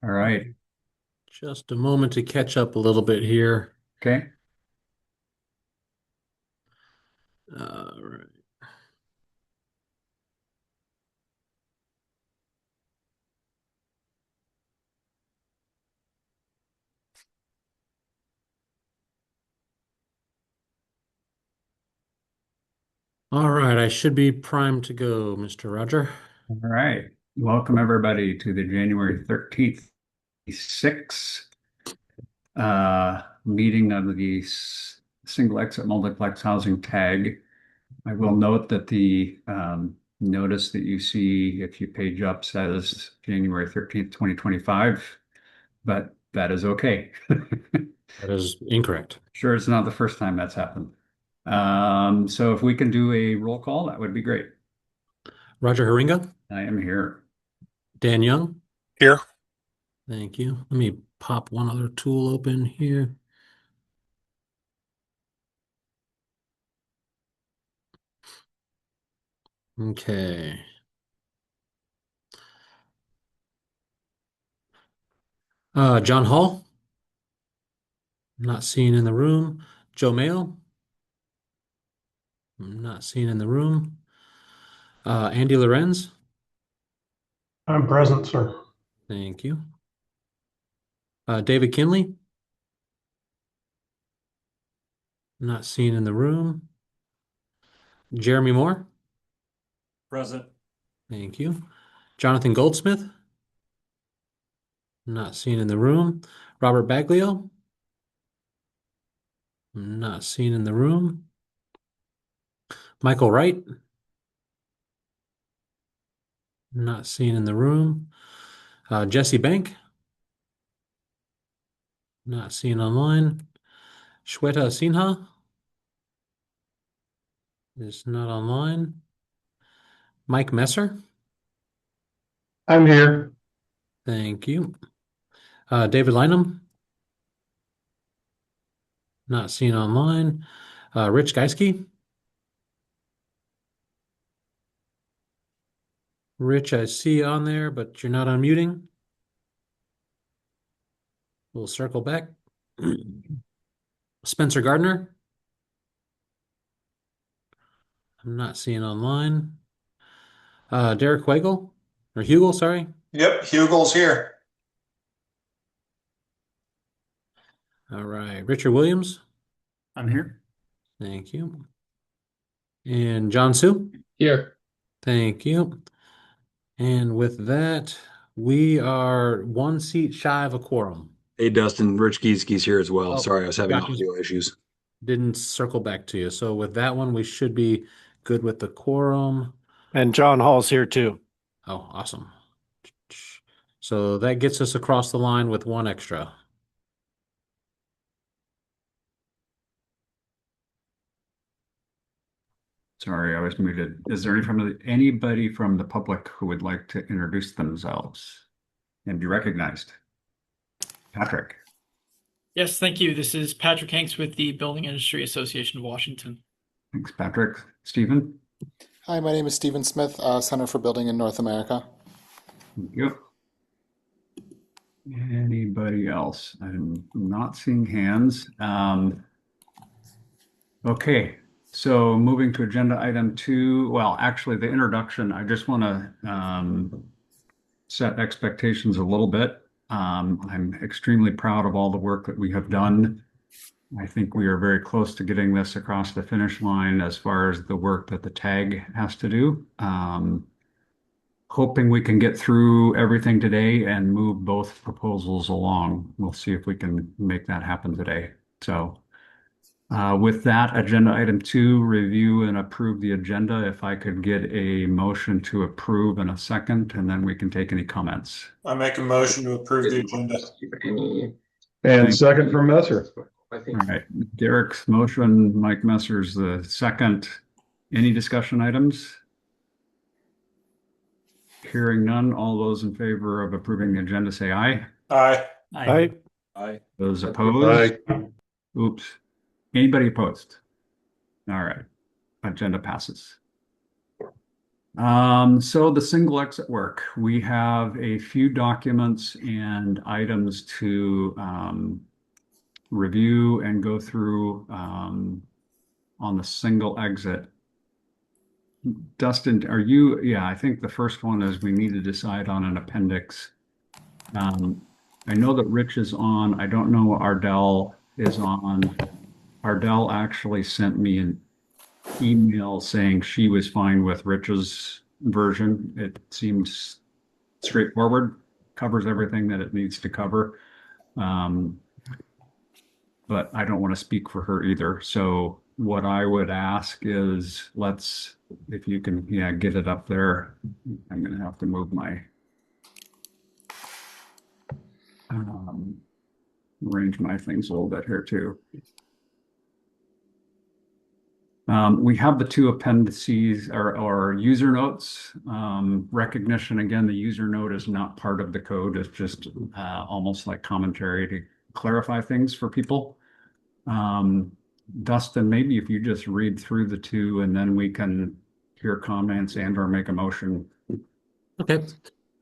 All right. Just a moment to catch up a little bit here. Okay. All right. All right, I should be primed to go, Mr. Roger. All right. Welcome everybody to the January 13th, 6 meeting of the single exit multiplex housing tag. I will note that the notice that you see if you page up says January 13th, 2025, but that is okay. That is incorrect. Sure, it's not the first time that's happened. So if we can do a roll call, that would be great. Roger Haringa, I am here. Dan Young. Here. Thank you. Let me pop one other tool open here. Okay. John Hall, not seen in the room. Joe Mayo, not seen in the room. Andy Lorenz, I'm present, sir. thank you. David Kinley, not seen in the room. Jeremy Moore, Present. thank you. Jonathan Goldsmith, not seen in the room. Robert Baglio, not seen in the room. Michael Wright, not seen in the room. Jesse Bank, not seen online. Shweta Sinha is not online. Mike Messer, I'm here. thank you. David Lynham, not seen online. Rich Geisky. Rich, I see you on there, but you're not unmuting. We'll circle back. Spencer Gardner, I'm not seeing online. Derek Weigel, or Hugel, sorry. Yep, Hugel's here. All right. Richard Williams, I'm here. thank you. And John Sue, Here. thank you. And with that, we are one seat shy of a quorum. Hey, Dustin, Rich Gieski's here as well. Oh, Sorry, I was having gotcha. audio issues. Didn't circle back to you. So with that one, we should be good with the quorum. And John Hall's here too. Oh, awesome. So that gets us across the line with one extra. Sorry, I was muted. Is there anybody from the public who would like to introduce themselves and be recognized? Patrick. Yes, thank you. This is Patrick Hanks with the Building Industry Association of Washington. Thanks, Patrick. Stephen. Hi, my name is Stephen Smith, Center for Building in North America. Thank you. Anybody else? I'm not seeing hands. Okay, so moving to agenda item 2. Well, actually, the introduction, I just want to set expectations a little bit. I'm extremely proud of all the work that we have done. I think we are very close to getting this across the finish line as far as the work that the tag has to do. Hoping we can get through everything today and move both proposals along. We'll see if we can make that happen today. So with that, agenda item 2, review and approve the agenda. If I could get a motion to approve in a second, and then we can take any comments. I make a motion to approve the agenda. And second from Messer. All right, Derek's motion, Mike Messer's the second. Any discussion items? Hearing none, all those in favor of approving the agenda say aye. Aye. Aye. Those opposed? Aye. Oops. Anybody opposed? All right. Agenda passes. So the single exit work, we have a few documents and items to review and go through on the single exit. Dustin, yeah, I think the first one is we need to decide on an appendix. I know that Rich is on. I don't know Ardell is on. Ardell actually sent me an email saying she was fine with Rich's version. It seems straightforward, covers everything that it needs to cover. But I don't want to speak for her either. So what I would ask is if you can, yeah, get it up there. I'm going to have to move my, arrange my things a little bit here too. We have the two appendices or user notes. Recognition, again, the user note is not part of the code. It's just almost like commentary to clarify things for people. Dustin, maybe if you just read through the two and then we can hear comments and or make a motion. Okay.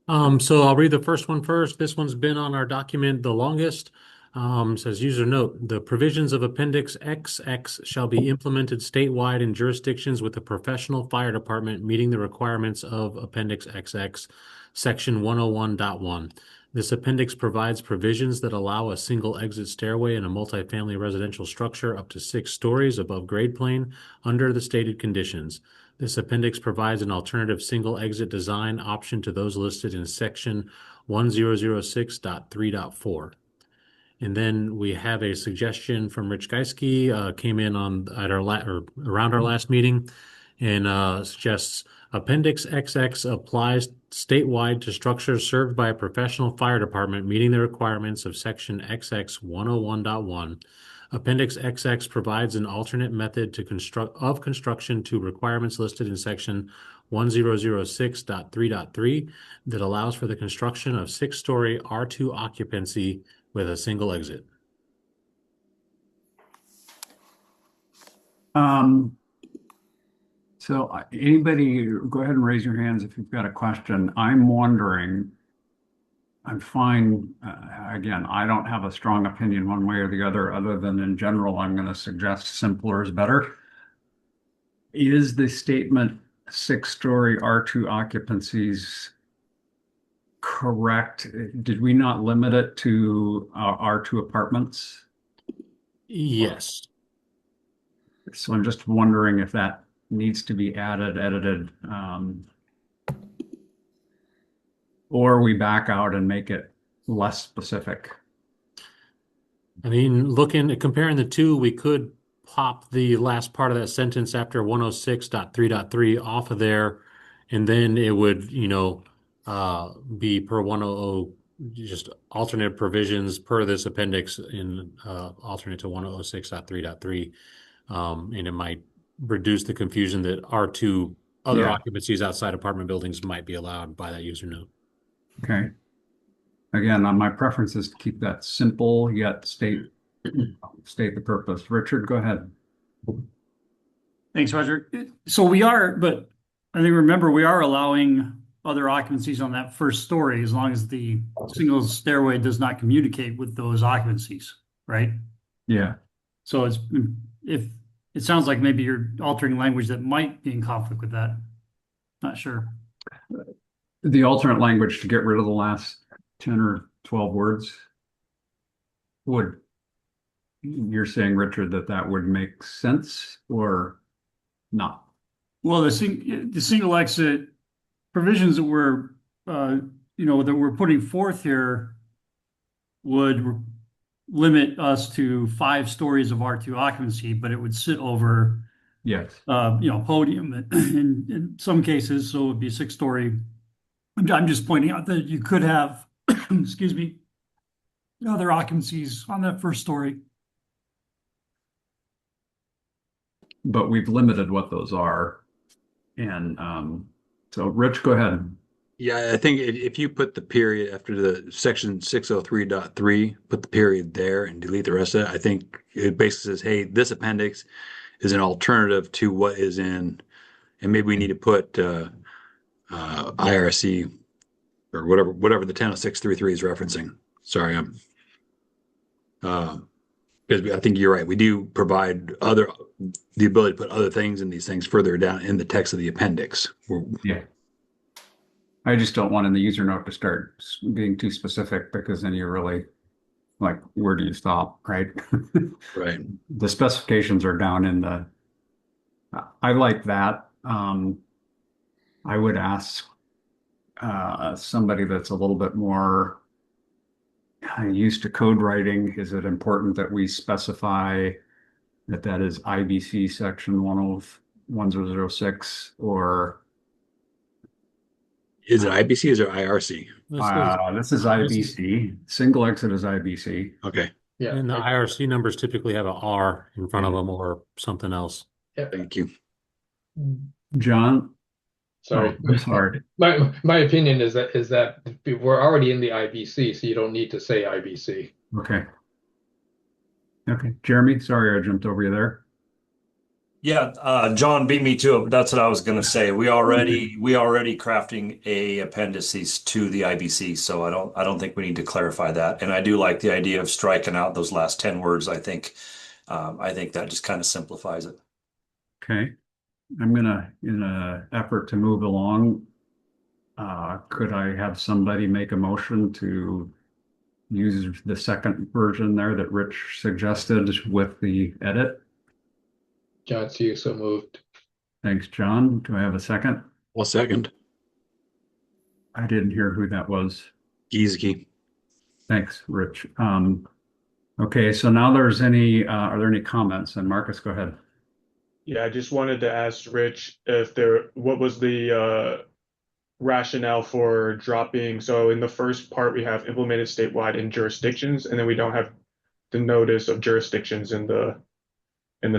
So I'll read the first one first. This one's been on our document the longest. Says user note, the provisions of Appendix XX shall be implemented statewide in jurisdictions with a professional fire department meeting the requirements of Appendix XX, Section 101.1. This appendix provides provisions that allow a single exit stairway in a multifamily residential structure up to 6 stories above grade plane under the stated conditions. This appendix provides an alternative single exit design option to those listed in Section 1006.3.4. And then we have a suggestion from Rich Geisky, came in around our last meeting, and suggests Appendix XX applies statewide to structures served by a professional fire department meeting the requirements of Section XX 101.1. Appendix XX provides an alternate method of construction to requirements listed in Section 1006.3.3 that allows for the construction of 6-story R2 occupancy with a single exit. So anybody, go ahead and raise your hands if you've got a question. I'm wondering, I'm fine. Again, I don't have a strong opinion one way or the other than in general, I'm going to suggest simpler is better. Is the statement 6-story R2 occupancies correct? Did we not limit it to R2 apartments? Yes. So I'm just wondering if that needs to be edited, or we back out and make it less specific. I mean, comparing the two, we could pop the last part of that sentence after 106.3.3 off of there, and then it would, be per 100, just alternate provisions per this appendix in alternate to 106.3.3. And it might reduce the confusion that R2 other occupancies outside apartment buildings might be allowed by that user note. Okay. Again, my preference is to keep that simple yet state the purpose. Richard, go ahead. Thanks, Roger. So but I think remember we are allowing other occupancies on that first story as long as the single stairway does not communicate with those occupancies, right? Yeah. So if it sounds like maybe you're altering language that might be in conflict with that. Not sure. The alternate language to get rid of the last 10 or 12 words you're saying, Richard, that would make sense or not? Well, the single exit provisions that we're putting forth here would limit us to 5 stories of R2 occupancy, but it would sit over podium in some cases, so it would be 6-story. I'm just pointing out that you could have excuse me, other occupancies on that first story. But we've limited what those are. And so Rich, go ahead. Yeah, I think if you put the period after the section 603.3, put the period there and delete the rest of it, I think it basically says, hey, this appendix is an alternative to what is in, and maybe we need to put IRC or whatever the 100633 is referencing. Sorry, because I think you're right. We do provide the ability to put other things in these things further down in the text of the appendix. Yeah. I just don't want in the user note to start being too specific because then you're really like, where do you stop, right? Right. The specifications are down in I like that. I would ask somebody that's a little bit more used to code writing, is it important that we specify that is IBC section 1006 or Is it IBC or is it IRC? this is IBC. Single exit is IBC. Okay. Yeah. And the IRC numbers typically have an R in front of them or something else. Thank you. John? Sorry. Oh, I'm sorry. My opinion is that we're already in the IBC, so you don't need to say IBC. Okay. Okay. Jeremy, sorry I jumped over you there. Yeah, John beat me to it. That's what I was going to say. We already crafting a appendices to the IBC, so I don't think we need to clarify that. And I do like the idea of striking out those last 10 words. I think that just kind of simplifies it. Okay. I'm gonna, in an effort to move along, could I have somebody make a motion to use the second version there that Rich suggested with the edit? John C. so moved. Thanks, John. Do I have a second? Well, second. I didn't hear who that was. Giesecke. Thanks, Rich. Okay, so now are there any comments? And Marcus, go ahead. Yeah, I just wanted to ask Rich what was the rationale for dropping. So in the first part, we have implemented statewide in jurisdictions, and then we don't have the notice of jurisdictions in the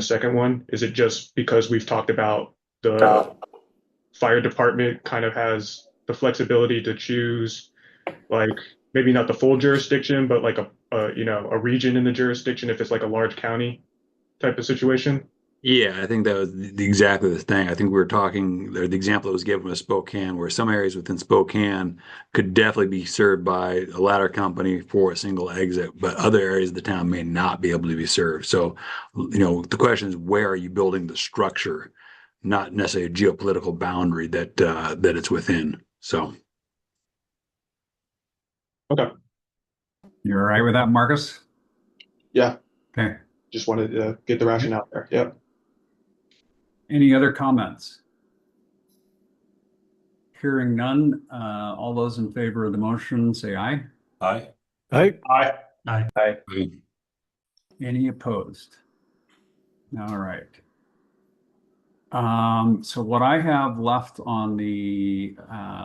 second one. Is it just because we've talked about the fire department kind of has the flexibility to choose, like maybe not the full jurisdiction, but like a region in the jurisdiction if it's like a large county type of situation? Yeah, I think that was exactly the thing. I think we were talking, the example that was given was Spokane, where some areas within Spokane could definitely be served by a ladder company for a single exit, but other areas of the town may not be able to be served. So, the question is, where are you building the structure, not necessarily a geopolitical boundary that it's within. So. Okay. You're all right with that, Marcus? Yeah. Okay. Just wanted to get the rationale there. Yep. Any other comments? Hearing none, all those in favor of the motion say aye. Aye. Aye. Aye. Aye. Any opposed? All right. So what I have left on the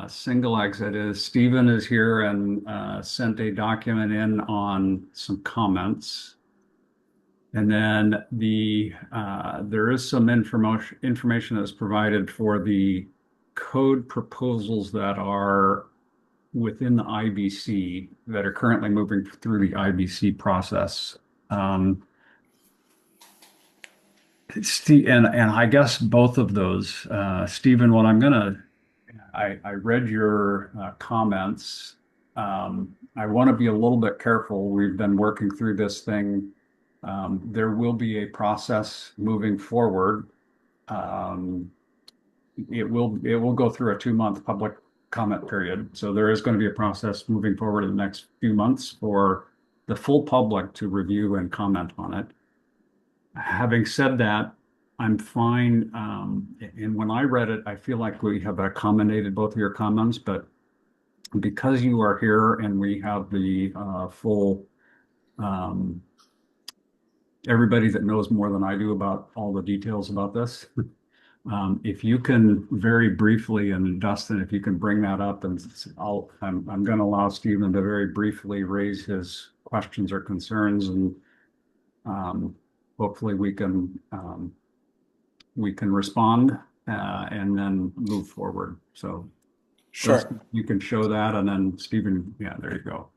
single exit is Stephen is here and sent a document in on some comments. And then there is some information that's provided for the code proposals that are within the IBC that are currently moving through the IBC process. And I guess both of those, Stephen, what I read your comments. I want to be a little bit careful. We've been working through this thing. There will be a process moving forward. It will go through a 2-month public comment period. So there is going to be a process moving forward in the next few months for the full public to review and comment on it. Having said that, I'm fine. And when I read it, I feel like we have accommodated both of your comments, but because you are here and we have the full everybody that knows more than I do about all the details about this. If you can very briefly, and Dustin, if you can bring that up, and I'm going to allow Stephen to very briefly raise his questions or concerns, and hopefully we can respond and then move forward. So Sure. You can show that, and then Stephen, yeah, there you go.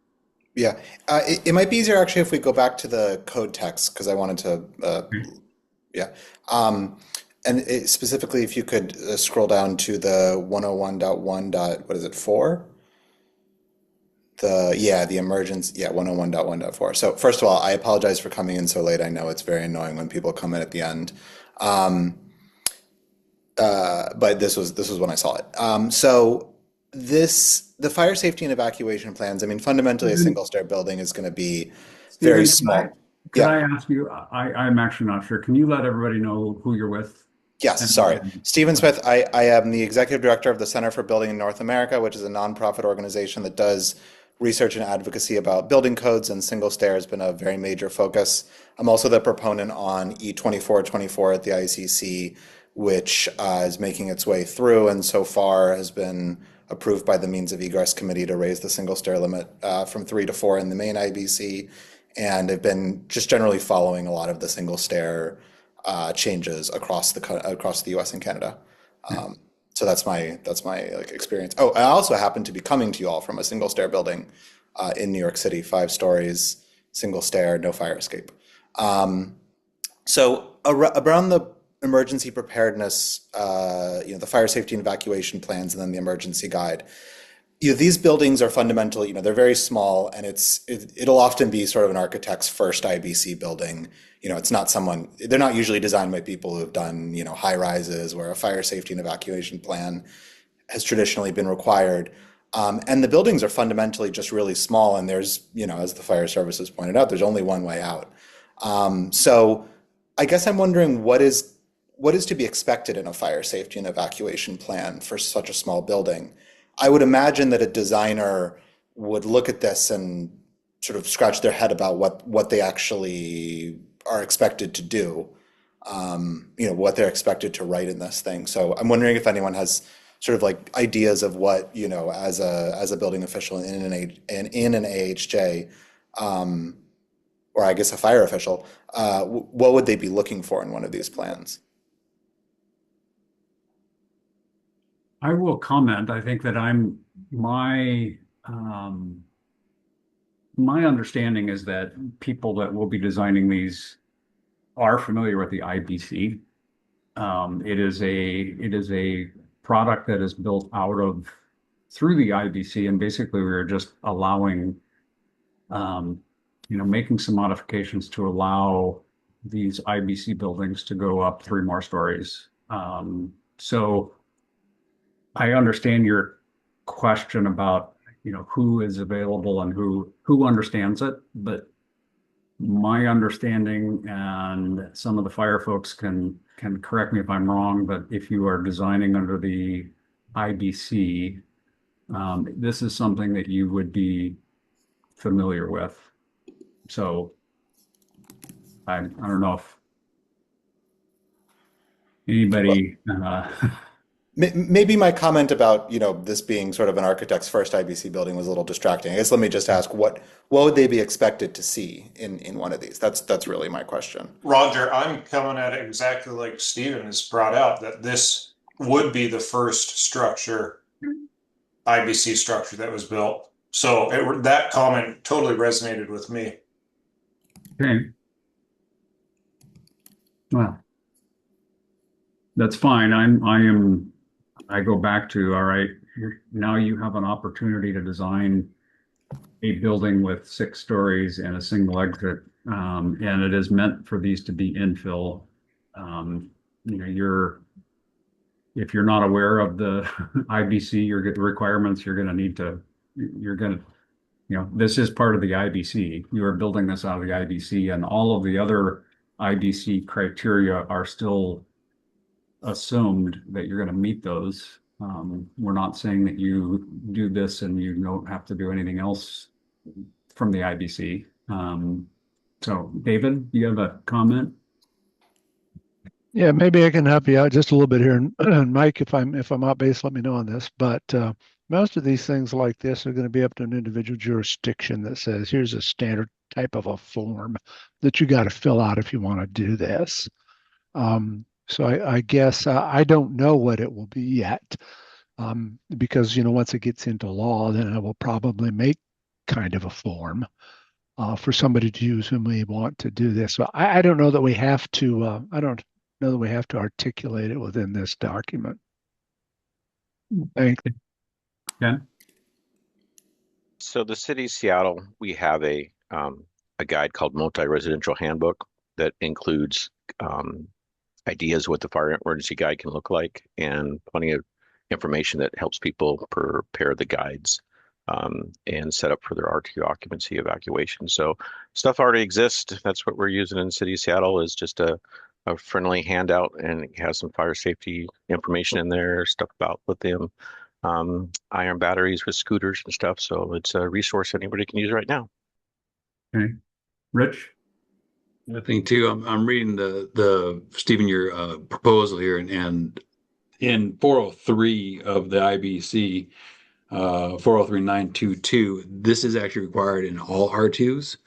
Yeah, it might be easier actually if we go back to the code text because I wanted to, yeah. And specifically, if you could scroll down to the 101.1 dot, what is it, 4? The emergence, 101.1.4. So first of all, I apologize for coming in so late. I know it's very annoying when people come in at the end. But this was when I saw it. So the fire safety and evacuation plans, I mean, fundamentally a single stair building is going to be very small. Could I ask you, I'm actually not sure. Can you let everybody know who you're with? Yes, sorry. Stephen Smith, I am the executive director of the Center for Building in North America, which is a nonprofit organization that does research and advocacy about building codes, and single stair has been a very major focus. I'm also the proponent on E2424 at the ICC, which is making its way through and so far has been approved by the Means of Egress Committee to raise the single stair limit from 3 to 4 in the main IBC, and have been just generally following a lot of the single stair changes across the U.S. and Canada. So that's my like experience. Oh, I also happen to be coming to you all from a single stair building in New York City, 5 stories, single stair, no fire escape. So around the emergency preparedness, the fire safety and evacuation plans, and then the emergency guide. These buildings are fundamentally, they're very small, and it'll often be sort of an architect's first IBC building. It's not they're not usually designed by people who have done, high rises where a fire safety and evacuation plan has traditionally been required. And the buildings are fundamentally just really small, and there's, as the fire services pointed out, there's only one way out. So I guess I'm wondering what is to be expected in a fire safety and evacuation plan for such a small building. I would imagine that a designer would look at this and sort of scratch their head about what they actually are expected to do, what they're expected to write in this thing. So I'm wondering if anyone has sort of like ideas of what, as a building official in an AHJ, or I guess a fire official, what would they be looking for in one of these plans? I will comment. I think that my understanding is that people that will be designing these are familiar with the IBC. It is a product that is built through the IBC, and basically we are just allowing, making some modifications to allow these IBC buildings to go up 3 more stories. So I understand your question about, who is available and who understands it, but my understanding, and some of the fire folks can correct me if I'm wrong, but if you are designing under the IBC, this is something that you would be familiar with. So I don't know if anybody Maybe my comment about, this being sort of an architect's first IBC building was a little distracting. I guess let me just ask, what would they be expected to see in one of these? That's really my question. Roger, I'm coming at it exactly like Stephen has brought out, that this would be the first IBC structure that was built. So that comment totally resonated with me. Okay. Well, that's fine. I go back to, all right, now you have an opportunity to design a building with 6 stories and a single exit, and it is meant for these to be infill. If you're not aware of the IBC, your requirements, this is part of the IBC. You are building this out of the IBC, and all of the other IBC criteria are still assumed that you're going to meet those. We're not saying that you do this and you don't have to do anything else from the IBC. So David, you have a comment? Yeah, maybe I can help you out just a little bit here. And Mike, if I'm out base, let me know on this. But most of these things like this are going to be up to an individual jurisdiction that says, here's a standard type of a form that you got to fill out if you want to do this. So I guess I don't know what it will be yet, because, once it gets into law, then I will probably make kind of a form for somebody to use who may want to do this. So I don't know that we have to, I don't know that we have to articulate it within this document. Thank you. Ken? So the city of Seattle, we have a guide called Multi-Residential Handbook that includes ideas what the fire emergency guide can look like and plenty of information that helps people prepare the guides and set up for their R2 occupancy evacuation. So stuff already exists. That's what we're using in the city of Seattle is just a friendly handout, and it has some fire safety information in there, stuff about lithium ion batteries with scooters and stuff. So it's a resource anybody can use right now. Okay. Rich? I think too, I'm reading the Stephen, your proposal here, and in 403 of the IBC, 403922, this is actually required in all R2s.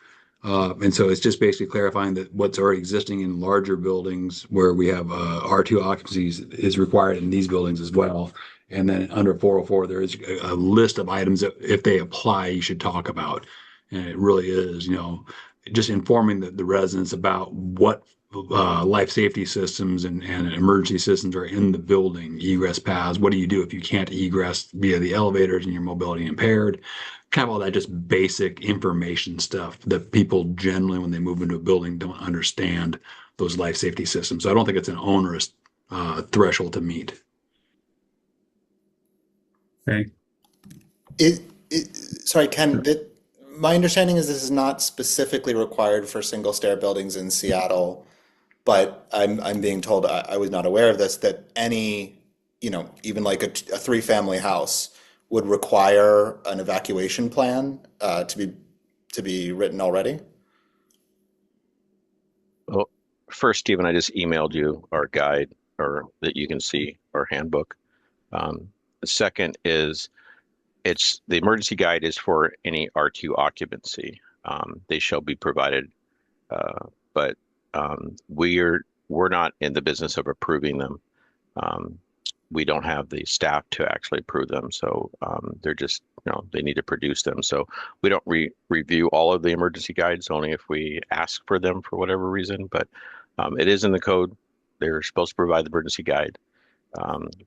And so it's just basically clarifying that what's already existing in larger buildings where we have R2 occupancies is required in these buildings as well. And then under 404, there is a list of items that if they apply, you should talk about. And it really is, just informing the residents about what life safety systems and emergency systems are in the building, egress paths. What do you do if you can't egress via the elevators and your mobility impaired? Kind of all that just basic information stuff that people generally, when they move into a building, don't understand those life safety systems. So I don't think it's an onerous threshold to meet. Okay. Sorry, Ken, my understanding is this is not specifically required for single stair buildings in Seattle, but I'm being told, I was not aware of this, that any, even like a 3-family house would require an evacuation plan to be written already? Well, first, Stephen, I just emailed you our guide, or that you can see our handbook. The second is the emergency guide is for any R2 occupancy. They shall be provided, but we're not in the business of approving them. We don't have the staff to actually approve them, so they're just they need to produce them. So we don't review all of the emergency guides, only if we ask for them for whatever reason. But it is in the code. They're supposed to provide the emergency guide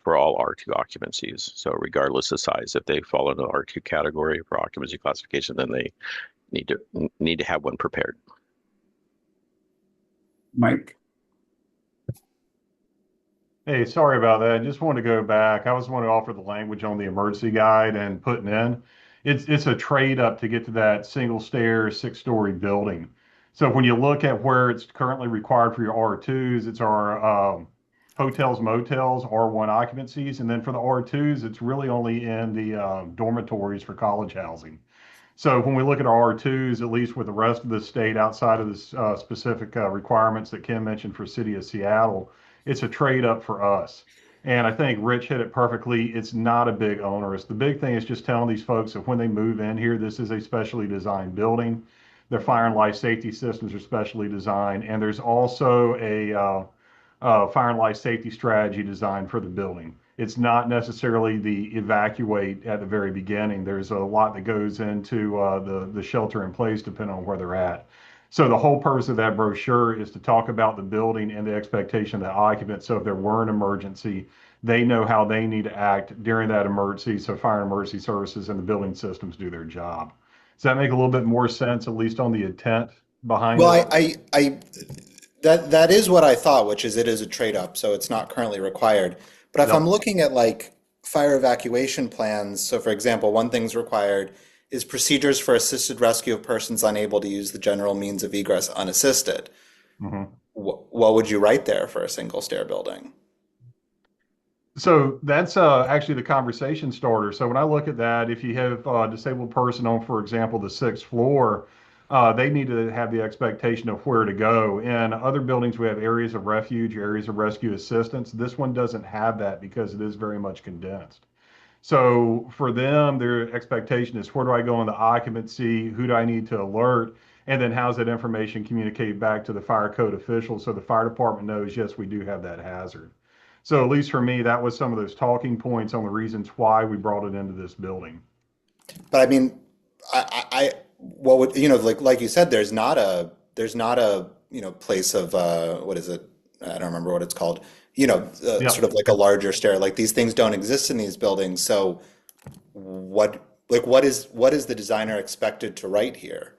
for all R2 occupancies. So regardless of size, if they fall into the R2 category for occupancy classification, then they need to have one prepared. Mike? Hey, sorry about that. I just wanted to go back. I was wanting to offer the language on the emergency guide and putting in. It's a trade up to get to that single stair 6-story building. So when you look at where it's currently required for your R2s, it's our hotels, motels, R1 occupancies. And then for the R2s, it's really only in the dormitories for college housing. So when we look at our R2s, at least with the rest of the state outside of the specific requirements that Kim mentioned for City of Seattle, it's a trade up for us. And I think Rich hit it perfectly. It's not a big onerous. The big thing is just telling these folks that when they move in here, this is a specially designed building. Their fire and life safety systems are specially designed. And there's also a fire and life safety strategy designed for the building. It's not necessarily the evacuate at the very beginning. There's a lot that goes into the shelter in place depending on where they're at. So the whole purpose of that brochure is to talk about the building and the expectation of the occupant. So if there were an emergency, they know how they need to act during that emergency. So fire and emergency services and the building systems do their job. Does that make a little bit more sense, at least on the intent behind it? That is what I thought, which is it is a trade up, so it's not currently required. But if I'm looking at like fire evacuation plans, so for example, one thing's required is procedures for assisted rescue of persons unable to use the general means of egress unassisted. Mm-hmm. What would you write there for a single stair building? So that's actually the conversation starter. So when I look at that, if you have a disabled person on, for example, the 6th floor, they need to have the expectation of where to go. In other buildings, we have areas of refuge, areas of rescue assistance. This one doesn't have that because it is very much condensed. So for them, their expectation is where do I go in the occupancy? Who do I need to alert? And then how's that information communicated back to the fire code officials so the fire department knows, yes, we do have that hazard. So at least for me, that was some of those talking points on the reasons why we brought it into this building. But I mean, what would, like you said, there's not a place of, what is it? I don't remember what it's called, Yep. sort of like a larger stair. Like these things don't exist in these buildings. So what is the designer expected to write here?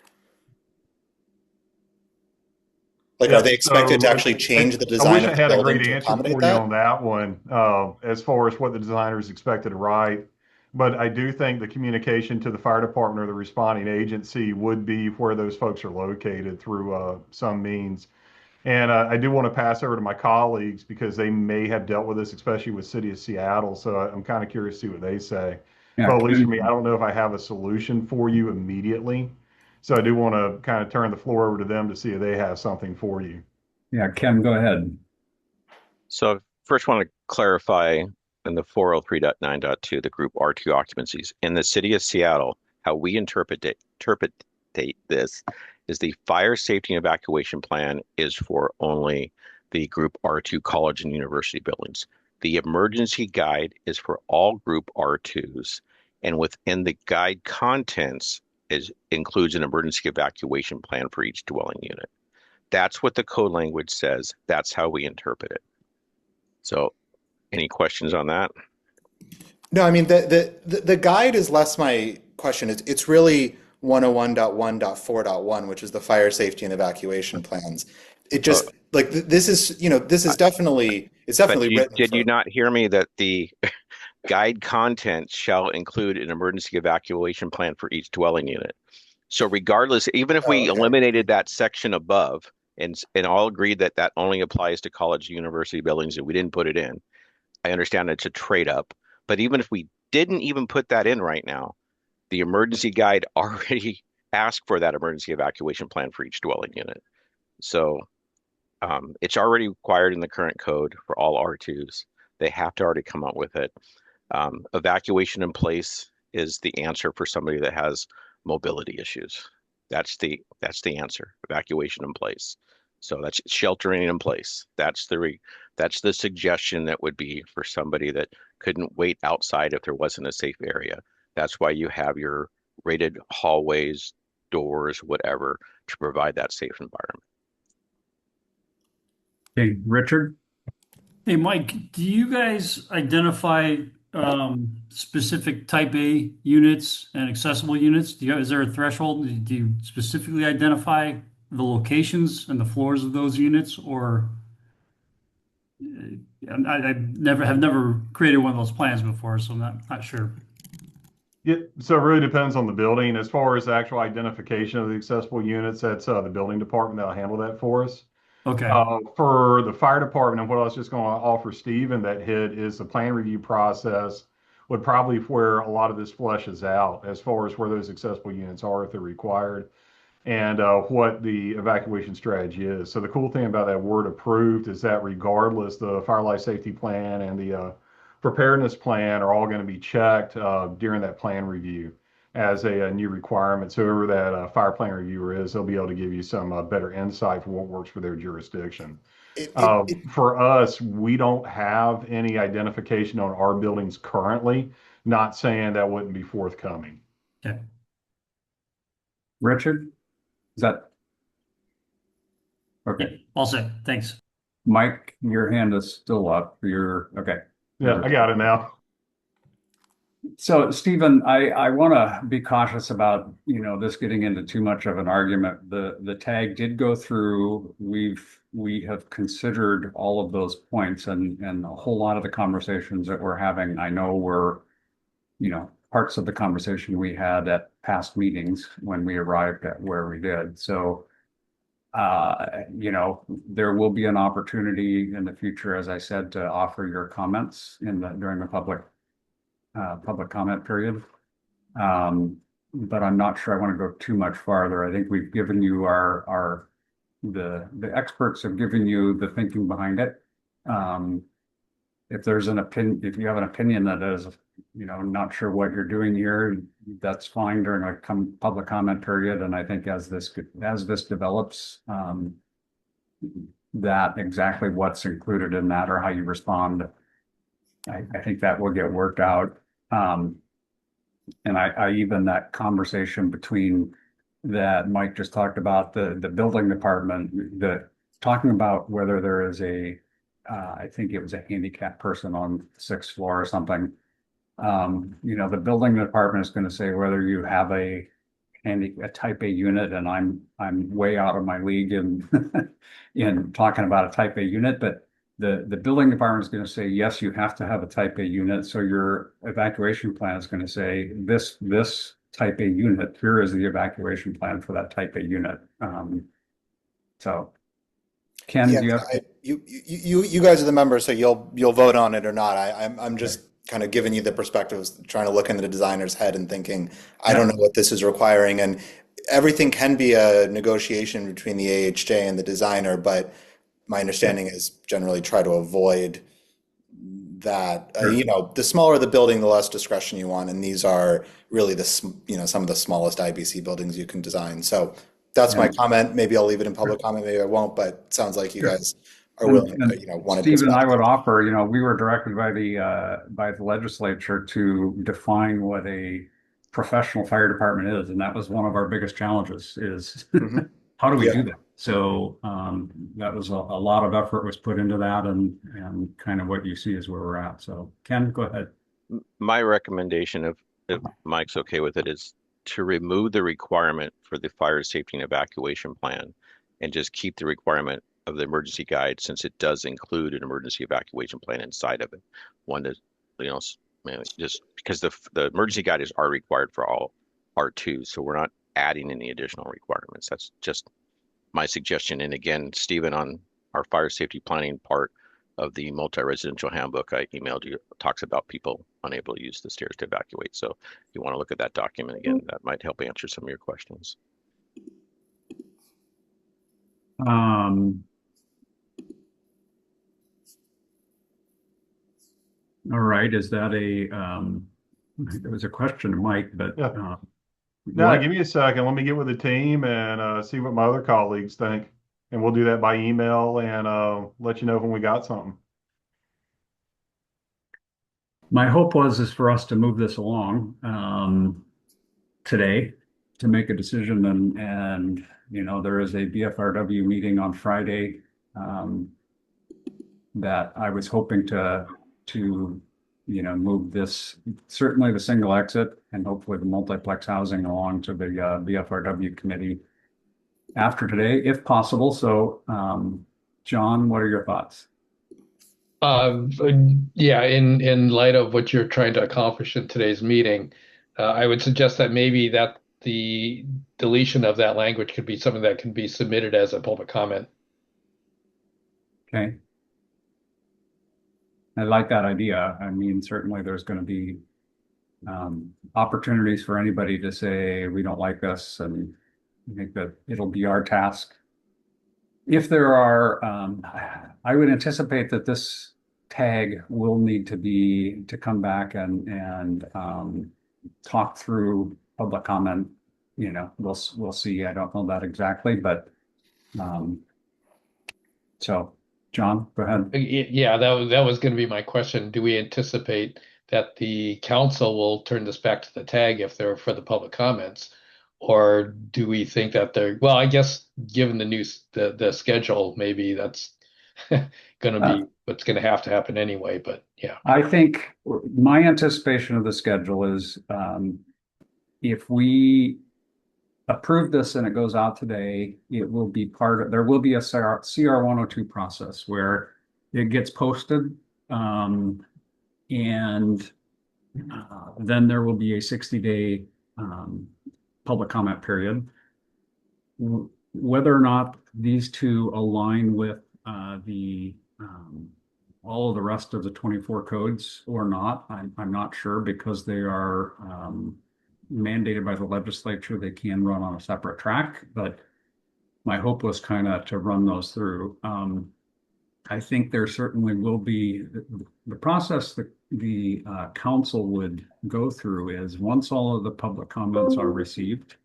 Like, are they Yep. expected to So actually change the I design wish of I the had a building great to answer accommodate for you that? on that one, as far as what the designer is expected to write. But I do think the communication to the fire department or the responding agency would be where those folks are located through some means. And I do want to pass over to my colleagues because they may have dealt with this, especially with City of Seattle. So I'm kind of curious to see what they say. Yeah, But at least for me, I Ken, don't know if I have a solution for you immediately. So I do want to kind of turn the floor over to them to see if they have something for you. yeah, Ken, go ahead. So first want to clarify in the 403.9.2, the group R2 occupancies. In the city of Seattle, how we interpret this is the fire safety and evacuation plan is for only the group R2 college and university buildings. The emergency guide is for all group R2s, and within the guide contents includes an emergency evacuation plan for each dwelling unit. That's what the code language says. That's how we interpret it. So any questions on that? No, I mean the guide is less my question. It's really 101.1.4.1, which is the fire safety and evacuation plans. It just like this is this is definitely But written did you for. not hear me that the guide content shall include an emergency evacuation plan for each dwelling unit? So regardless, even if we Oh, okay. eliminated that section above and all agreed that that only applies to college and university buildings and we didn't put it in, I understand it's a trade up. But even if we didn't even put that in right now, the emergency guide already asked for that emergency evacuation plan for each dwelling unit. So it's already required in the current code for all R2s. They have to already come up with it. Evacuation in place is the answer for somebody that has mobility issues. That's the answer. Evacuation in place. So that's sheltering in place. That's the suggestion that would be for somebody that couldn't wait outside if there wasn't a safe area. That's why you have your rated hallways, doors, whatever, to provide that safe environment. Okay, Richard? Hey, Mike, do you guys identify specific type A units and accessible units? Is there a threshold? Do you specifically identify the locations and the floors of those units, or I have never created one of those plans before, so I'm not sure. So it really depends on the building. As far as the actual identification of the accessible units, that's the building department that'll handle that for us. Okay. For the fire department, and what I was just going to offer Stephen that hit is the plan review process would probably where a lot of this fleshes out as far as where those accessible units are if they're required and what the evacuation strategy is. So the cool thing about that word approved is that regardless, the fire life safety plan and the preparedness plan are all going to be checked during that plan review as a new requirement. So whoever that fire plan reviewer is, they'll be able to give you some better insight for what works for their jurisdiction. For us, we don't have any identification on our buildings currently, not saying that wouldn't be forthcoming. Okay. Richard? Is that okay? Yeah, all set. Thanks. Mike, your hand is still up. Okay. Yeah, I got it now. So, Stephen, I want to be cautious about, this getting into too much of an argument. The tag did go through. We have considered all of those points and a whole lot of the conversations that we're having, I know were, parts of the conversation we had at past meetings when we arrived at where we did. So, there will be an opportunity in the future, as I said, to offer your comments during the public comment period. But I'm not sure I want to go too much farther. I think we've given you the experts have given you the thinking behind it. If there's if you have an opinion that is, not sure what you're doing here, that's fine during a public comment period. And I think as this develops, that exactly what's included in that or how you respond, I think that will get worked out. And I even that conversation between that Mike just talked about the building department, talking about whether there is I think it was a handicapped person on the 6th floor or something. The building department is going to say whether you have a type A unit, and I'm way out of my league in in talking about a type A unit, but the building department is going to say yes, you have to have a type A unit. So your evacuation plan is going to say this type A unit. Here is the evacuation plan for that type A unit. So, Ken, Yeah, do you have? you guys are the members, so you'll vote on it or not. I'm just kind of giving you the perspectives, trying to look into the designer's head and thinking, I don't know what this is requiring, and everything can be a negotiation between the AHJ and the designer, but my understanding is generally try to avoid that. Sure. The smaller the building, the less discretion you want, and these are really some of the smallest IBC buildings you can design. So that's my comment. Maybe I'll leave it in public comment, maybe I won't, but it sounds like you Sure. guys are willing And to, want to Stephen, I discuss. would offer, we were directed by the legislature to define what a professional fire department is, and that was one of our biggest challenges is how do we Yeah. do that? So that was a lot of effort was put into that, and kind of what you see is where we're at. So Ken, go ahead. My recommendation, if Mike's okay with it, is to remove the requirement for the fire safety and evacuation plan and just keep the requirement of the emergency guide, since it does include an emergency evacuation plan inside of it. One that, just because the emergency guide are required for all R2, so we're not adding any additional requirements. That's just my suggestion. And again, Stephen, on our fire safety planning part of the multi-residential handbook I emailed you, talks about people unable to use the stairs to evacuate. So if you want to look at that document again, that might help answer some of your questions. All right. Is that there was a question, Mike, but No, give me a second. Let me get with the team and see what my other colleagues think. And we'll do that by email and let you know when we got something. my hope is for us to move this along today to make a decision, and there is a BFRW meeting on Friday that I was hoping to move this, certainly the single exit and hopefully the multiplex housing along to the BFRW committee after today, if possible. So, John, what are your thoughts? Yeah, in light of what you're trying to accomplish in today's meeting, I would suggest that maybe that the deletion of that language could be something that can be submitted as a public comment. Okay. I like that idea. I mean, certainly there's going to be opportunities for anybody to say, we don't like this, and I think that it'll be our task. If there are, I would anticipate that this tag will need to come back and talk through public comment. We'll see. I don't know that exactly, but so John, go ahead. Yeah, that was going to be my question. Do we anticipate that the council will turn this back to the tag if they're for the public comments? Or do we think that well, I guess given the schedule, maybe that's going to be what's going to have to happen anyway, but yeah. I think my anticipation of the schedule is if we approve this and it goes out today, it will be there will be a CR 102 process where it gets posted and then there will be a 60-day public comment period. Whether or not these two align with all of the rest of the 24 codes or not, I'm not sure, because they are mandated by the legislature. They can run on a separate track, but my hope was kind of to run those through. I think there certainly will be the process that the council would go through is once all of the public comments are received,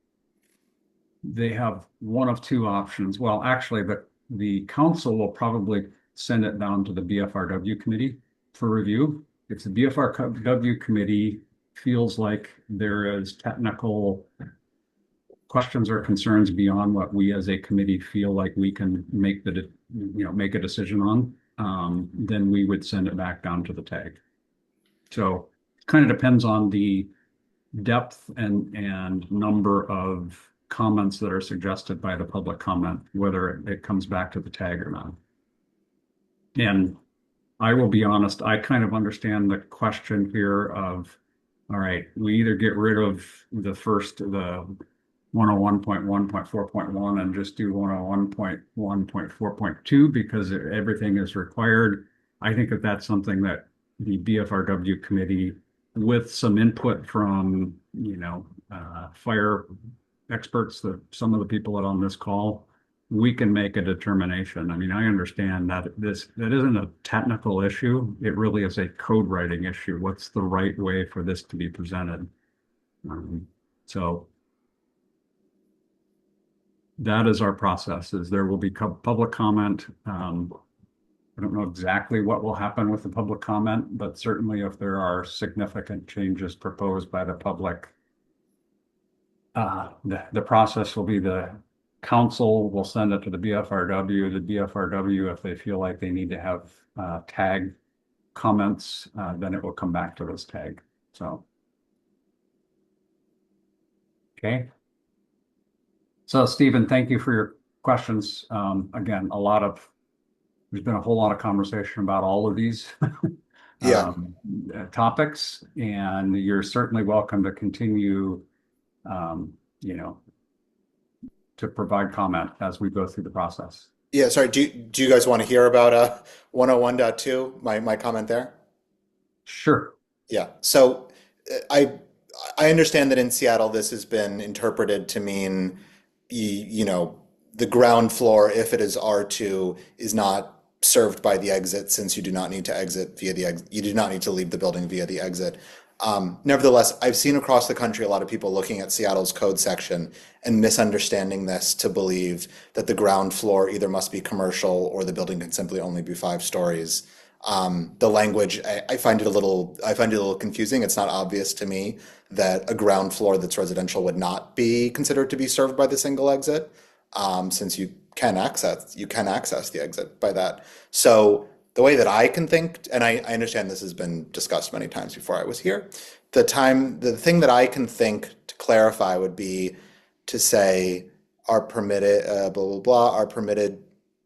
they have one of two options. Well, actually, the council will probably send it down to the BFRW committee for review. If the BFRW committee feels like there is technical questions or concerns beyond what we as a committee feel like we can make the make a decision on, then we would send it back down to the tag. So it kind of depends on the depth and number of comments that are suggested by the public comment, whether it comes back to the tag or not. And I will be honest, I kind of understand the question here of, all right, we either get rid of the 101.1.4.1 and just do 101.1.4.2 because everything is required. I think that that's something that the BFRW committee, with some input from, fire experts, some of the people that are on this call, we can make a determination. I mean, I understand that that isn't a technical issue. It really is a code writing issue. What's the right way for this to be presented? So that is our process. Is there will be public comment. I don't know exactly what will happen with the public comment, but certainly if there are significant changes proposed by the public, the process will be the council will send it to the BFRW. The BFRW, if they feel like they need to have tag comments, then it will come back to this tag. So, okay. So, Stephen, thank you for your questions. Again, there's been a whole lot of conversation about all of these topics, and you're certainly welcome to continue, to provide comment as we go through the process. Yeah, sorry, do you guys want to hear about 101.2, my comment there? Sure. Yeah, so I understand that in Seattle this has been interpreted to mean, the ground floor, if it is R2, is not served by the exit, since you do not need to exit via the exit. You do not need to leave the building via the exit. Nevertheless, I've seen across the country a lot of people looking at Seattle's code section and misunderstanding this to believe that the ground floor either must be commercial or the building can simply only be 5 stories. The language, I find it a little confusing. It's not obvious to me that a ground floor that's residential would not be considered to be served by the single exit, since you can access the exit by that. So the way that I can think, and I understand this has been discussed many times before I was here, the thing that I can think to clarify would be to say are permitted, blah, blah, blah, are permitted,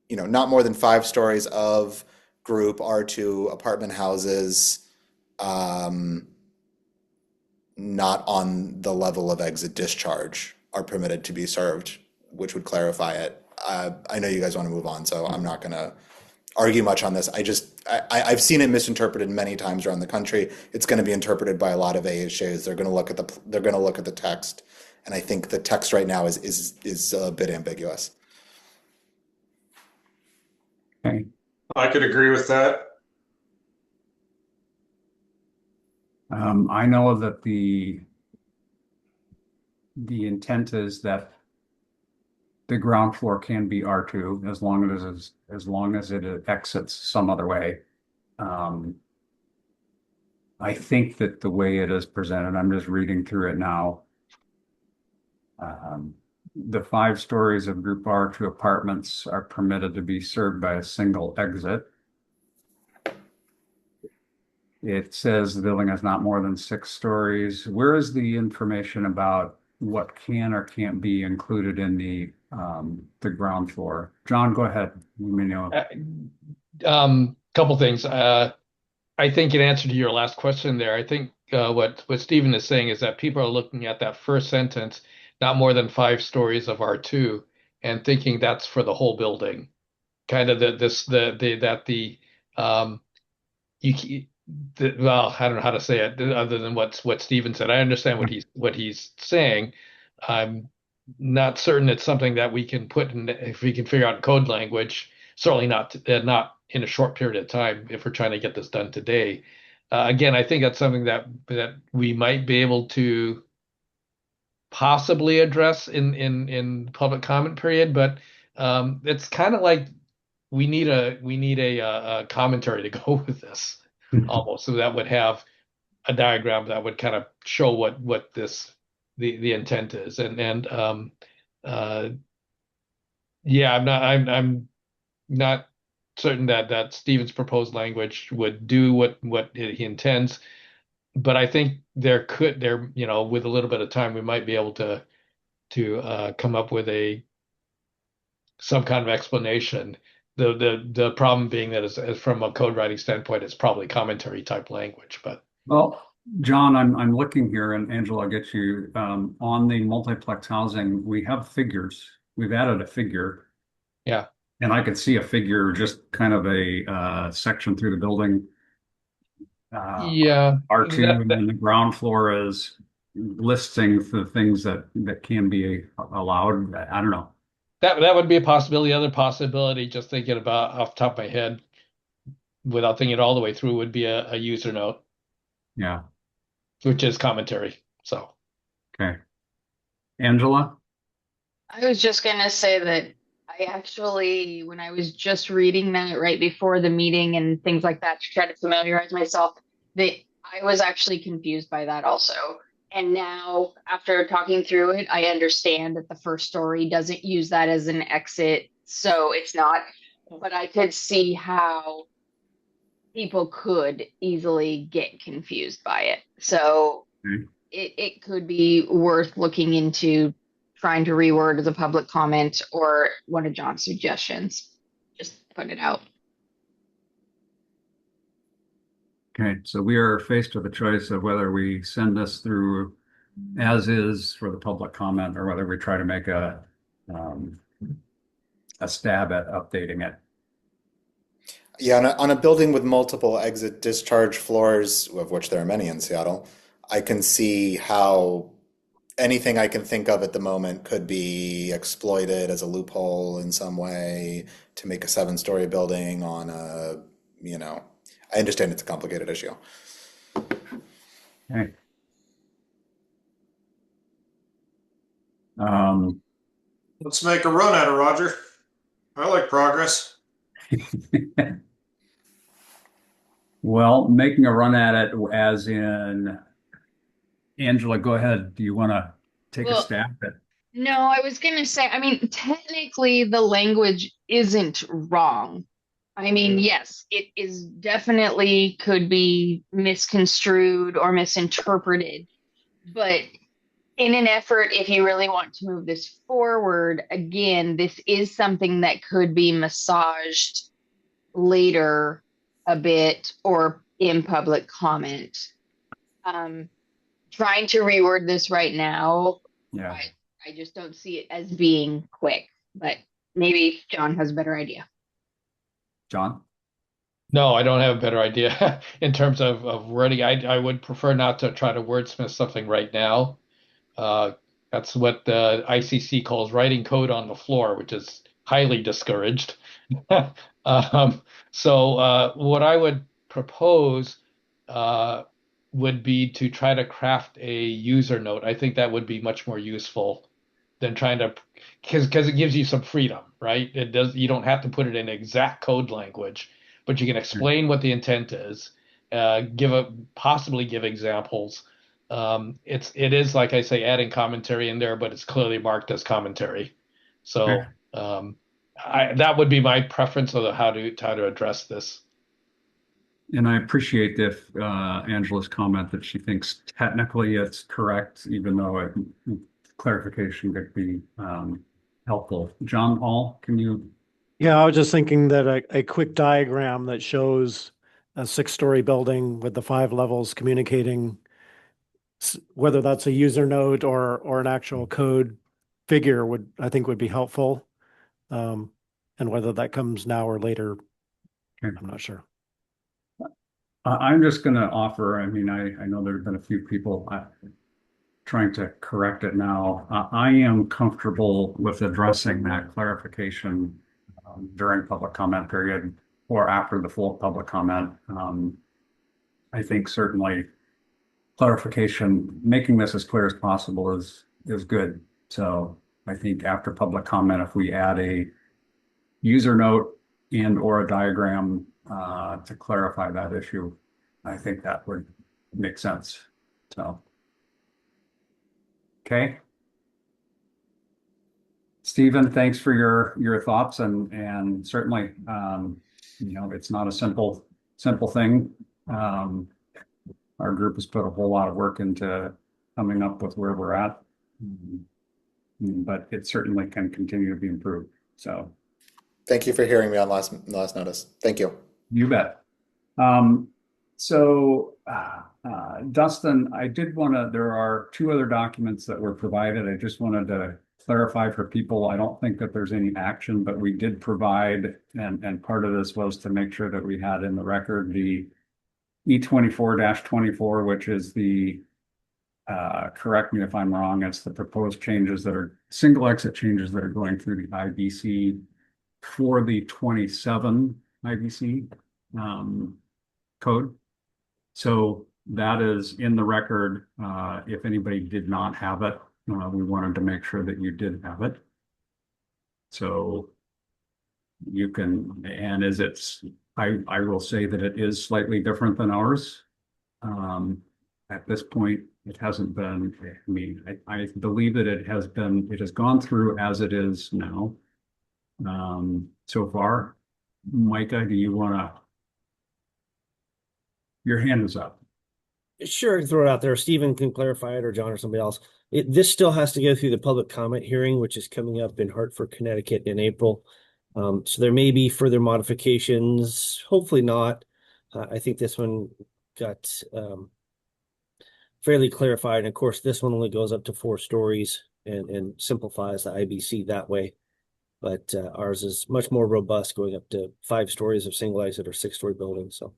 not more than 5 stories of group R2 apartment houses, not on the level of exit discharge, are permitted to be served, which would clarify it. I know you guys want to move on, so I'm not going to argue much on this. I've seen it misinterpreted many times around the country. It's going to be interpreted by a lot of AHJs. They're going to look at the text, and I think the text right now is a bit ambiguous. Okay. I could agree with that. I know that the intent is that the ground floor can be R2 as long as it exits some other way. I think that the way it is presented, I'm just reading through it now. The 5 stories of group R2 apartments are permitted to be served by a single exit. It says the building has not more than 6 stories. Where is the information about what can or can't be included in the ground floor? John, go ahead. Let me know. Couple things. I think in answer to your last question there, I think what Stephen is saying is that people are looking at that first sentence, not more than 5 stories of R2, and thinking that's for the whole building. Kind of well, I don't know how to say it other than what Stephen said. I understand what he's saying. I'm not certain it's something that we can put in, if we can figure out code language. Certainly not in a short period of time if we're trying to get this done today. Again, I think that's something that we might be able to possibly address in public comment period, but it's kind of like we need a commentary to go with this almost. So that would have a diagram that would kind of show what the intent is. Yeah, I'm not certain that Stephen's proposed language would do what he intends, but I think with a little bit of time, we might be able to come up with some kind of explanation. The problem being that as from a code writing standpoint, it's probably commentary type language, but. Well, John, I'm looking here, and Angela, I'll get you on the multiplex housing. We have figures. We've added a figure, Yeah. and I could see a figure, just kind of a section through the building. Yeah. R2, and then the ground floor is listing the things that can be allowed. I don't know. That would be a possibility. The other possibility, just thinking about off the top of my head, without thinking it all the way through, would be a user note. Yeah. Which is commentary. So. Okay. Angela? I was just going to say that I actually, when I was just reading that right before the meeting and things like that to try to familiarize myself, that I was actually confused by that also. And now, after talking through it, I understand that the first story doesn't use that as an exit, so it's not. But I could see how people could easily get confused by it. So it could be worth looking into trying to reword as a public comment or one of John's suggestions. Just put it out. Okay, so we are faced with a choice of whether we send this through as is for the public comment or whether we try to make a stab at updating it. Yeah, on a building with multiple exit discharge floors, of which there are many in Seattle, I can see how anything I can think of at the moment could be exploited as a loophole in some way to make a 7-story building on I understand it's a complicated issue. Okay. Let's make a run at it, Roger. I like progress. Well, making a run at it as in, Angela, go ahead. Do you want to take a stab at it? No, I was going to say, I mean, technically the language isn't wrong. I mean, yes, it is definitely could be misconstrued or misinterpreted, but in an effort, if you really want to move this forward, again, this is something that could be massaged later a bit or in public comment. Trying to reword this right now, yeah, I just don't see it as being quick, but maybe John has a better idea. John? No, I don't have a better idea in terms of wording. I would prefer not to try to wordsmith something right now. That's what the ICC calls writing code on the floor, which is highly discouraged. So what I would propose would be to try to craft a user note. I think that would be much more useful than trying to, because it gives you some freedom, right? You don't have to put it in exact code language, but you can explain what the intent is, possibly give examples. It is, like I say, adding commentary in there, but it's clearly marked as commentary. So that would be my preference of how to address this. And I appreciate Angela's comment that she thinks technically it's correct, even though clarification could be helpful. John Hall, can you? Yeah, I was just thinking that a quick diagram that shows a 6-story building with the 5 levels communicating, whether that's a user note or an actual code figure I think would be helpful. And whether that comes now or later, I'm not sure. I'm just going to offer, I mean, I know there have been a few people trying to correct it now. I am comfortable with addressing that clarification during public comment period or after the full public comment. I think certainly clarification, making this as clear as possible is good. So I think after public comment, if we add a user note and or a diagram to clarify that issue, I think that would make sense. So, okay. Steve? Stephen, thanks for your thoughts and certainly, it's not a simple thing. Our group has put a whole lot of work into coming up with where we're at, but it certainly can continue to be improved. So, Thank you for hearing me on last notice. Thank you. you bet. So, Dustin, there are two other documents that were provided. I just wanted to clarify for people. I don't think that there's any action, but we did provide, and part of this was to make sure that we had in the record the E24-24, which is the, correct me if I'm wrong, it's the proposed changes that are single exit changes that are going through the IBC for the 27 IBC code. So that is in the record. If anybody did not have it, we wanted to make sure that you did have it. So you can, and I will say that it is slightly different than ours. At this point, it hasn't been, I believe that it has gone through as it is now. So far. Micah, do you want to? Your hand is up. Sure, throw it out there. Stephen can clarify it, or John, or somebody else. This still has to go through the public comment hearing, which is coming up in Hartford, Connecticut in April. So there may be further modifications. Hopefully not. I think this one got fairly clarified. And of course, this one only goes up to 4 stories and simplifies the IBC that way. But ours is much more robust, going up to 5 stories of single exit or 6-story buildings. So.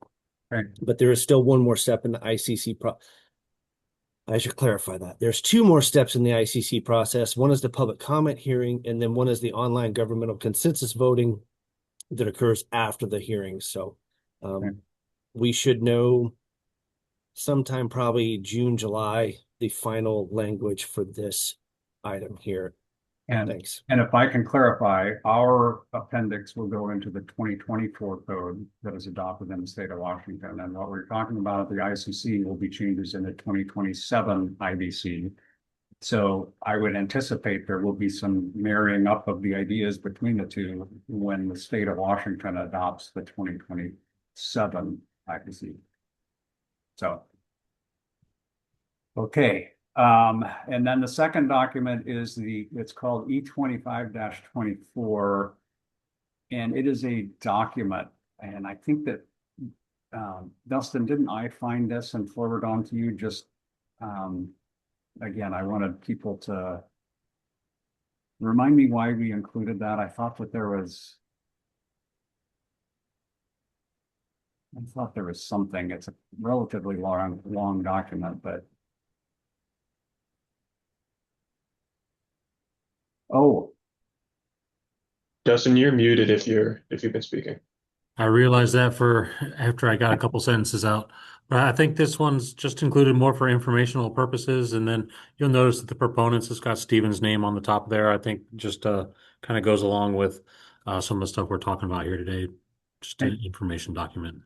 Right. But there is still one more step in the ICC I should clarify that. There's 2 more steps in the ICC process. One is the public comment hearing, and then one is the online governmental consensus voting that occurs after the hearing. So we should know sometime probably June, July, the final language for this item here. And thanks. And if I can clarify, our appendix will go into the 2024 code that is adopted in the state of Washington. And what we're talking about at the ICC will be changes in the 2027 IBC. So I would anticipate there will be some marrying up of the ideas between the two when the state of Washington adopts the 2027 IBC. So, okay. And then the second document is it's called E25-24, and it is a document. And I think that, Dustin, didn't I find this and forward on to you? Just, again, I wanted people to remind me why we included that. I thought there was something. It's a relatively long document, but oh, Dustin, you're muted if you've been speaking. I realized that after I got a couple sentences out. But I think this one's just included more for informational purposes. And then you'll notice that the proponents has got Stephen's name on the top there. I think just kind of goes along with some of the stuff we're talking about here today. Just an information document.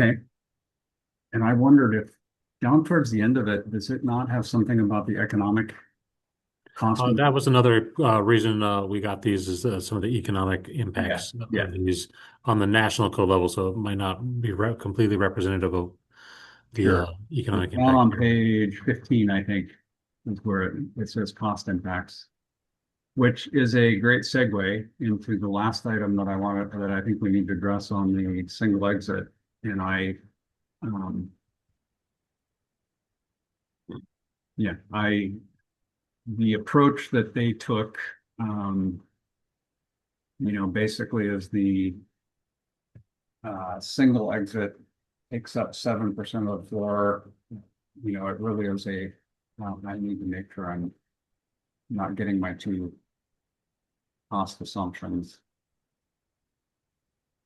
Okay. And I wondered if down towards the end of it, does it not have something about the economic constant? That was another reason we got these is some of the economic impacts of these on the national code level. So it might not be completely representative of the economic impact. On page 15, I think, is where it says cost impacts, which is a great segue into the last item that I think we need to address on the single exit. And the approach that they took, basically is the single exit takes up 7% of the floor. It really is I need to make sure I'm not getting my 2 cost assumptions.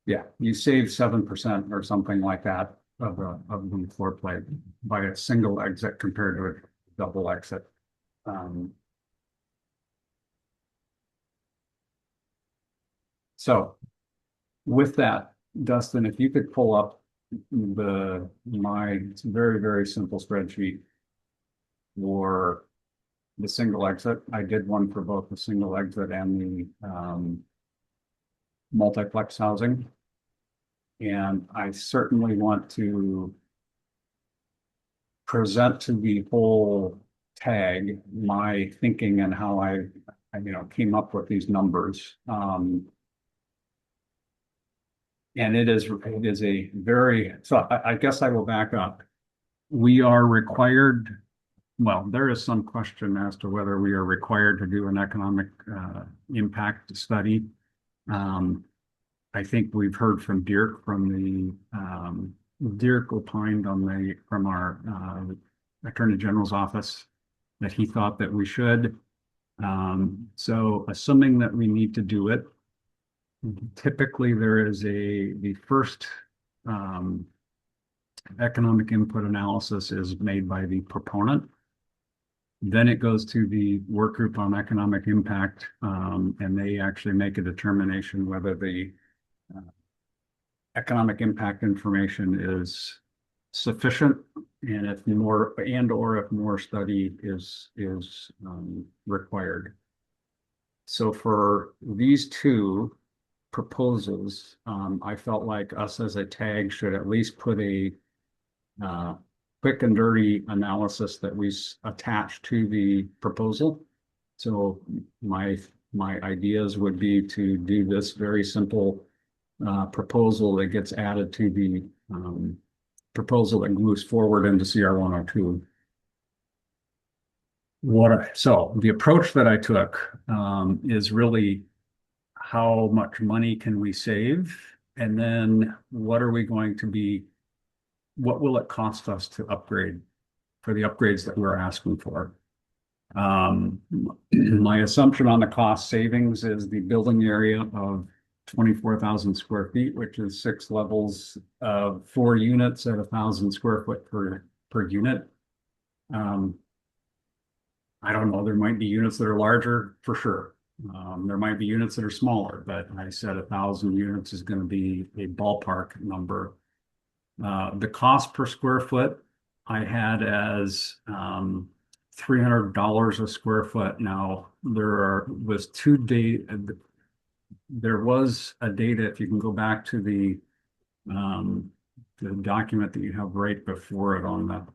Yeah, you save 7% or something like that of the floor plate by a single exit compared to a double exit. So with that, Dustin, if you could pull up my very, very simple spreadsheet for the single exit. I did one for both the single exit and the multiplex housing. And I certainly want to present to the whole tag my thinking and how I came up with these numbers. And it is a very, so I guess I will back up. We are required, well, there is some question as to whether we are required to do an economic impact study. I think we've heard from Dirk Dirk opined from our Attorney General's office that he thought that we should. So assuming that we need to do it, typically there is the first economic input analysis is made by the proponent. Then it goes to the work group on economic impact, and they actually make a determination whether the economic impact information is sufficient, and if more study is required. So for these two proposals, I felt like us as a tag should at least put a quick and dirty analysis that we attach to the proposal. So my ideas would be to do this very simple proposal that gets added to the proposal that moves forward into CR 102. So the approach that I took is really how much money can we save, and then what will it cost us to upgrade for the upgrades that we're asking for. My assumption on the cost savings is the building area of 24,000 square feet, which is 6 levels of 4 units at 1,000 square foot per unit. I don't know, there might be units that are larger for sure. There might be units that are smaller, but I said 1,000 units is going to be a ballpark number. The cost per square foot I had as $300 a square foot. Now there was a data, if you can go back to the document that you have right before it on the,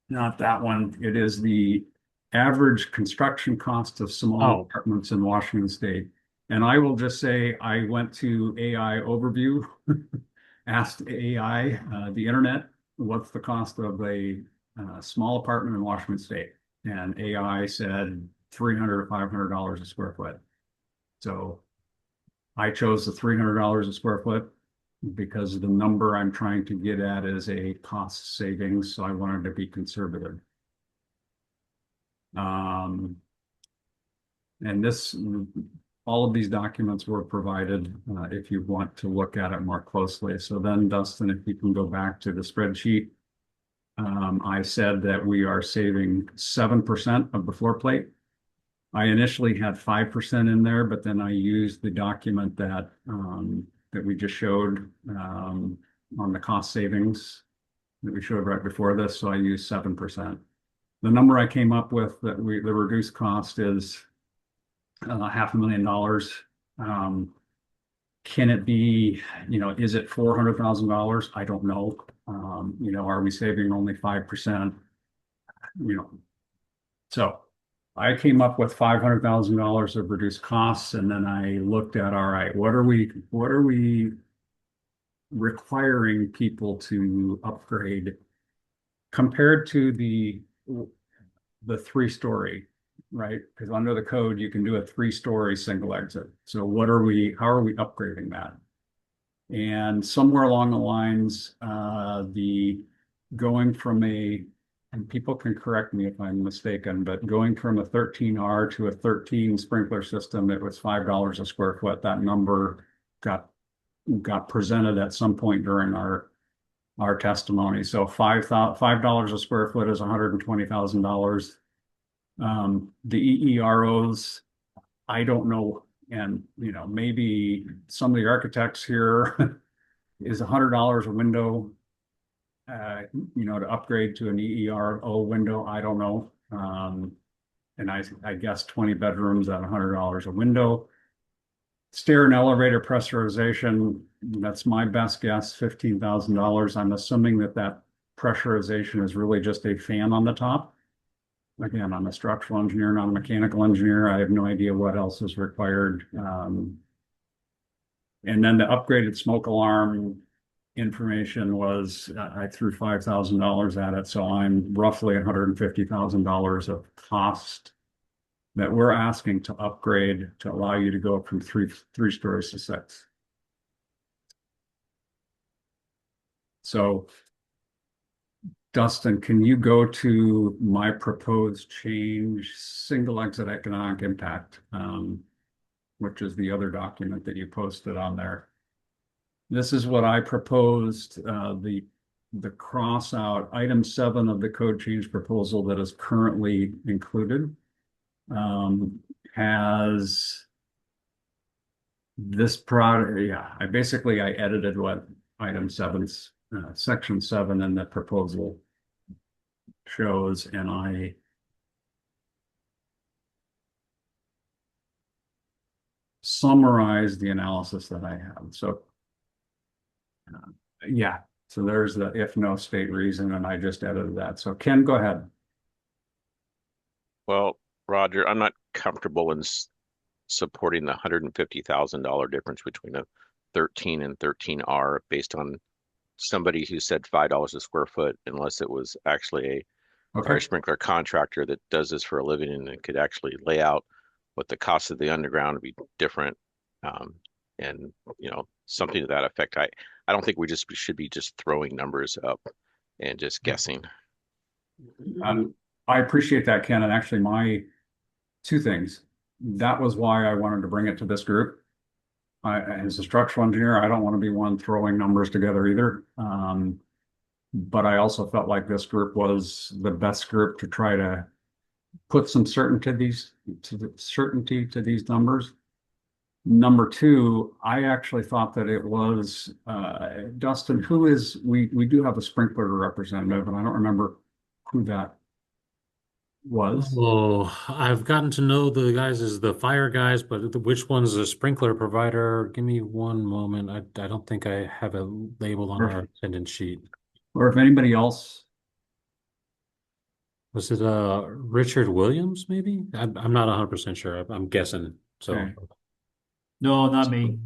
not that one, it is the average construction cost of small apartments in Washington State. And I will just say, I went to AI overview, asked AI, the internet, what's the cost of a small apartment in Washington State? And AI said $300 to $500 a square foot. So I chose the $300 a square foot because the number I'm trying to get at is a cost savings. So I wanted to be conservative. And all of these documents were provided if you want to look at it more closely. So then, Dustin, if you can go back to the spreadsheet, I said that we are saving 7% of the floor plate. I initially had 5% in there, but then I used the document that we just showed on the cost savings that we showed right before this. So I used 7%. The number I came up with the reduced cost is $500,000. Can it be, is it $400,000? I don't know. Are we saving only 5%? So I came up with $500,000 of reduced costs, and then I looked at, all right, what are we requiring people to upgrade compared to the 3-story, right? Because under the code, you can do a 3-story single exit. So how are we upgrading that? And somewhere along the lines, going from and people can correct me if I'm mistaken, but going from a 13R to a 13 sprinkler system, it was $5 a square foot. That number got presented at some point during our testimony. So $5 a square foot is $120,000. The EEROs, I don't know, and maybe some of the architects here is $100 a window, to upgrade to an EERO window. I don't know. And I guess 20 bedrooms at $100 a window. Stair and elevator pressurization, that's my best guess, $15,000. I'm assuming that pressurization is really just a fan on the top. Again, I'm a structural engineer, not a mechanical engineer. I have no idea what else is required. And then the upgraded smoke alarm information was, I threw $5,000 at it. So I'm roughly $150,000 of cost that we're asking to upgrade to allow you to go from three stories to 6. So Dustin, can you go to my proposed change, single exit economic impact, which is the other document that you posted on there. This is what I proposed, the cross out item 7 of the code change proposal that is currently included. Has this product, yeah, I edited what item 7's section 7 in the proposal shows, and I summarized the analysis that I have. So yeah, so there's the if no state reason, and I just edited that. So Ken, go ahead. Well, Roger, I'm not comfortable in supporting the $150,000 difference between a 13 and 13R based on somebody who said $5 a square foot, unless it was actually a fire sprinkler contractor that does this for a living and could actually lay out what the cost of the underground would be different. And something to that effect. I don't think we should be just throwing numbers up and just guessing. I appreciate that, Ken. And actually, my 2 things. That was why I wanted to bring it to this group. As a structural engineer, I don't want to be one throwing numbers together either. But I also felt like this group was the best group to try to put some certainty to these numbers. Number 2, I actually thought that it was Dustin, we do have a sprinkler representative, and I don't remember who that was. Oh, I've gotten to know the guys as the fire guys, but which one's the sprinkler provider? Give me one moment. I don't think I have a label on our attendance sheet. Or if anybody else. Was it Richard Williams, maybe? I'm not 100% sure. I'm guessing. So Okay. No, not me.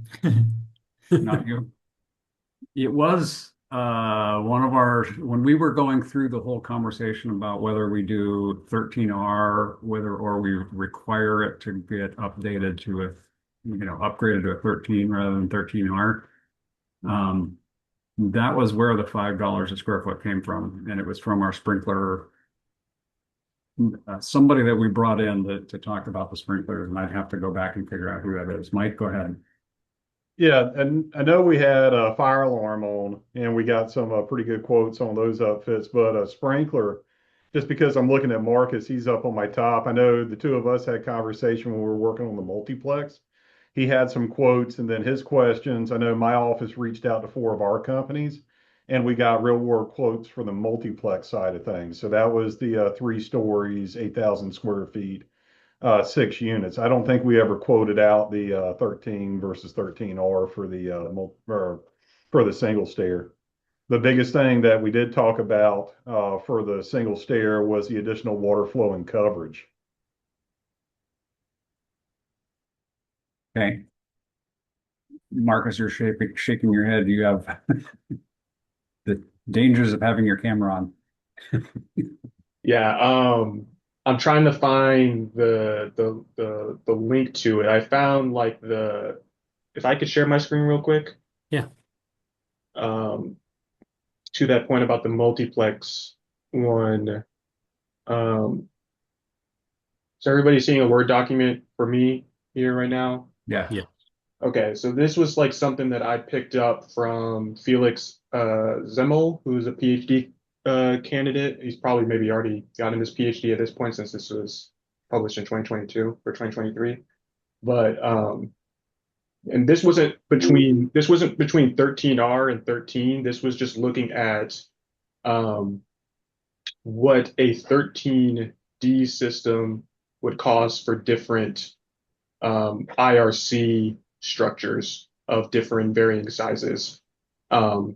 Not you. It was one of our, when we were going through the whole conversation about whether we do 13R, or we require it to get updated to upgraded to a 13 rather than 13R. That was where the $5 a square foot came from, and it was from our sprinkler. Somebody that we brought in to talk about the sprinklers, and I'd have to go back and figure out who that is. Mike, go ahead. Yeah, and I know we had a fire alarm on, and we got some pretty good quotes on those outfits, but a sprinkler, just because I'm looking at Marcus, he's up on my top. I know the 2 of us had conversation when we were working on the multiplex. He had some quotes, and then his questions. I know my office reached out to 4 of our companies, and we got real world quotes for the multiplex side of things. So that was the 3 stories, 8,000 square feet, 6 units. I don't think we ever quoted out the 13 versus 13R for the single stair. The biggest thing that we did talk about for the single stair was the additional water flow and coverage. Okay. Marcus, you're shaking your head. You have the dangers of having your camera on. Yeah, I'm trying to find the link to it. I found if I could share my screen real quick. Yeah. To that point about the multiplex one. Is everybody seeing a Word document for me here right now? Yeah. Yeah. Okay, so this was like something that I picked up from Felix Zemmel, who's a PhD candidate. He's probably maybe already gotten his PhD at this point, since this was published in 2022 or 2023. But and this wasn't between 13R and 13. This was just looking at what a 13 D system would cost for different IRC structures of different varying sizes, and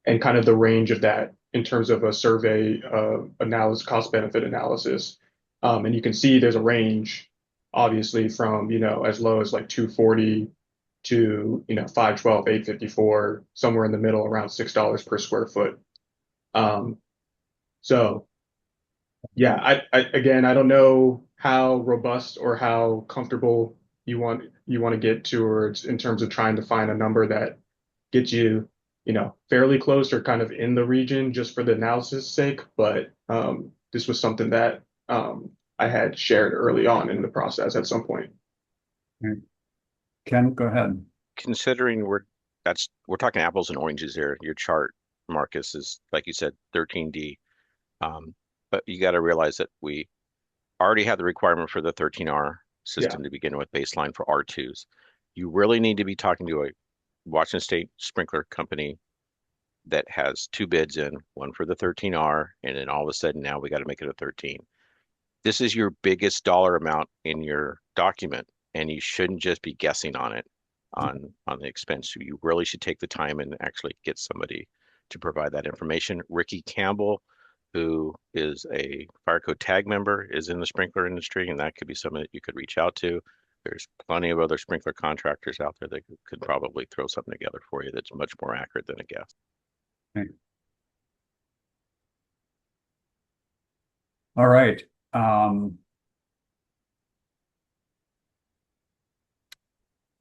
kind of the range of that in terms of a survey analysis, cost benefit analysis. And you can see there's a range, obviously, from as low as like 240 to 512, 854, somewhere in the middle, around $6 per square foot. So yeah, again, I don't know how robust or how comfortable you want to get towards in terms of trying to find a number that gets you, fairly close or kind of in the region just for the analysis sake. But this was something that I had shared early on in the process at some point. Ken, go ahead. Considering we're talking apples and oranges here. Your chart, Marcus, is like you said, 13D. But you got to realize that we already have the requirement for the 13R system to begin with, baseline for R2s. You really need to be talking to a Washington State sprinkler company that has 2 bids in, one for the 13R, and then all of a sudden now we got to make it a 13. This is your biggest dollar amount in your document, and you shouldn't just be guessing on it on the expense. You really should take the time and actually get somebody to provide that information. Ricky Campbell, who is a fire code tag member, is in the sprinkler industry, and that could be someone that you could reach out to. There's plenty of other sprinkler contractors out there that could probably throw something together for you that's much more accurate than a guess. Okay. All right.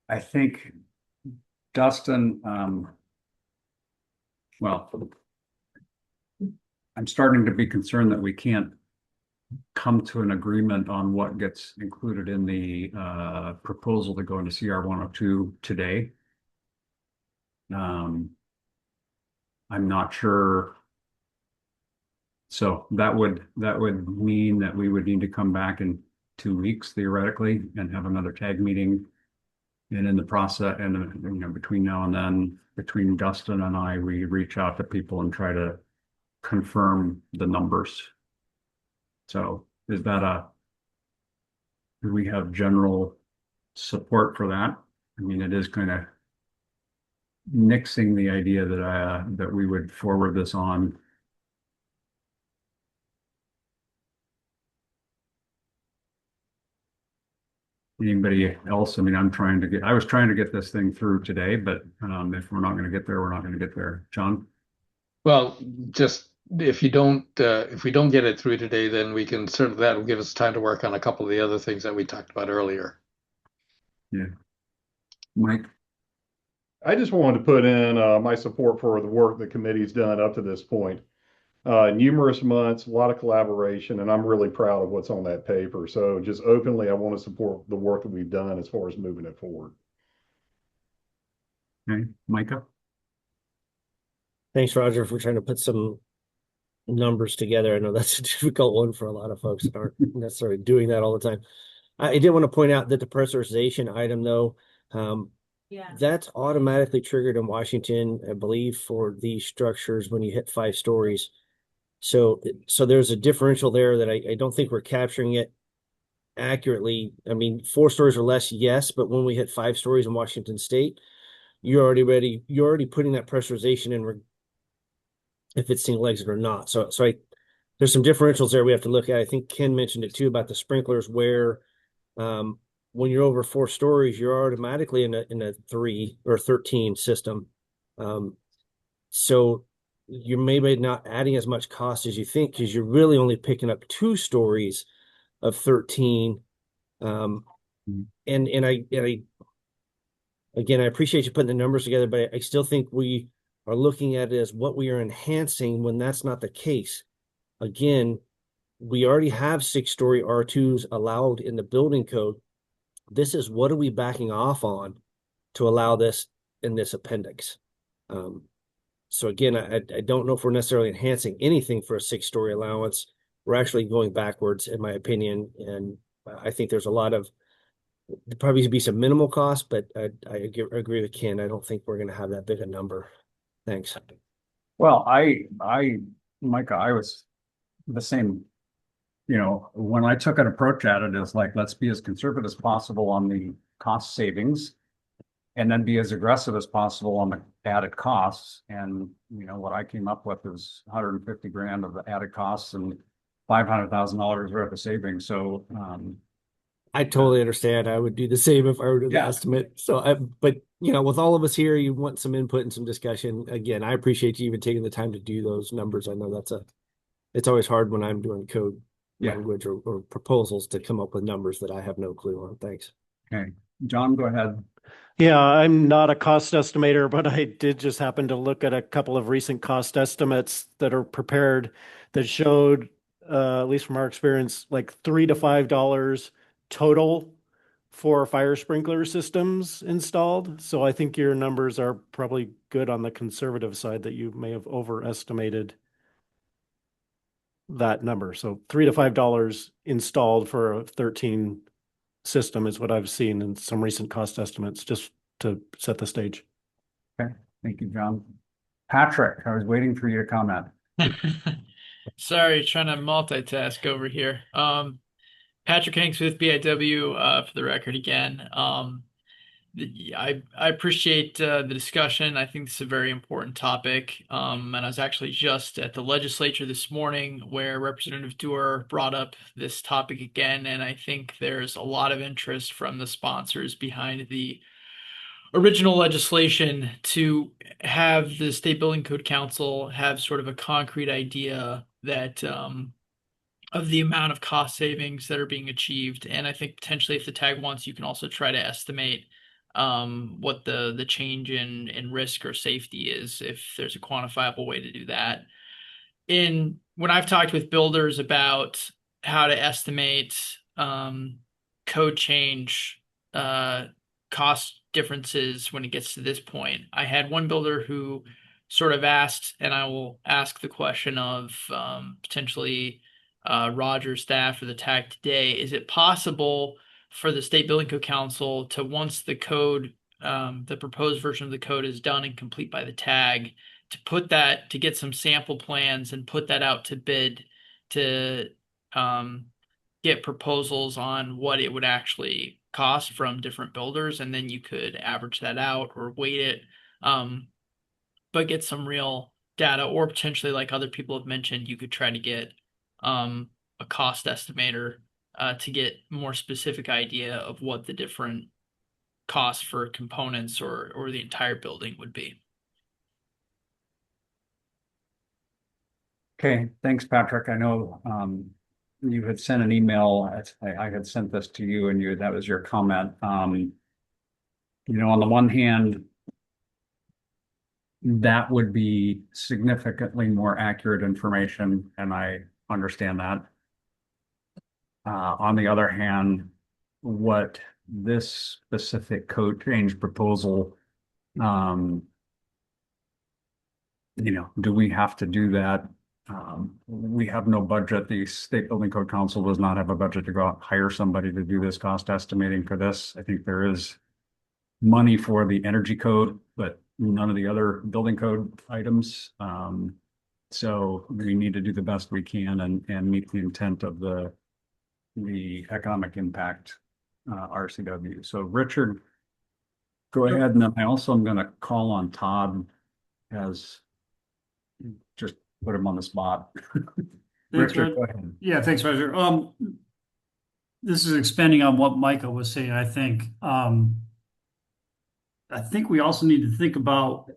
I think Dustin, well, I'm starting to be concerned that we can't come to an agreement on what gets included in the proposal to go into CR 102 today. I'm not sure. So that would mean that we would need to come back in 2 weeks theoretically and have another tag meeting. And in the process, and between now and then, between Dustin and I, we reach out to people and try to confirm the numbers. So is that do we have general support for that? I mean, it is kind of nixing the idea that we would forward this on. Anybody else? I mean, I was trying to get this thing through today, but if we're not going to get there, we're not going to get there. John? Well, just if we don't get it through today, then we can that'll give us time to work on a couple of the other things that we talked about earlier. Yeah. Mike? I just wanted to put in my support for the work the committee's done up to this point. Numerous months, a lot of collaboration, and I'm really proud of what's on that paper. So just openly, I want to support the work that we've done as far as moving it forward. Okay, Micah? Thanks, Roger, for trying to put some numbers together. I know that's a difficult one for a lot of folks that aren't necessarily doing that all the time. I did want to point out that the pressurization item, though, that's automatically triggered in Washington, I believe, for these structures when you hit 5 stories. So there's a differential there that I don't think we're capturing it accurately. I mean, 4 stories or less, yes, but when we hit 5 stories in Washington State, you're already putting that pressurization in if it's single exit or not. So there's some differentials there we have to look at. I think Ken mentioned it too about the sprinklers where when you're over 4 stories, you're automatically in a 3 or 13 system. So you're maybe not adding as much cost as you think because you're really only picking up 2 stories of 13. And I again, I appreciate you putting the numbers together, but I still think we are looking at it as what we are enhancing when that's not the case. Again, we already have 6-story R2s allowed in the building code. This is what are we backing off on to allow this in this appendix. So again, I don't know if we're necessarily enhancing anything for a 6-story allowance. We're actually going backwards, in my opinion. And I think there's there'd probably be some minimal cost, but I agree with Ken. I don't think we're going to have that big a number. Thanks. Well, Micah, I was the same when I took an approach at it, is like, let's be as conservative as possible on the cost savings and then be as aggressive as possible on the added costs. And, what I came up with is 150 grand of the added costs and $500,000 worth of savings. So, I totally understand. I would do the same if I were to the estimate. So, but with all of us here, you want some input and some discussion. Again, I appreciate you even taking the time to do those numbers. I know it's always hard when I'm doing code language or proposals to come up with numbers that I have no clue on. Thanks. Okay, John, go ahead. Yeah, I'm not a cost estimator, but I did just happen to look at a couple of recent cost estimates that are prepared that showed, at least from our experience, like $3 to $5 total for fire sprinkler systems installed. So I think your numbers are probably good on the conservative side, that you may have overestimated that number. So $3 to $5 installed for a 13 system is what I've seen in some recent cost estimates, just to set the stage. Okay, thank you, John. Patrick, I was waiting for you to comment. Sorry, trying to multitask over here. Patrick Hanks with BIW, for the record again. I appreciate the discussion. I think this is a very important topic. And I was actually just at the legislature this morning where Representative Doer brought up this topic again. And I think there's a lot of interest from the sponsors behind the original legislation to have the State Building Code Council have sort of a concrete idea that of the amount of cost savings that are being achieved. And I think potentially if the tag wants, you can also try to estimate what the change in risk or safety is, if there's a quantifiable way to do that. When I've talked with builders about how to estimate code change cost differences when it gets to this point, I had one builder who sort of asked, and I will ask the question of potentially Roger's staff or the tag today, is it possible for the State Building Code Council to, once the code, the proposed version of the code is done and complete by the tag, to get some sample plans and put that out to bid to get proposals on what it would actually cost from different builders, and then you could average that out or weight it, but get some real data, or potentially, like other people have mentioned, you could try to get a cost estimator to get more specific idea of what the different costs for components or the entire building would be. Okay, thanks, Patrick. I know you had sent an email. I had sent this to you, and that was your comment. On the one hand, that would be significantly more accurate information, and I understand that. On the other hand, what this specific code change proposal, do we have to do that? We have no budget. The State Building Code Council does not have a budget to go out and hire somebody to do this cost estimating for this. I think there is money for the energy code, but none of the other building code items. So we need to do the best we can and meet the intent of the economic impact RCW. So Richard, go ahead, and then I also am going to call on Todd as just put him on the spot. Richard, go ahead. Yeah, thanks, Roger. This is expanding on what Micah was saying. I think we also need to think about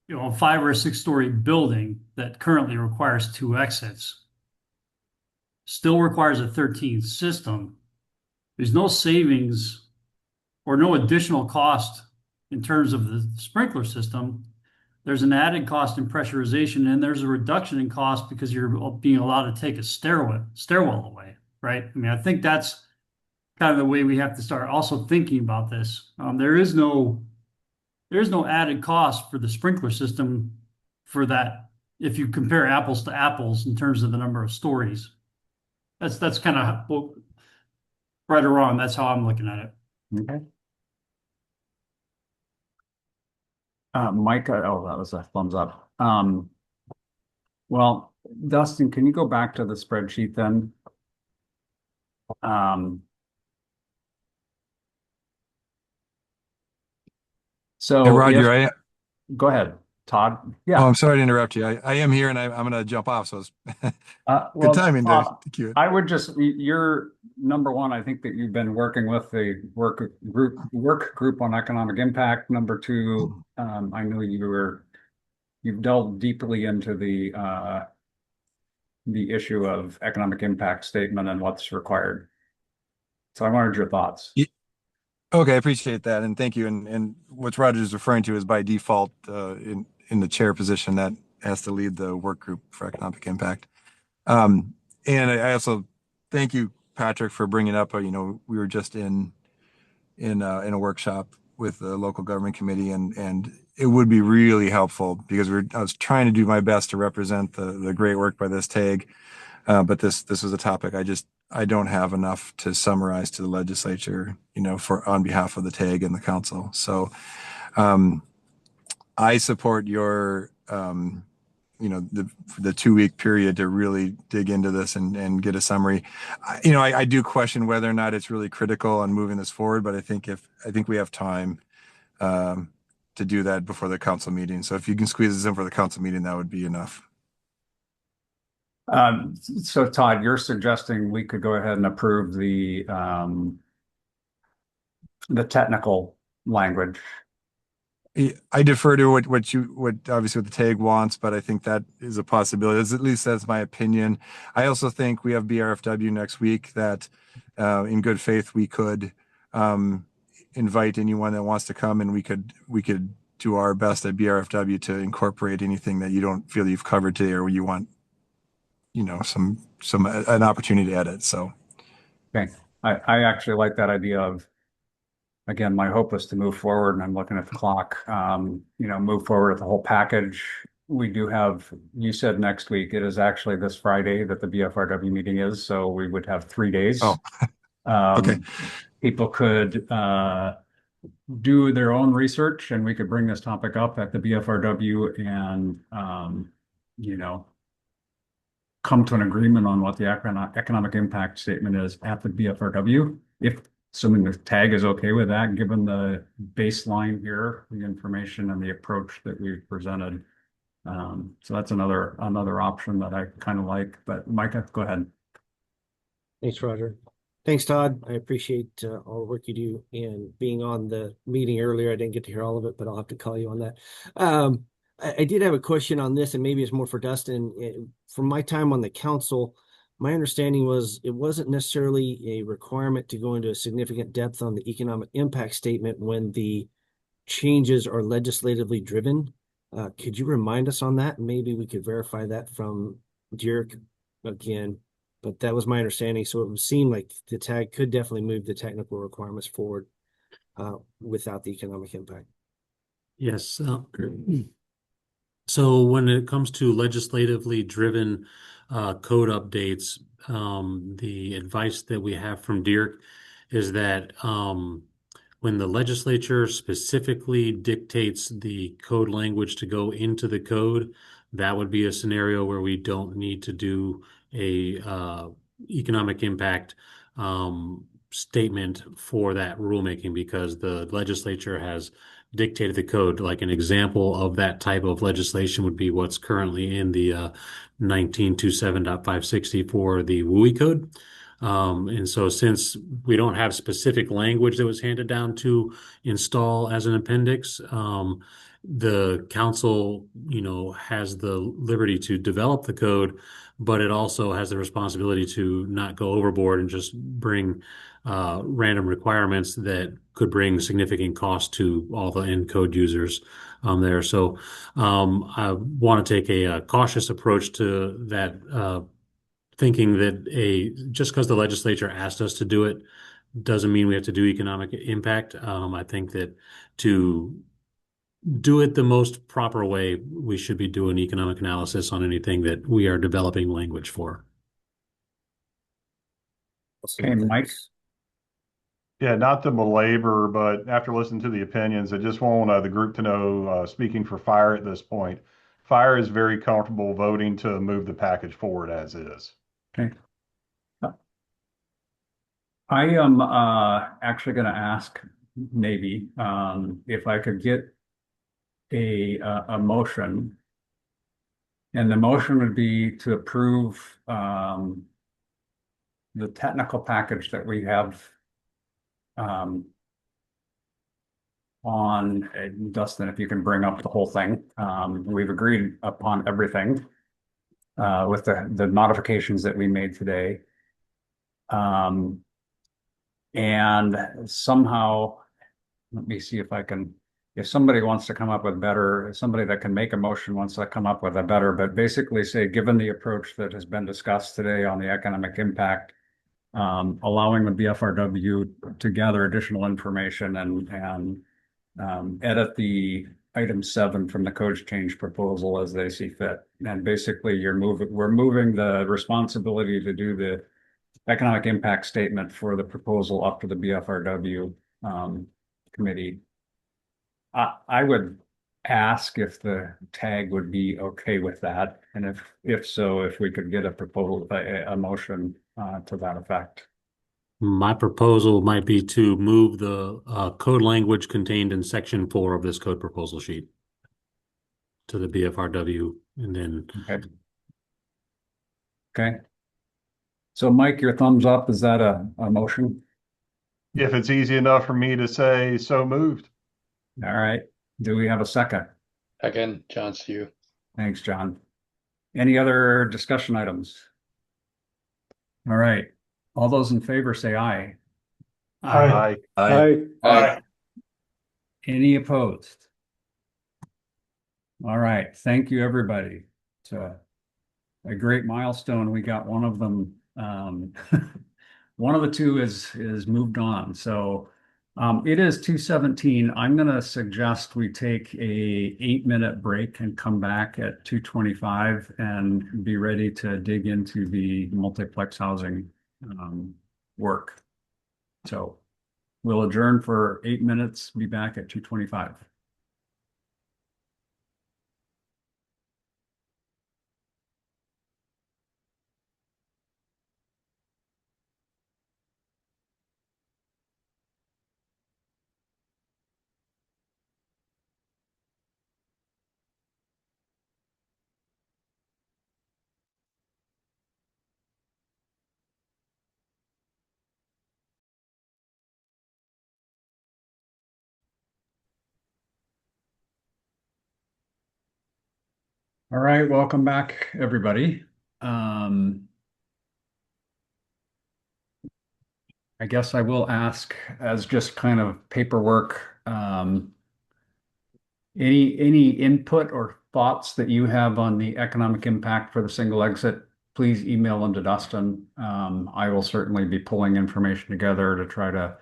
a 5 or 6 story building that currently requires 2 exits still requires a 13th system. There's no savings or no additional cost in terms of the sprinkler system. There's an added cost in pressurization, and there's a reduction in cost because you're being allowed to take a stairwell away, right? I mean, I think that's kind of the way we have to start also thinking about this. There is no added cost for the sprinkler system for that if you compare apples to apples in terms of the number of stories. That's kind of right or wrong. That's how I'm looking at it. Okay. Micah, that was a thumbs up. Well, Dustin, can you go back to the spreadsheet then? So Roger, go ahead, Todd. oh, Yeah. I'm sorry to interrupt you. I am here and I'm going to jump off. So it's good Well, timing Todd, to cue it. I would just, you're number one. I think that you've been working with the work group on economic impact. Number two, I know you've delved deeply into the issue of economic impact statement and what's required. So I wanted your thoughts. Okay, I appreciate that, and thank you. And what Roger is referring to is by default in the chair position that has to lead the work group for economic impact. And I also thank you, Patrick, for bringing up. We were just in a workshop with the local government committee, and it would be really helpful because I was trying to do my best to represent the great work by this TAG, but this was a topic I don't have enough to summarize to the legislature, on behalf of the TAG and the council. So I support your, the 2-week period to really dig into this and get a summary. I do question whether or not it's really critical on moving this forward, but I think we have time to do that before the council meeting. So if you can squeeze this in for the council meeting, that would be enough. So Todd, you're suggesting we could go ahead and approve the technical language. I defer to what obviously what the TAG wants, but I think that is a possibility. At least that's my opinion. I also think we have BRFW next week that in good faith we could invite anyone that wants to come, and we could do our best at BRFW to incorporate anything that you don't feel you've covered today or you want an opportunity to edit. So okay, I actually like that idea of, again, my hope is to move forward, and I'm looking at the clock. Move forward with the whole package. We do have, you said next week. It is actually this Friday that the BFRW meeting is, so we would have 3 days. Oh, okay. People could do their own research, and we could bring this topic up at the BFRW and come to an agreement on what the economic impact statement is at the BFRW. If assuming the TAG is okay with that, given the baseline here, the information and the approach that we've presented. So that's another option that I kind of like. But Micah, go ahead. Thanks, Roger. Thanks, Todd. I appreciate all the work you do, and being on the meeting earlier. I didn't get to hear all of it, but I'll have to call you on that. I did have a question on this, and maybe it's more for Dustin. From my time on the council, my understanding was it wasn't necessarily a requirement to go into a significant depth on the economic impact statement when the changes are legislatively driven. Could you remind us on that? Maybe we could verify that from Dirk again, but that was my understanding. So it would seem like the TAG could definitely move the technical requirements forward without the economic impact. Yes. So when it comes to legislatively driven code updates, the advice that we have from Dirk is that when the legislature specifically dictates the code language to go into the code, that would be a scenario where we don't need to do a economic impact statement for that rulemaking, because the legislature has dictated the code. Like an example of that type of legislation would be what's currently in the 1927.560 for the WUI code. And so since we don't have specific language that was handed down to install as an appendix, the council, has the liberty to develop the code, but it also has the responsibility to not go overboard and just bring random requirements that could bring significant cost to all the end code users there. So I want to take a cautious approach to that, thinking that just because the legislature asked us to do it doesn't mean we have to do economic impact. I think that to do it the most proper way, we should be doing economic analysis on anything that we are developing language for. Okay, Mike. Yeah, not to belabor, but after listening to the opinions, I just want the group to know, speaking for Fire at this point, Fire is very comfortable voting to move the package forward as is. Okay. I am actually going to ask maybe if I could get a motion, and the motion would be to approve the technical package that we have um, on Dustin, if you can bring up the whole thing. We've agreed upon everything with the modifications that we made today. And somehow, let me see if I can, if somebody wants to come up with better, somebody that can make a motion wants to come up with a better, but basically say, given the approach that has been discussed today on the economic impact, allowing the BFRW to gather additional information and edit the item 7 from the code change proposal as they see fit. And basically, we're moving the responsibility to do the economic impact statement for the proposal up to the BFRW committee. I would ask if the tag would be okay with that, and if so, if we could get a proposal, a motion to that effect. My proposal might be to move the code language contained in section 4 of this code proposal sheet to the BFRW, and then Okay. So Mike, your thumbs up, is that a motion? If it's easy enough for me to say so moved. All right. Do we have a second? Again, John Stew. Thanks, John. Any other discussion items? All right. All those in favor say aye. Aye. Aye. Aye. Any opposed? All right. Thank you, everybody. It's a great milestone. We got one of them. One of the two is moved on. So it is 2:17. I'm going to suggest we take a 8-minute break and come back at 2:25 and be ready to dig into the multiplex housing work. So we'll adjourn for 8 minutes, be back at 2:25. All right, welcome back, everybody. I guess I will ask, as just kind of paperwork, any input or thoughts that you have on the economic impact for the single exit, please email them to Dustin. I will certainly be pulling information together to try to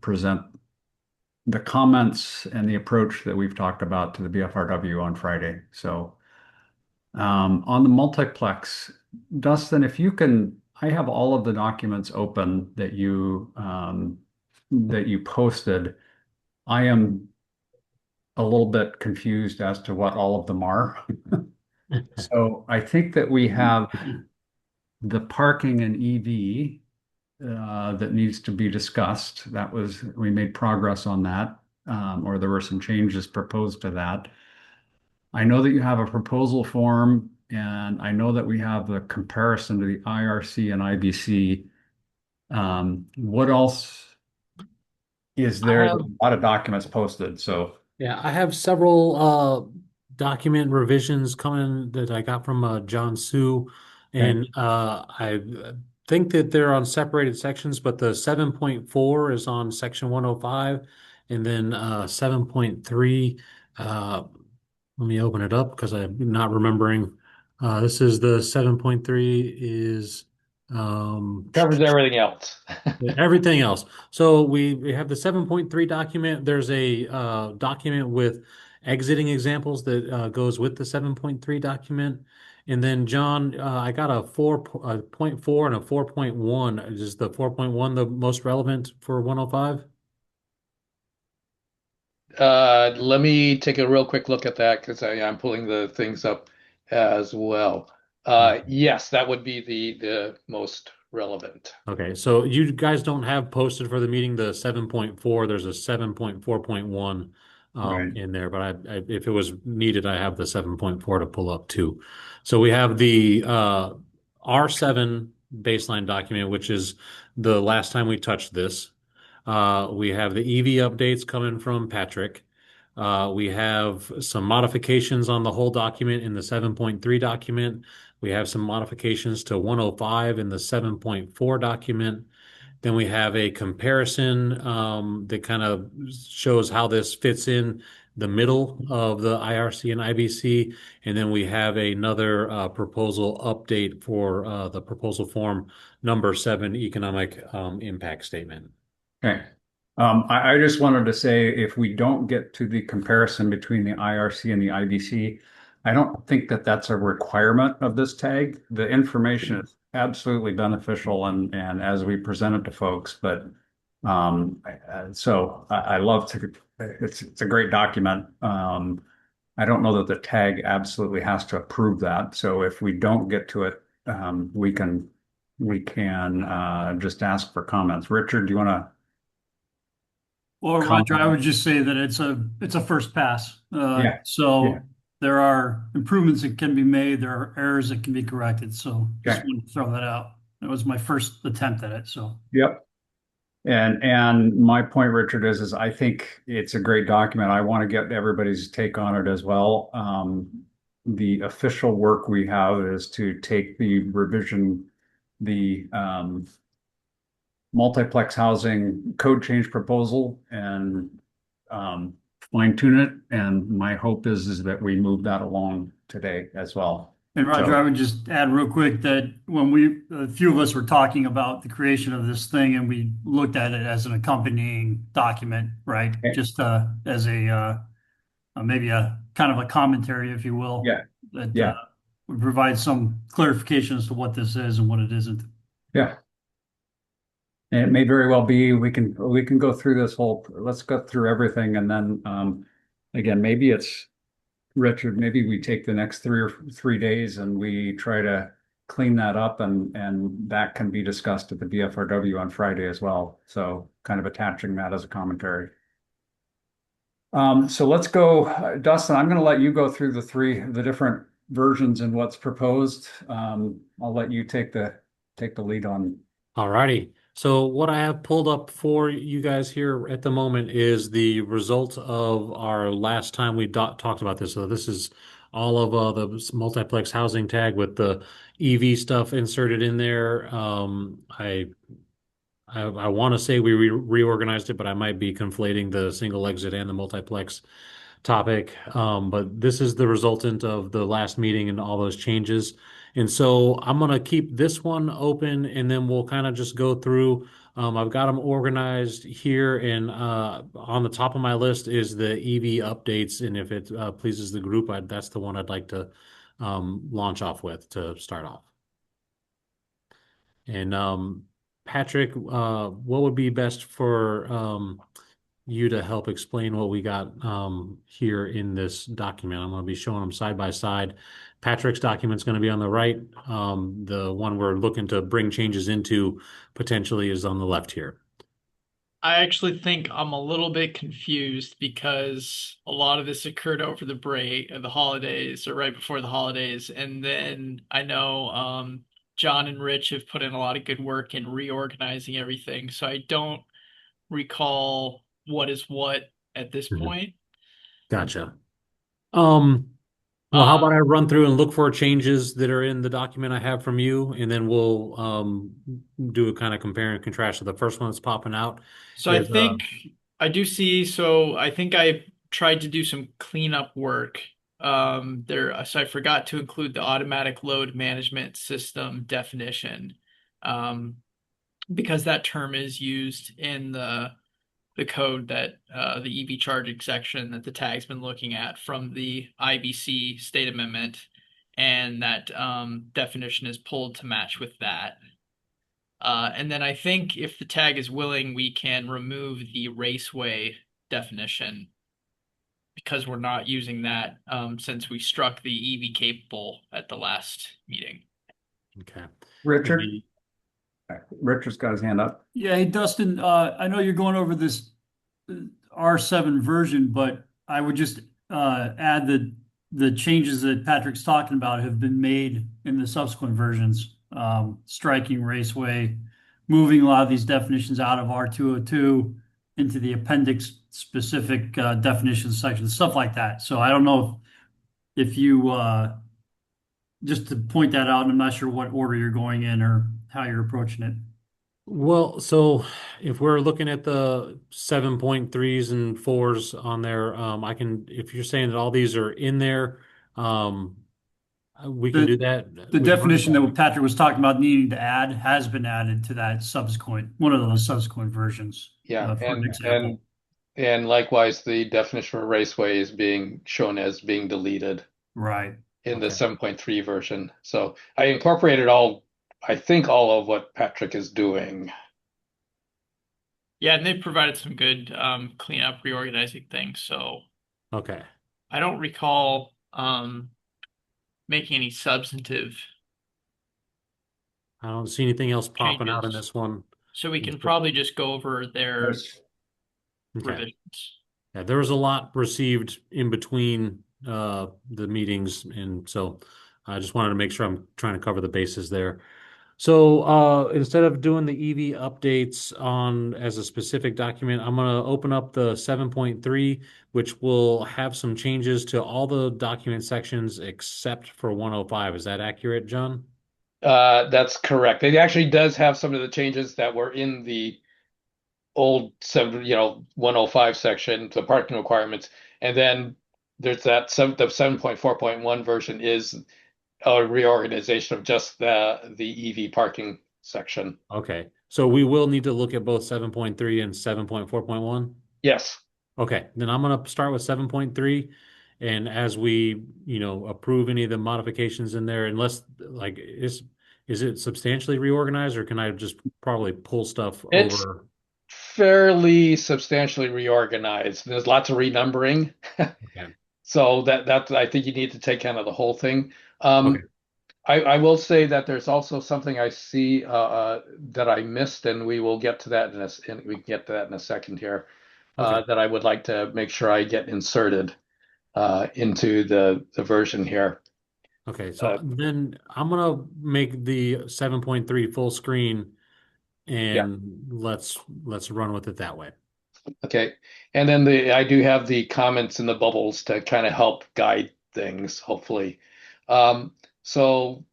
present the comments and the approach that we've talked about to the BFRW on Friday. So on the multiplex, Dustin, if you can, I have all of the documents open that you posted. I am a little bit confused as to what all of them are. So I think that we have the parking and EV that needs to be discussed. We made progress on that, or there were some changes proposed to that. I know that you have a proposal form, and I know that we have the comparison to the IRC and IBC. What else is there? There's a lot of documents posted, so. Yeah, I have several document revisions coming that I got from John Sue, and I think that they're on separated sections, but the 7.4 is on section 105, and then 7.3, let me open it up because I'm not remembering. This is the 7.3 is Covers everything else. everything else. So we have the 7.3 document. There's a document with exiting examples that goes with the 7.3 document. And then John, I got a 4.4 and a 4.1. Is the 4.1 the most relevant for 105? Let me take a real quick look at that because I'm pulling the things up as well. Yes, that would be the most relevant. Okay, so you guys don't have posted for the meeting the 7.4. There's a 7.4.1 Right. in there, but if it was needed, I have the 7.4 to pull up too. So we have the R7 baseline document, which is the last time we touched this. We have the EV updates coming from Patrick. We have some modifications on the whole document in the 7.3 document. We have some modifications to 105 in the 7.4 document. Then we have a comparison that kind of shows how this fits in the middle of the IRC and IBC. And then we have another proposal update for the proposal form number 7 economic impact statement. Okay. I just wanted to say if we don't get to the comparison between the IRC and the IBC, I don't think that that's a requirement of this tag. The information is absolutely beneficial and as we present it to folks, but I love to, it's a great document. I don't know that the tag absolutely has to approve that. So if we don't get to it, we can just ask for comments. Richard, do you want to? Well, Roger, I would just say that it's a first pass. Yeah. So there are improvements that can be made. There are errors that can be corrected. So just Okay. wanted to throw that out. That was my first attempt at it. So Yep. And my point, Richard, is I think it's a great document. I want to get everybody's take on it as well. The official work we have is to take the revision, the multiplex housing code change proposal and fine tune it. And my hope is that we move that along today as well. And Roger, So- I would just add real quick that when a few of us were talking about the creation of this thing and we looked at it as an accompanying document, right? Okay. Just as maybe a kind of a commentary, if you will. Yeah. That would provide some clarification as to what this is and what it isn't. Yeah. And it may very well be we can go through this whole, let's go through everything and then again, maybe it's Richard, maybe we take the next 3 days and we try to clean that up and that can be discussed at the BFRW on Friday as well. So kind of attaching that as a commentary. So let's go, Dustin, I'm going to let you go through the different versions and what's proposed. I'll let you take the lead on. All righty. So what I have pulled up for you guys here at the moment is the result of our last time we talked about this. So this is all of the multiplex housing tag with the EV stuff inserted in there. I want to say we reorganized it, but I might be conflating the single exit and the multiplex topic. But this is the resultant of the last meeting and all those changes. And so I'm going to keep this one open and then we'll kind of just go through. I've got them organized here and on the top of my list is the EV updates. And if it pleases the group, that's the one I'd like to launch off with to start off. And Patrick, what would be best for you to help explain what we got here in this document? I'm going to be showing them side by side. Patrick's document's going to be on the right. The one we're looking to bring changes into potentially is on the left here. I actually think I'm a little bit confused because a lot of this occurred over the break, the holidays, or right before the holidays, and then I know John and Rich have put in a lot of good work in reorganizing everything, so I don't recall what is what at this point. Gotcha. Well, how about I run through and look for changes that are in the document I have from you, and then we'll do a kind of compare and contrast. So the first one that's popping out. So I think I do see. So I think I tried to do some cleanup work there. So I forgot to include the automatic load management system definition because that term is used in the code that the EV charging section that the tag's been looking at from the IBC state amendment, and that definition is pulled to match with that. And then I think if the tag is willing, we can remove the raceway definition because we're not using that since we struck the EV capable at the last meeting. Okay. Richard, Richard's got his hand up. Yeah, hey Dustin, I know you're going over this R7 version, but I would just add that the changes that Patrick's talking about have been made in the subsequent versions. Striking raceway, moving a lot of these definitions out of R202 into the appendix specific definitions section, stuff like that. So I don't know if you just to point that out, and I'm not sure what order you're going in or how you're approaching it. Well, so if we're looking at the 7.3s and 4s on there, I can, if you're saying that all these are in there, we can do that. The definition that Patrick was talking about needing to add has been added to that subsequent, one of those subsequent versions. Yeah, For an example. and likewise, the definition for raceway is being shown as being deleted Right. in the 7.3 version. So I incorporated I think all of what Patrick is doing. Yeah, and they provided some good cleanup, reorganizing things. So Okay. I don't recall making any substantive. I don't see anything else popping out in changes. this one. So we can probably just go over their Okay. revisions. Yeah, there was a lot received in between the meetings, and so I just wanted to make sure I'm trying to cover the bases there. So instead of doing the EV updates on as a specific document, I'm going to open up the 7.3, which will have some changes to all the document sections except for 105. Is that accurate, John? That's correct. It actually does have some of the changes that were in the old 105 section, the parking requirements, and then there's the 7.4.1 version is a reorganization of just the EV parking section. Okay, so we will need to look at both 7.3 and 7.4.1. Yes. Okay, then I'm going to start with 7.3, and as we approve any of the modifications in there, unless like is it substantially reorganized, or can I just probably pull stuff It's over? fairly substantially reorganized. There's lots of renumbering. Okay. So that I think you need to take kind of the whole thing. Okay. I will say that there's also something I see that I missed, and we will get to that we can get to that in a second here. Okay. That I would like to make sure I get inserted into the version here. Okay, so then I'm gonna make the 7.3 full screen, and let's run with it that way. Okay, and then I do have the comments in the bubbles to kind of help guide things, hopefully. So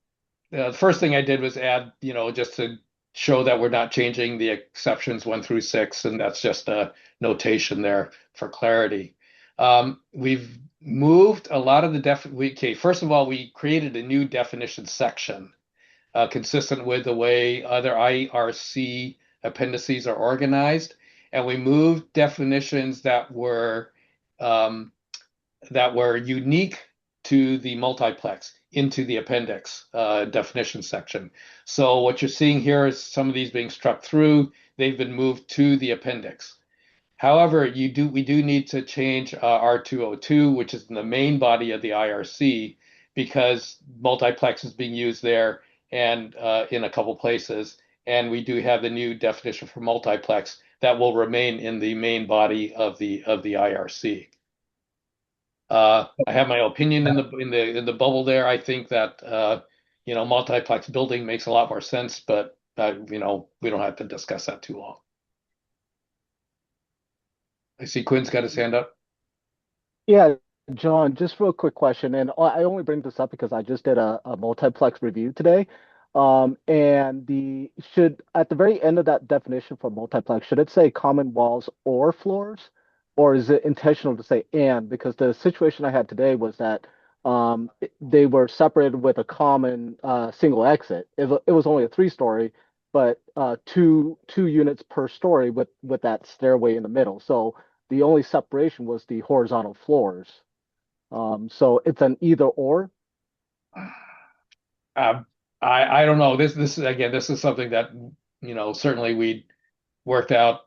the first thing I did was add, just to show that we're not changing the exceptions 1 through 6, and that's just a notation there for clarity. We've moved a lot of the first of all, we created a new definition section consistent with the way other IRC appendices are organized, and we moved definitions that were unique to the multiplex into the appendix definition section. So what you're seeing here is some of these being struck through. They've been moved to the appendix. However, we do need to change R202, which is in the main body of the IRC, because multiplex is being used there and in a couple places. And we do have the new definition for multiplex that will remain in the main body of the IRC. I have my opinion in the bubble there. I think that multiplex building makes a lot more sense, but we don't have to discuss that too long. I see Quinn's got his hand up. Yeah, John, just real quick question, and I only bring this up because I just did a multiplex review today. And should at the very end of that definition for multiplex, should it say common walls or floors, or is it intentional to say and? Because the situation I had today was that they were separated with a common single exit. It was only a 3-story, but two units per story with that stairway in the middle. So the only separation was the horizontal floors. So it's an either or. I don't know. This is something that certainly we worked out,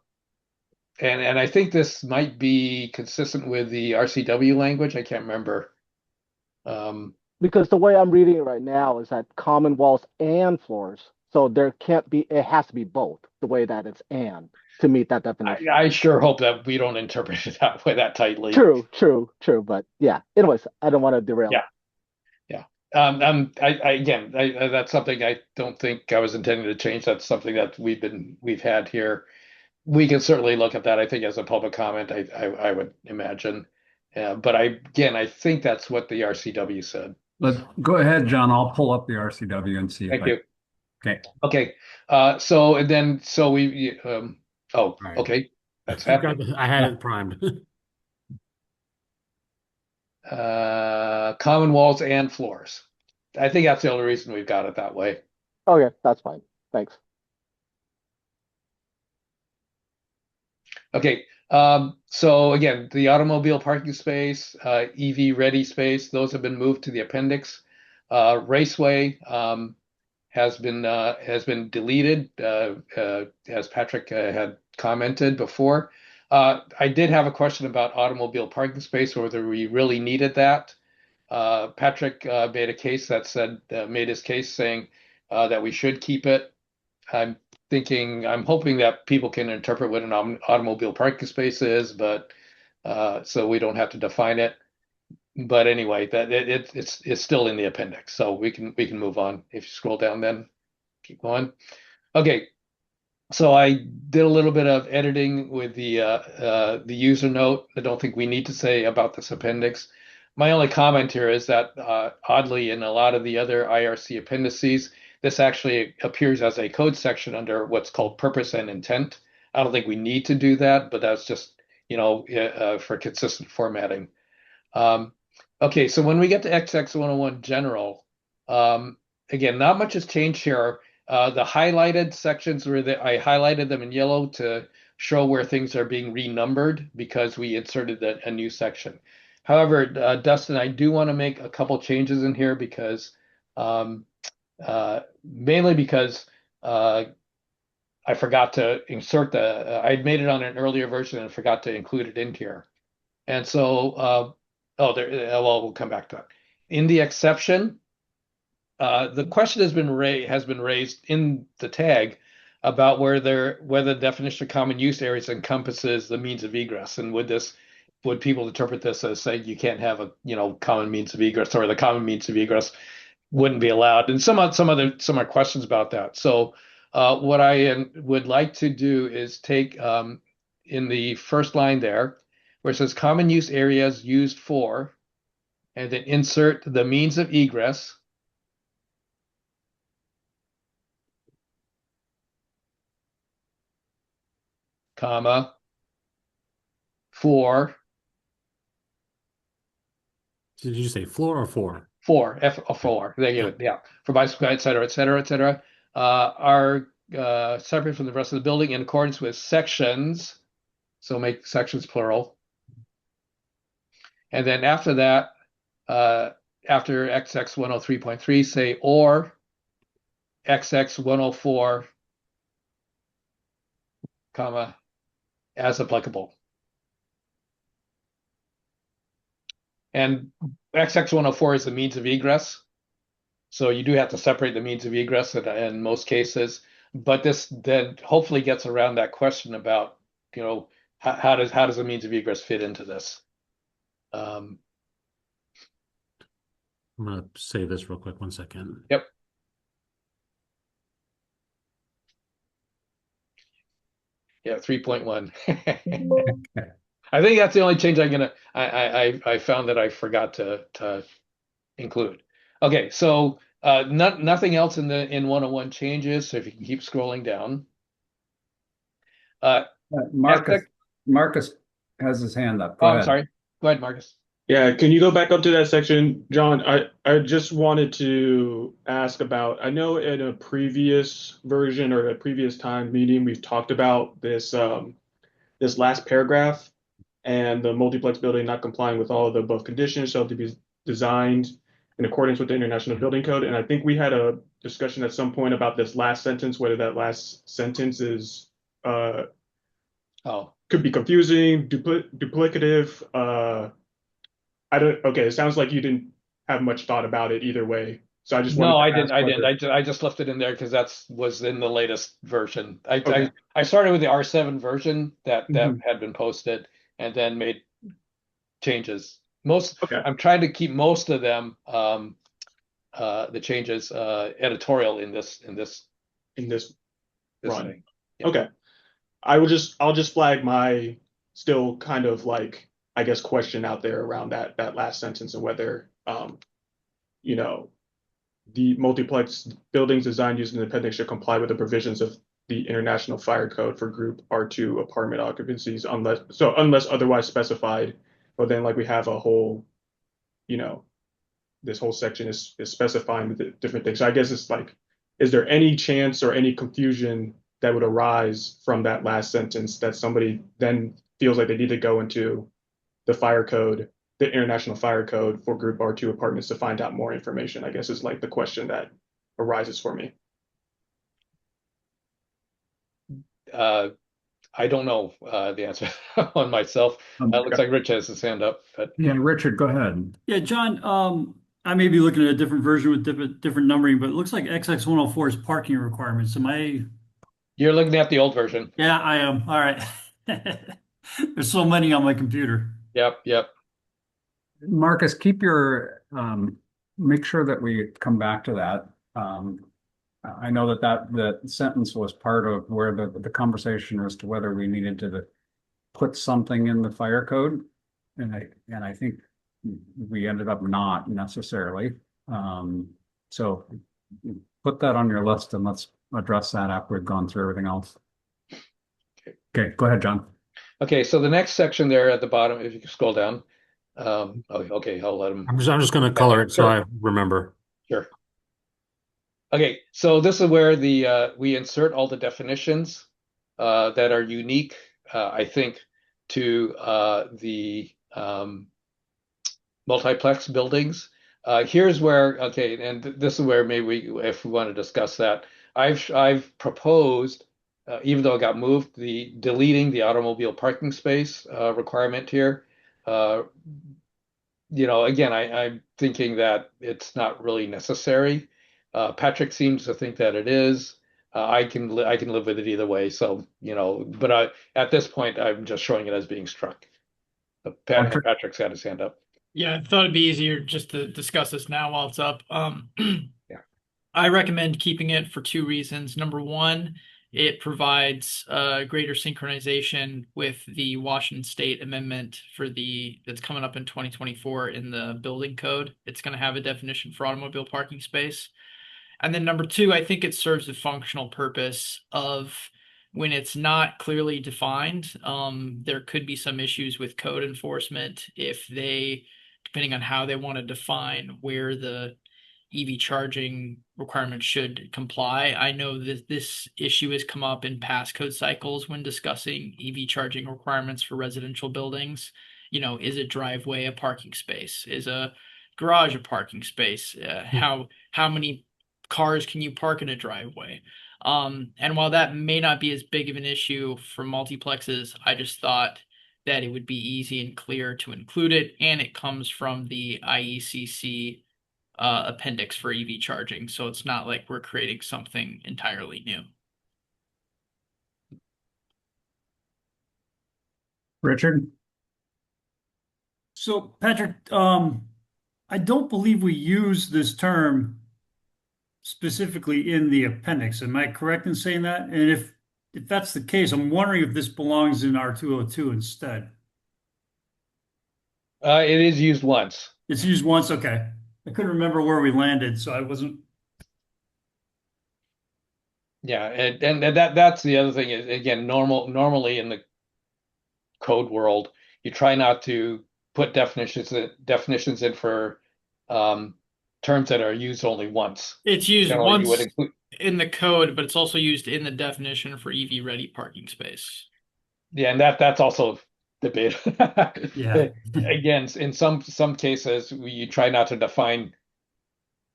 and I think this might be consistent with the RCW language. I can't remember. Because the way I'm reading it right now is that common walls and floors. So there can't be, it has to be both the way that it's and to meet that definition. I sure hope that we don't interpret it that way that tightly. True. But yeah, anyways, I don't want to derail. Yeah. Again, that's something I don't think I was intending to change. That's something that we've had here. We can certainly look at that. I think as a public comment, I would imagine. But I think that's what the RCW said. But go ahead, John. I'll pull up the RCW and see. Thank you. Okay. Okay. Okay. That's happening. I had it primed. Common walls and floors. I think that's the only reason we've got it that way. Okay, that's fine. Thanks. Okay. So again, the automobile parking space, EV ready space, those have been moved to the appendix. Raceway has been deleted, as Patrick had commented before. I did have a question about automobile parking space, whether we really needed that. Patrick made his case saying that we should keep it. I'm hoping that people can interpret what an automobile parking space is, but so we don't have to define it. But anyway, that it's still in the appendix, so we can move on. If you scroll down, then keep going. Okay. So I did a little bit of editing with the user note. I don't think we need to say about this appendix. My only comment here is that oddly, in a lot of the other IRC appendices, this actually appears as a code section under what's called purpose and intent. I don't think we need to do that, but that's just for consistent formatting. Okay, so when we get to XX 101 general, again, not much has changed here. The highlighted sections I highlighted them in yellow to show where things are being renumbered because we inserted a new section. However, Dustin, I do want to make a couple changes in here because mainly because I forgot to insert I'd made it on an earlier version and forgot to include it in here. And so, we'll come back to that. In the exception, the question has been raised in the tag about whether the definition of common use areas encompasses the means of egress, and would people interpret this as saying you can't have a common means of egress, or the common means of egress wouldn't be allowed, and some are questions about that. So what I would like to do is take in the first line there where it says common use areas used for, and then insert the means of egress, comma, for. Did you say floor or four? Four, F4. There you go. Yeah, for bicycle, et cetera, et cetera, et cetera, are separate from the rest of the building in accordance with sections. So make sections plural. And then after that, after XX 103.3, say or XX 104, comma, as applicable. And XX 104 is the means of egress. So you do have to separate the means of egress in most cases. But this then hopefully gets around that question about, how does the means of egress fit into this? I'm going to save this real quick. 1 second. Yep. Yeah, 3.1. I think that's the only change I found that I forgot to include. Okay, so nothing else in 101 changes. So if you can keep scrolling down. Marcus has his hand up. Go ahead. Sorry. Go ahead, Marcus. Yeah, can you go back up to that section, John? I just wanted to ask about, I know in a previous version or a previous time meeting, we've talked about this this last paragraph and the multiplex building not complying with all of the above conditions shall be designed in accordance with the International Building Code. And I think we had a discussion at some point about this last sentence, whether that last sentence is could be confusing, duplicative. Okay, it sounds like you didn't have much thought about it either way. So I just wanted No, I to didn't. ask I didn't. whether. I just left it in there because that's was in the latest version. Okay. I started with the R7 version that Mhm. had been posted, and then made changes. Most Okay. I'm trying to keep most of them the changes editorial in this In this run. thing. Yeah. Okay. I'll just flag my still kind of like, I guess, question out there around that last sentence and whether you know, the multiplex buildings designed using the appendix should comply with the provisions of the International Fire Code for Group R2 apartment occupancies unless otherwise specified. But then like we have a whole, you know, this whole section is specifying the different things. So I guess it's like, is there any chance or any confusion that would arise from that last sentence that somebody then feels like they need to go into the fire code, the International Fire Code for Group R2 apartments to find out more information? I guess is like the question that arises for me. I don't know the answer on myself. Looks like Rich has his hand up, but Yeah, Richard, go ahead. Yeah, John, I may be looking at a different version with different numbering, but it looks like XX104 is parking requirements. Am I? you're looking at the old version. Yeah, I am. All right. There's so many on my computer. Yep. Marcus, keep your make sure that we come back to that. I know that sentence was part of where the conversation as to whether we needed to put something in the fire code, and I think we ended up not necessarily. So put that on your list and let's address that after we've gone through everything else. Okay, go ahead, John. Okay, so the next section there at the bottom, if you can scroll down. Okay, I'll let him. I'm just going to color it so I remember. Sure. Okay, so this is where we insert all the definitions that are unique, I think, to the multiplex buildings. Here's where, okay, and this is where maybe if we want to discuss that, I've proposed, even though it got moved, deleting the automobile parking space requirement here. Again, I'm thinking that it's not really necessary. Patrick seems to think that it is. I can live with it either way. So, but at this point, I'm just showing it as being struck. Patrick's got his hand up. Yeah, I thought it'd be easier just to discuss this now while it's up. Yeah. I recommend keeping it for two reasons. Number one, it provides greater synchronization with the Washington State amendment that's coming up in 2024 in the building code. It's going to have a definition for automobile parking space. And then number two, I think it serves a functional purpose of when it's not clearly defined, there could be some issues with code enforcement if depending on how they want to define where the EV charging requirements should comply. I know that this issue has come up in past code cycles when discussing EV charging requirements for residential buildings. Is a driveway a parking space? Is a garage a parking space? How many cars can you park in a driveway? And while that may not be as big of an issue for multiplexes, I just thought that it would be easy and clear to include it, and it comes from the IECC appendix for EV charging, so it's not like we're creating something entirely new. Richard? So, Patrick, I don't believe we use this term specifically in the appendix. Am I correct in saying that? And if that's the case, I'm wondering if this belongs in R202 instead. It is used once. It's used once? Okay. I couldn't remember where we landed, so I wasn't. Yeah, and that's the other thing is, again, normally in the code world, you try not to put definitions in for terms that are used only once. It's used Generally, once in the code, but it's also used in the definition for EV ready parking space. Yeah, and that's also debate. Yeah. Again, in some cases, you try not to define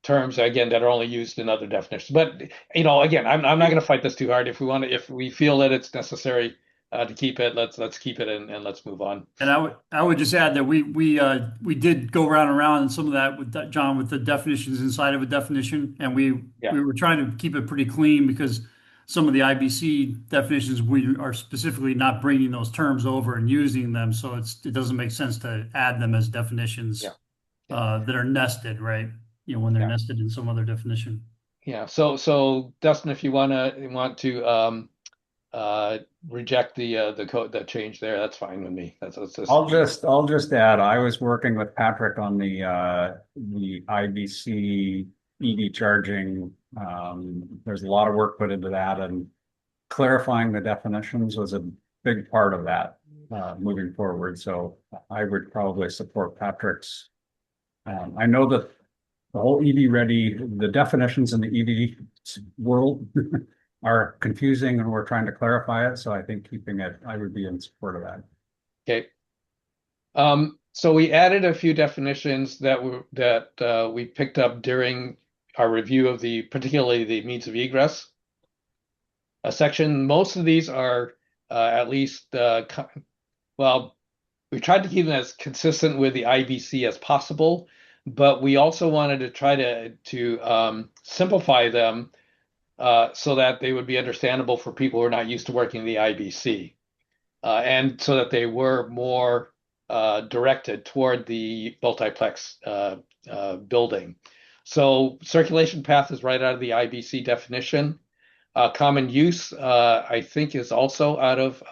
terms again that are only used in other definitions. But again, I'm not going to fight this too hard. If we feel that it's necessary, to keep it. Let's keep it and let's move on. And I would just add that we did go round and round and some of that with John with the definitions inside of a definition, and we were trying to keep it pretty clean because some of the IBC definitions we are specifically not bringing those terms over and using them, so it doesn't make sense to add them as definitions that are nested, right? You know, when they're nested in some other definition. Yeah. So Dustin, if you want to reject the code, the change there, that's fine with me. That's just. I'll just add, I was working with Patrick on the IBC EV charging. There's a lot of work put into that, and clarifying the definitions was a big part of that moving forward. So I would probably support Patrick's. I know that the whole EV ready, the definitions in the EV world are confusing, and we're trying to clarify it. So I think keeping it, I would be in support of that. Okay. So we added a few definitions that we picked up during our review of particularly the means of egress section. Most of these are at least well, we tried to keep them as consistent with the IBC as possible, but we also wanted to try to simplify them so that they would be understandable for people who are not used to working the IBC, and so that they were more directed toward the multiplex building. So circulation path is right out of the IBC definition. Common use, I think, is also out of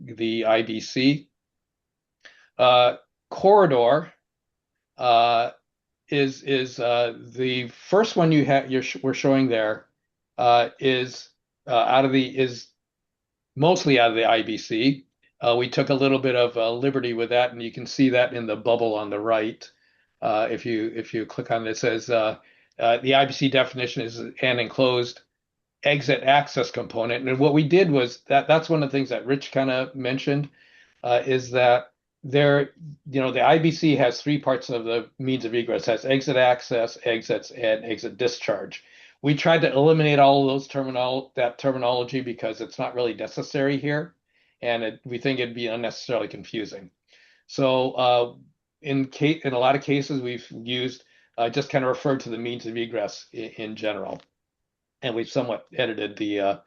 the IBC. Corridor is the first one we're showing there is mostly out of the IBC. We took a little bit of liberty with that, and you can see that in the bubble on the right. If you click on it, it says the IBC definition is an enclosed exit access component. And what we did was that's one of the things that Rich kind of mentioned is that the IBC has three parts of the means of egress. It has exit access, exits, and exit discharge. We tried to eliminate all of those terminology because it's not really necessary here, and we think it'd be unnecessarily confusing. So in a lot of cases, we've used just kind of referred to the means of egress in general, and we've somewhat edited the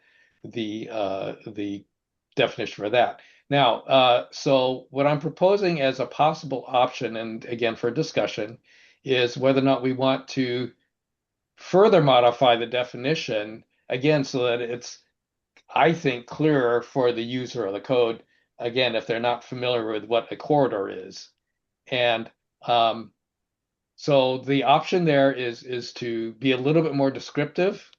definition for that. Now, so what I'm proposing as a possible option, and again for discussion, is whether or not we want to further modify the definition, again, so that it's, I think, clearer for the user of the code, again, if they're not familiar with what a corridor is. And so the option there is to be a little bit more descriptive,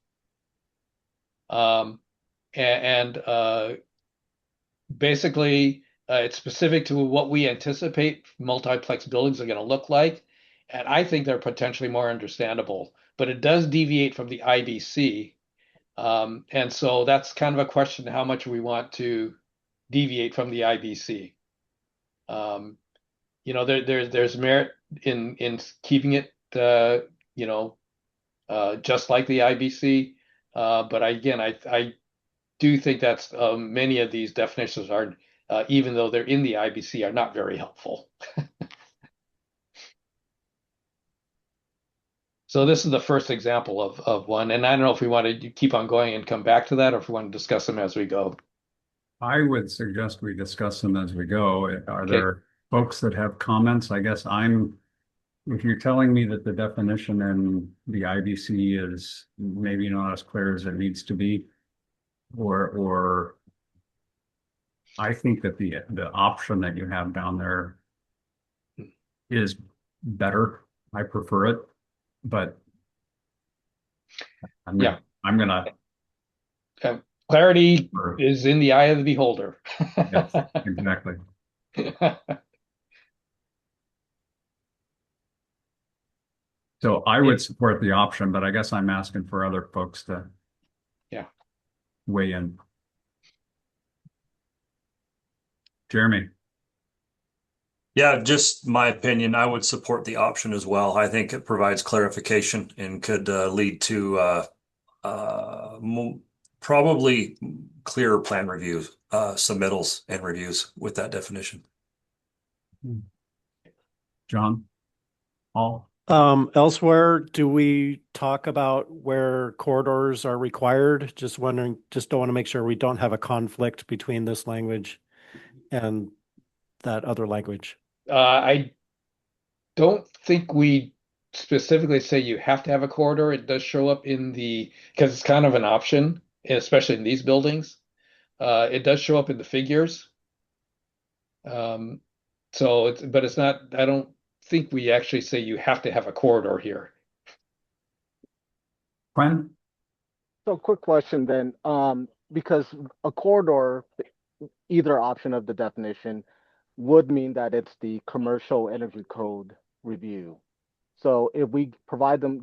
basically, it's specific to what we anticipate multiplex buildings are going to look like. And I think they're potentially more understandable, but it does deviate from the IBC. And so that's kind of a question, how much we want to deviate from the IBC. There's merit in keeping it, just like the IBC. But again, I do think that's many of these definitions are, even though they're in the IBC, are not very helpful. So this is the first example of one, and I don't know if we want to keep on going and come back to that, or if we want to discuss them as we go. I would suggest we discuss them as we go. Are there folks that have comments? I guess if you're telling me that the definition in the IBC is maybe not as clear as it needs to be, or I think that the option that you have down there is better. I prefer it, but I'm gonna clarity is in the eye of the beholder. Yes, exactly. So I would support the option, but I guess I'm asking for other folks to weigh in. Jeremy. Yeah, just my opinion. I would support the option as well. I think it provides clarification and could lead to probably clearer plan reviews, submittals and reviews with that definition. John, Paul? Elsewhere, do we talk about where corridors are required? Just wondering, just don't want to make sure we don't have a conflict between this language and that other language. I don't think we specifically say you have to have a corridor. It does show up in because it's kind of an option, especially in these buildings. It does show up in the figures. But it's not, I don't think we actually say you have to have a corridor here. Quinn? So quick question then, because a corridor, either option of the definition, would mean that it's the commercial energy code review. So if we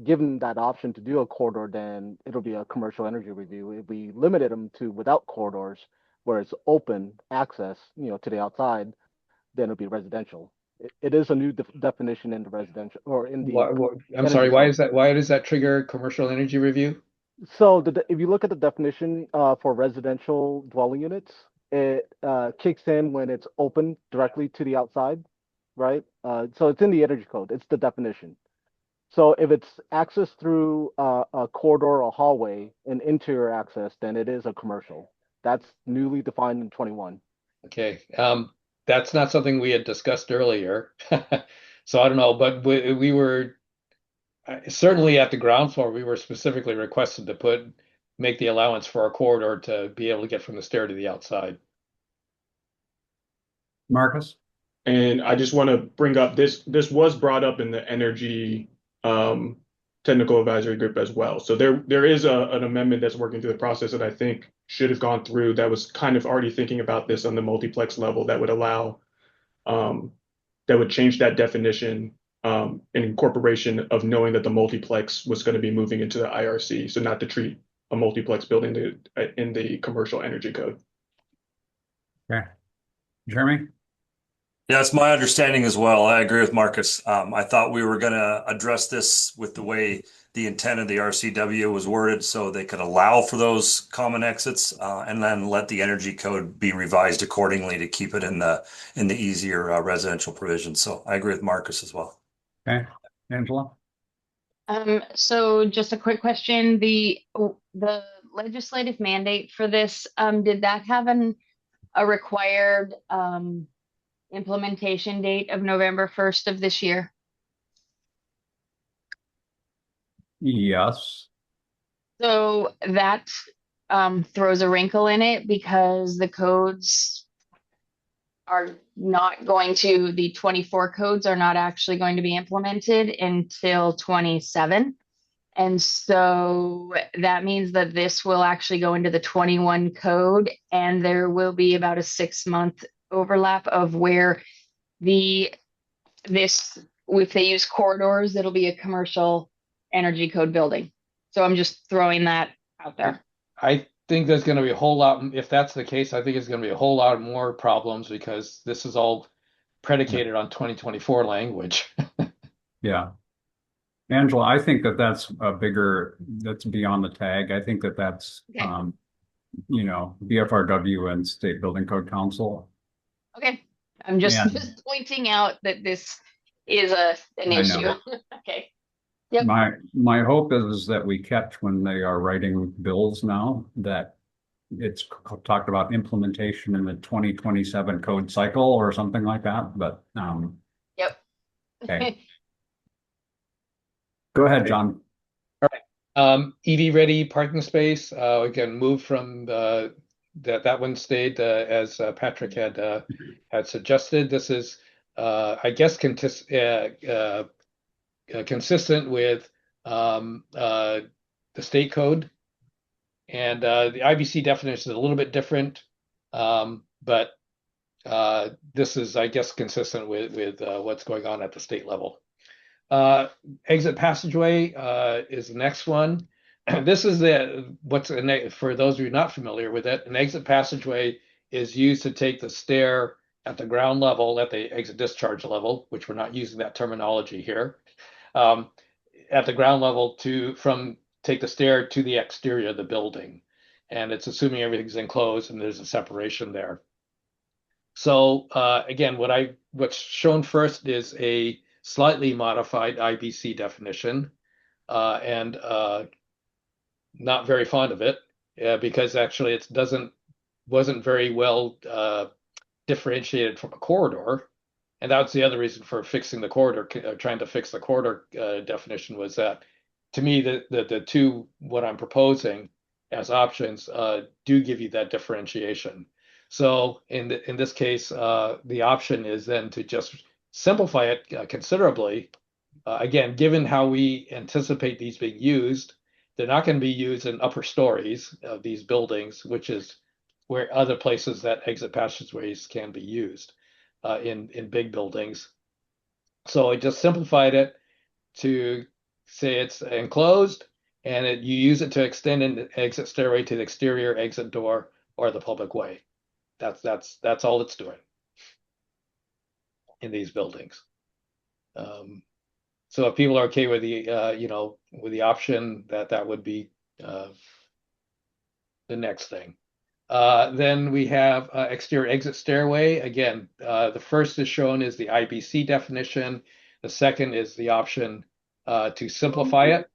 give them that option to do a corridor, then it'll be a commercial energy review. If we limited them to without corridors, where it's open access, to the outside, then it'll be residential. It is a new definition in the residential or in the. I'm sorry, why is that? Why does that trigger commercial energy review? So if you look at the definition for residential dwelling units, it kicks in when it's open directly to the outside, right? So it's in the energy code. It's the definition. So if it's access through a corridor or hallway, an interior access, then it is a commercial. That's newly defined in 21. Okay. That's not something we had discussed earlier. So I don't know, but we were certainly at the ground floor, we were specifically requested to make the allowance for a corridor to be able to get from the stair to the outside. Marcus? And I just want to bring up this was brought up in the energy technical advisory group as well. So there is an amendment that's working through the process that I think should have gone through that was kind of already thinking about this on the multiplex level that would allow that would change that definition in incorporation of knowing that the multiplex was going to be moving into the IRC, so not to treat a multiplex building in the commercial energy code. Okay. Jeremy? Yeah, it's my understanding as well. I agree with Marcus. I thought we were going to address this with the way the intent of the RCW was worded so they could allow for those common exits and then let the energy code be revised accordingly to keep it in the easier residential provision. So I agree with Marcus as well. Okay. Angela? So just a quick question. The legislative mandate for this, did that have a required implementation date of November 1st of this year? Yes. So that throws a wrinkle in it because the codes are not going to, the 24 codes are not actually going to be implemented until 27. And so that means that this will actually go into the 21 code, and there will be about a 6-month overlap of where if they use corridors, it'll be a commercial energy code building. So I'm just throwing that out there. I think there's going to be a whole lot, if that's the case, I think it's going to be a whole lot more problems because this is all predicated on 2024 language. Yeah. Angela, I think that's that's beyond the tag. I think that's, okay. BFRW and State Building Code Council. Okay. I'm just pointing out that this is an issue. Okay. Yep. My hope is that we catch when they are writing bills now that it's talked about implementation in the 2027 code cycle or something like that. But yep. Okay. Go ahead, John. All right. EV ready parking space. We can move from that one stayed as Patrick had suggested. This is I guess consistent with the state code, and the IBC definition is a little bit different, but this is, I guess, consistent with what's going on at the state level. Exit passageway is the next one. This is for those of you not familiar with it, an exit passageway is used to take the stair at the ground level, at the exit discharge level, which we're not using that terminology here, at the ground level take the stair to the exterior of the building. and it's assuming everything's enclosed and there's a separation there. So again, what's shown first is a slightly modified IBC definition, and not very fond of it because actually it wasn't very well differentiated from a corridor. And that's the other reason for fixing the corridor, trying to fix the corridor definition, was that to me, the two, what I'm proposing as options do give you that differentiation. So in this case, the option is then to just simplify it considerably. Again, given how we anticipate these being used, they're not going to be used in upper stories of these buildings, which is where other places that exit passageways can be used in big buildings. So I just simplified it to say it's enclosed, and you use it to extend an exit stairway to the exterior exit door or the public way. That's all it's doing in these buildings. So if people are okay with the with the option, that would be the next thing. Then we have exterior exit stairway. Again, the first is shown as the IBC definition. The second is the option to simplify it.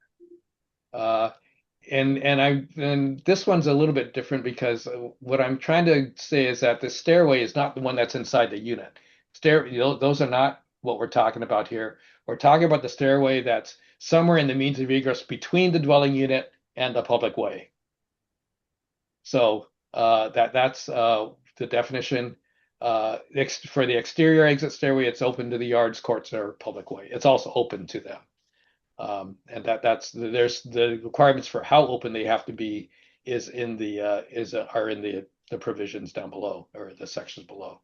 And this one's a little bit different because what I'm trying to say is that the stairway is not the one that's inside the unit. Those are not what we're talking about here. We're talking about the stairway that's somewhere in the means of egress between the dwelling unit and the public way. So that's the definition. For the exterior exit stairway, it's open to the yards, courts, or public way. It's also open to them. And there's the requirements for how open they have to be are in the provisions down below, or the sections below.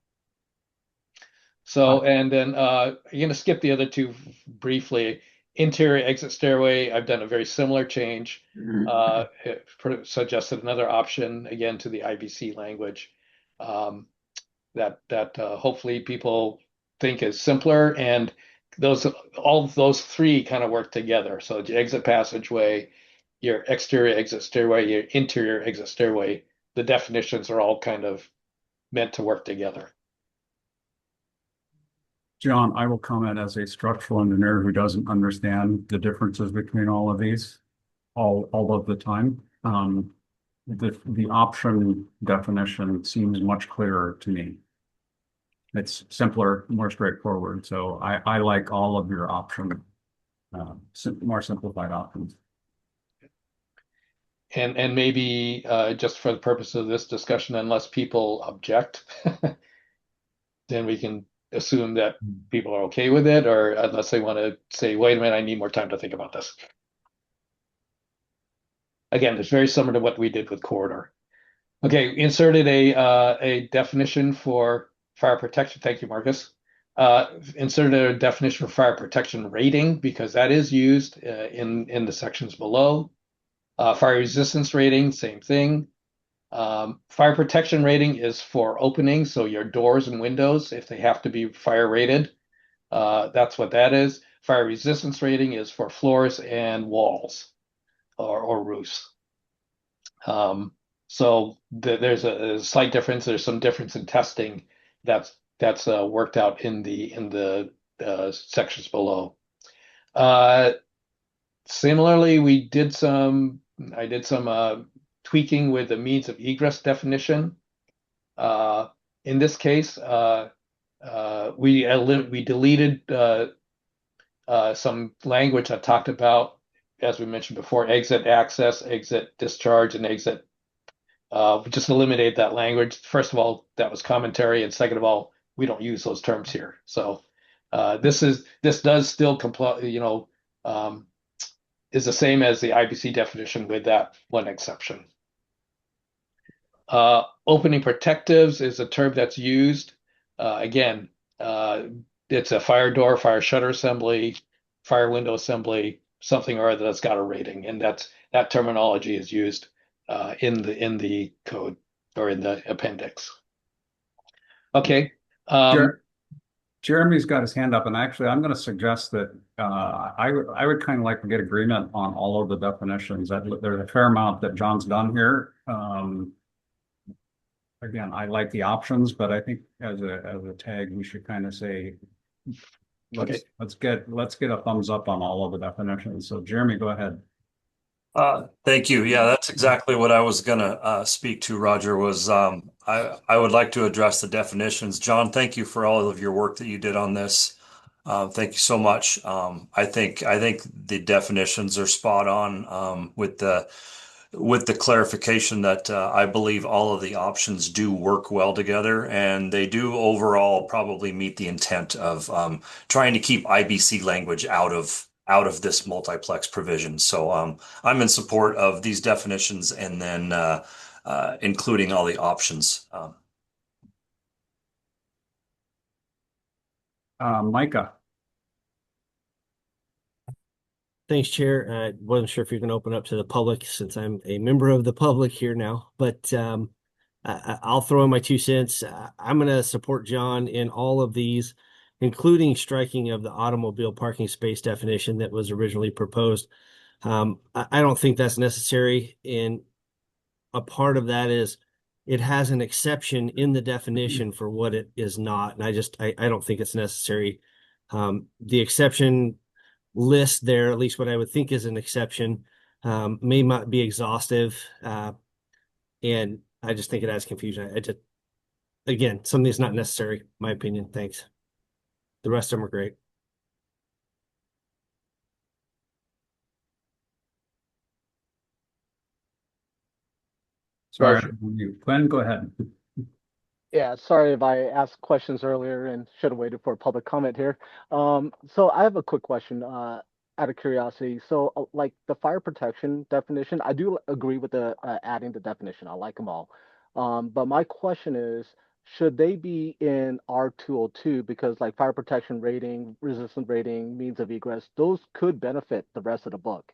So, and then I'm going to skip the other two briefly. Interior exit stairway, I've done a very similar change. It suggested another option, again, to the IBC language, that hopefully people think is simpler, and all of those three kind of work together. So your exit passageway, your exterior exit stairway, your interior exit stairway, the definitions are all kind of meant to work together. John, I will comment as a structural engineer who doesn't understand the differences between all of these all of the time. The option definition seems much clearer to me. It's simpler, more straightforward. So I like all of your option, more simplified options. And maybe just for the purpose of this discussion, unless people object, then we can assume that people are okay with it, or unless they want to say, wait a minute, I need more time to think about this. Again, it's very similar to what we did with corridor. Okay, inserted a definition for fire protection. Thank you, Marcus. Inserted a definition for fire protection rating, because that is used in the sections below. Fire resistance rating, same thing. Fire protection rating is for openings, so your doors and windows, if they have to be fire rated, that's what that is. Fire resistance rating is for floors and walls or roofs. So there's a slight difference. There's some difference in testing that's worked out in the sections below. Similarly, I did some tweaking with the means of egress definition. In this case, we deleted some language that talked about, as we mentioned before, exit access, exit discharge, and exit. We just eliminated that language. First of all, that was commentary, and second of all, we don't use those terms here. So this does still comply, is the same as the IBC definition with that one exception. Opening protectives is a term that's used. Again, it's a fire door, fire shutter assembly, fire window assembly, something or other that's got a rating, and that terminology is used in the code or in the appendix. Okay. Jeremy's got his hand up, and actually, I'm going to suggest that I would kind of like to get agreement on all of the definitions. There's a fair amount that John's done here. Again, I like the options, but I think as a tag, we should kind of say, Okay. let's get a thumbs up on all of the definitions. So Jeremy, go ahead. Thank you. Yeah, that's exactly what I was gonna speak to, Roger, was I would like to address the definitions. John, thank you for all of your work that you did on this. Thank you so much. I think the definitions are spot on with the clarification that I believe all of the options do work well together, and they do overall probably meet the intent of trying to keep IBC language out of this multiplex provision. So I'm in support of these definitions and then including all the options. Micah. Thanks, Chair. I wasn't sure if you're going to open up to the public since I'm a member of the public here now, but I'll throw in my 2 cents. I'm going to support John in all of these, including striking of the automobile parking space definition that was originally proposed. I don't think that's necessary, and a part of that is it has an exception in the definition for what it is not, and I don't think it's necessary. The exception list there, at least what I would think is an exception, may not be exhaustive, and I just think it adds confusion. Again, something that's not necessary, my opinion. Thanks. The rest of them are great. Sorry, Glenn, go ahead. Yeah, sorry if I asked questions earlier and should have waited for a public comment here. So I have a quick question, out of curiosity. So, like the fire protection definition, I do agree with the adding the definition. I like them all. But my question is, should they be in R202? Because like fire protection rating, resistance rating, means of egress, those could benefit the rest of the book.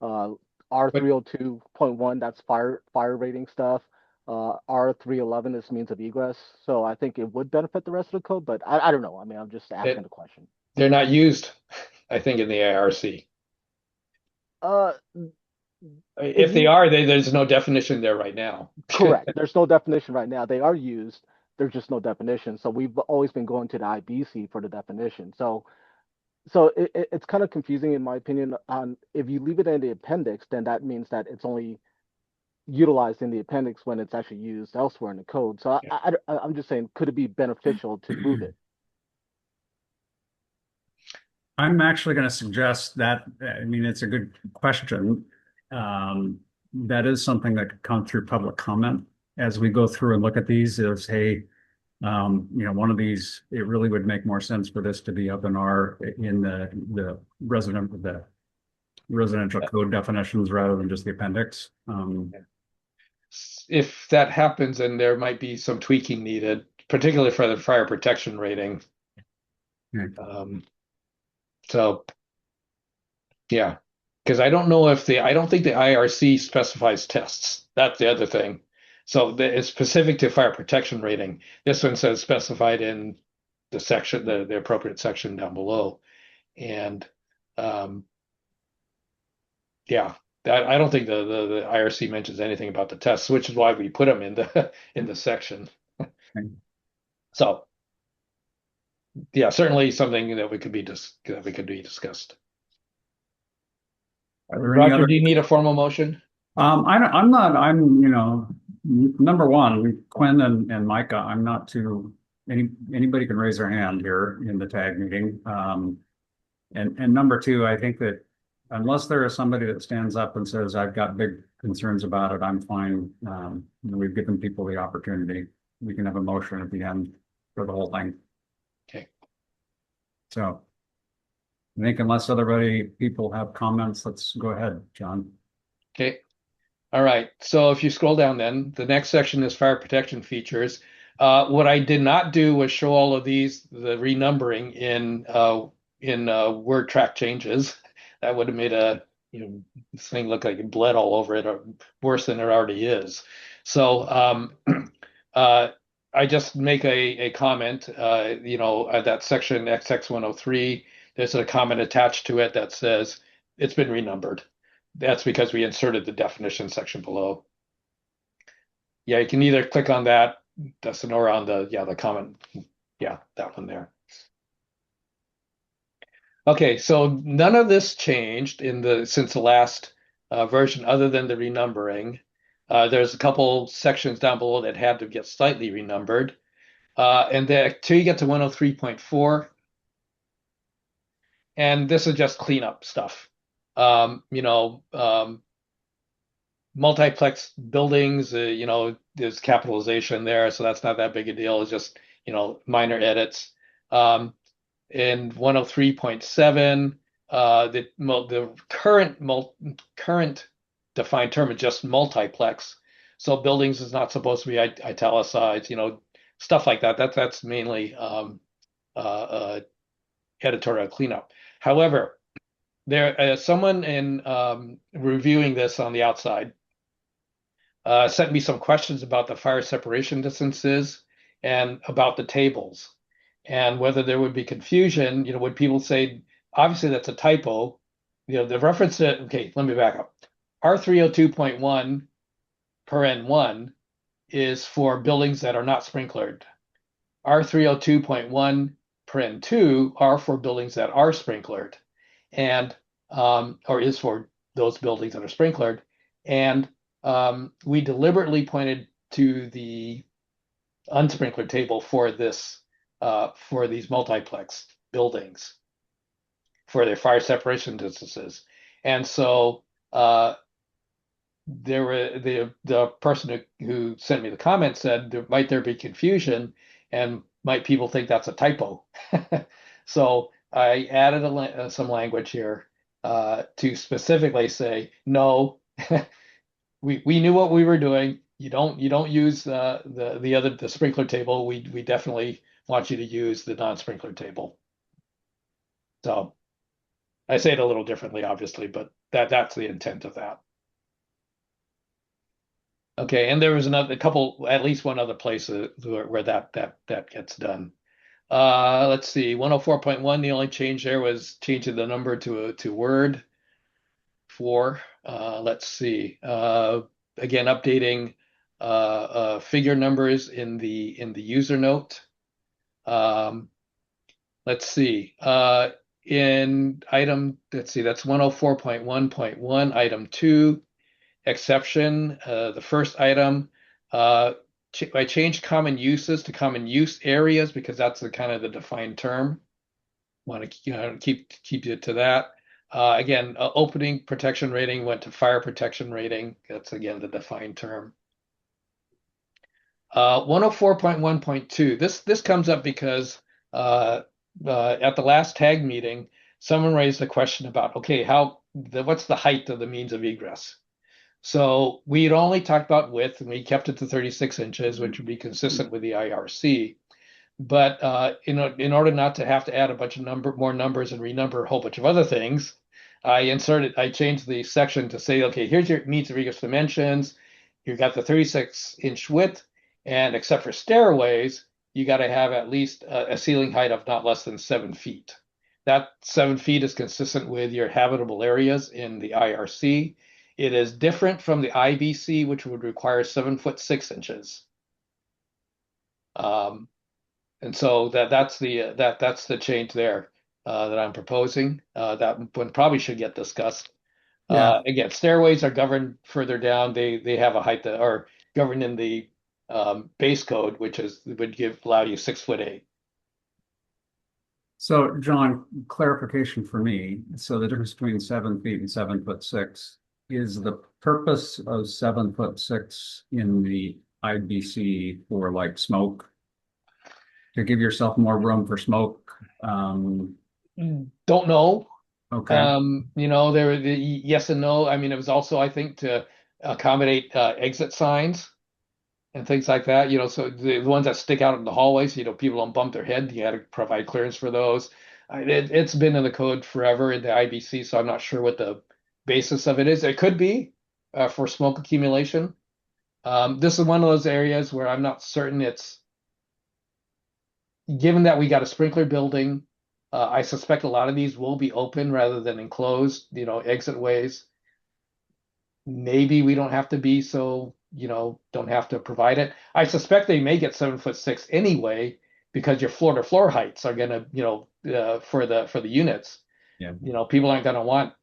Uh, R302.1, that's fire rating stuff. R311 is means of egress, so I think it would benefit the rest of the code, but I don't know. I mean, I'm just asking the question. They're not used, I think, in the IRC. Uh, If they are, there's no definition there right now. Correct. There's no definition right now. They are used. There's just no definition. So we've always been going to the IBC for the definition. So it's kind of confusing in my opinion. On if you leave it in the appendix, then that means that it's only utilized in the appendix when it's actually used elsewhere in the code. So I'm just saying, could it be beneficial to move it? I'm actually going to suggest that, I mean, it's a good question. That is something that could come through public comment as we go through and look at these is, hey, one of these, it really would make more sense for this to be up in the residential code definitions rather than just the appendix. If that happens, then there might be some tweaking needed, particularly for the fire protection rating. So, yeah, because I don't think the IRC specifies tests. That's the other thing. So it's specific to fire protection rating. This one says specified in the section, the appropriate section down below. And yeah, I don't think the IRC mentions anything about the tests, which is why we put them in the section. So yeah, certainly something that we could be discussed. Roger, do you need a formal motion? I'm number one, Quinn and Micah, I'm not too, anybody can raise their hand here in the tag meeting. And number two, I think that unless there is somebody that stands up and says, I've got big concerns about it, I'm fine. We've given people the opportunity. We can have a motion at the end for the whole thing. Okay. So I think unless people have comments, let's go ahead, John. Okay. All right. So if you scroll down then, the next section is fire protection features. What I did not do was show all of these, the renumbering in word track changes. That would have made this thing look like it bled all over it, or worse than it already is. So I just make a comment, that section XX103, there's a comment attached to it that says it's been renumbered. That's because we inserted the definition section below. Yeah, you can either click on that, Dustin, or on the comment. Yeah, that one there. Okay, so none of this changed since the last version, other than the renumbering. There's a couple sections down below that had to get slightly renumbered. And then till you get to 103.4, and this is just cleanup stuff. Multiplex buildings, there's capitalization there, so that's not that big a deal. It's just, minor edits. In 103.7, the current defined term is just multiplex. So buildings is not supposed to be italicized, stuff like that. That's mainly editorial cleanup. However, there someone in reviewing this on the outside sent me some questions about the fire separation distances and about the tables, and whether there would be confusion. Would people say, obviously that's a typo. The reference to, okay, let me back up. R302.1 per N1 is for buildings that are not sprinklered. R302.1 per N2 are for buildings that are sprinklered, and or is for those buildings that are sprinklered. And we deliberately pointed to the unsprinklered table for this, for these multiplex buildings, for their fire separation distances. And so there were the person who sent me the comment said, might there be confusion, and might people think that's a typo? So I added some language here to specifically say, no, we knew what we were doing. You don't use the sprinkler table. We definitely want you to use the non-sprinkler table. So I say it a little differently, obviously, but that's the intent of that. Okay, and there was at least one other place where that gets done. Let's see, 104.1, the only change there was changing the number to word 4. Let's see, again, updating figure numbers in the user note. Let's see, in item, let's see, that's 104.1.1, item 2, exception, the first item. I changed common uses to common use areas because that's the kind of the defined term. Want to keep it to that. Again, opening protection rating went to fire protection rating. That's again the defined term. 104.1.2. This comes up because at the last tag meeting, someone raised a question about, okay, what's the height of the means of egress? So we'd only talked about width, and we kept it to 36 inches, which would be consistent with the IRC. But in order not to have to add a bunch of more numbers and renumber a whole bunch of other things, I changed the section to say, okay, here's your means of egress dimensions. You've got the 36-inch width, and except for stairways, you got to have at least a ceiling height of not less than 7 feet. That 7 feet is consistent with your habitable areas in the IRC. It is different from the IBC, which would require 7 foot 6 inches. And so that's the change there that I'm proposing. That one probably should get discussed. Yeah. Again, stairways are governed further down. They have a height that are governed in the base code, which would allow you 6'8". So, John, clarification for me. So the difference between 7 feet and 7'6" is the purpose of 7'6" in the IBC for like smoke, to give yourself more room for smoke? Don't know. Okay. Yes and no. I mean, it was also, I think, to accommodate exit signs and things like that. So the ones that stick out in the hallways, people don't bump their head. You got to provide clearance for those. It's been in the code forever in the IBC, so I'm not sure what the basis of it is. It could be for smoke accumulation. This is one of those areas where I'm not certain it's, given that we got a sprinkler building I suspect a lot of these will be open rather than enclosed, exit ways. Maybe we don't have to be so, don't have to provide it. I suspect they may get 7'6" anyway, because your floor to floor heights are gonna, for the units, Yeah. people aren't gonna want,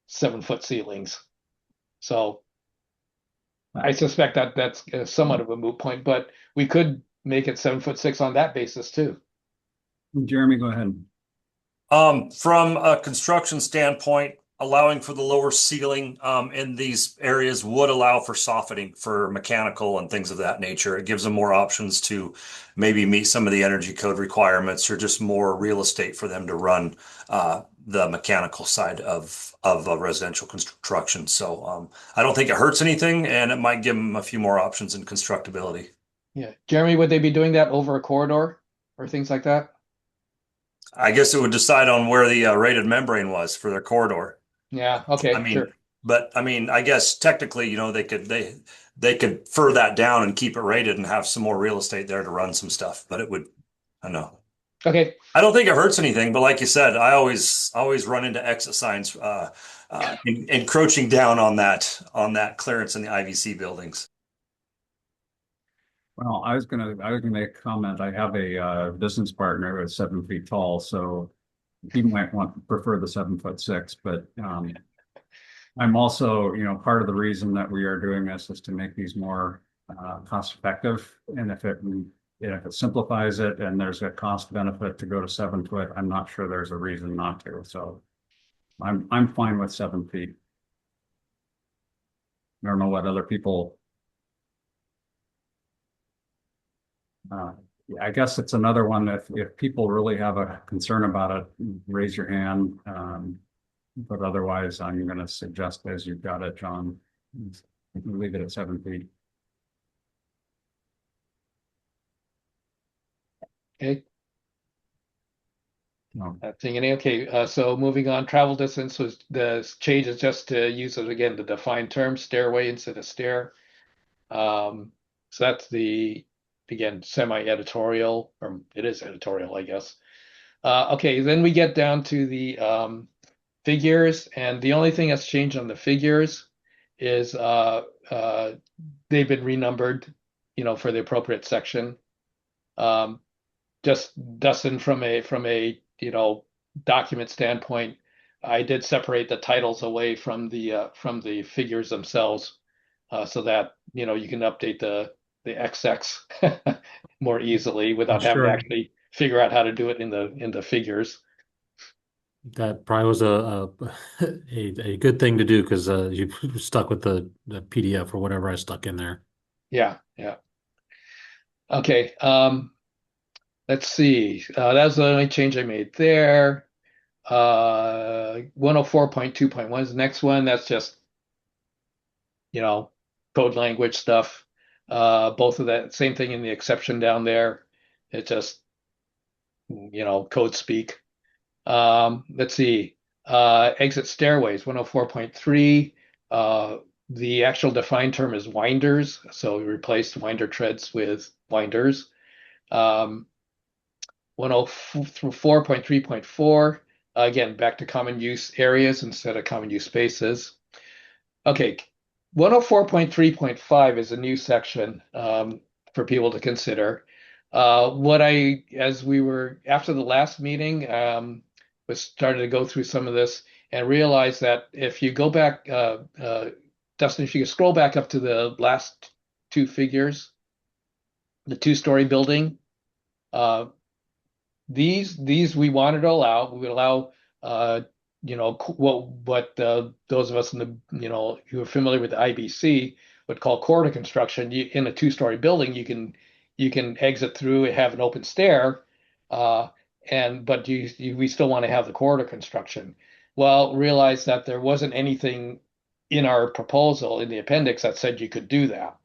7-foot ceilings. So I suspect that that's somewhat of a moot point, but we could make it 7'6" on that basis too. Jeremy, go ahead. From a construction standpoint, allowing for the lower ceiling in these areas would allow for softening for mechanical and things of that nature. It gives them more options to maybe meet some of the energy code requirements, or just more real estate for them to run the mechanical side of a residential construction. So I don't think it hurts anything, and it might give them a few more options in constructability. Yeah. Jeremy, would they be doing that over a corridor or things like that? I guess it would decide on where the rated membrane was for their corridor. Yeah, okay, I mean, sure. but I mean, I guess technically, they could fur that down and keep it rated and have some more real estate there to run some stuff. But it would, I don't know. Okay. I don't think it hurts anything, but like you said, I always run into exit signs encroaching down on that clearance in the IVC buildings. Well, I was gonna make a comment. I have a business partner who's 7 feet tall, so he might prefer the 7'6", but I'm also, part of the reason that we are doing this is to make these more cost effective. And if it simplifies it and there's a cost benefit to go to 7 foot, I'm not sure there's a reason not to. So I'm fine with 7 feet. I don't know what other people. I guess it's another one. If people really have a concern about it, raise your hand. But otherwise, I'm going to suggest, as you've got it, John, leave it at 7 feet. Okay. No. Okay. So moving on, travel distance was the change is just to use it again, the defined term stairway instead of stair. So that's again, semi-editorial, or it is editorial, I guess. Okay, then we get down to the figures, and the only thing that's changed on the figures is they've been renumbered, for the appropriate section. Just Dustin, from a document standpoint, I did separate the titles away from the figures themselves, so that you can update the XX more easily without having to actually figure out how to do it in the figures. That probably was a good thing to do, because you stuck with the PDF or whatever I stuck in there. Yeah. Okay. Let's see. That was the only change I made there. 104.2.1 is the next one. That's just, code language stuff. Both of that, same thing in the exception down there. It's just, code speak. Let's see. Exit stairways, 104.3. The actual defined term is winders. So we replaced winder treads with winders. 104.3.4, again, back to common use areas instead of common use spaces. Okay, 104.3.5 is a new section for people to consider. As we were, after the last meeting, was started to go through some of this and realized that if you go back, Dustin, if you could scroll back up to the last two figures, the two-story building, these we wanted to allow. We would allow, what those of us in the who are familiar with the IBC would call corridor construction. In a two-story building, you can exit through and have an open stair, but we still want to have the corridor construction. Well, realize that there wasn't anything in our proposal in the appendix that said you could do that.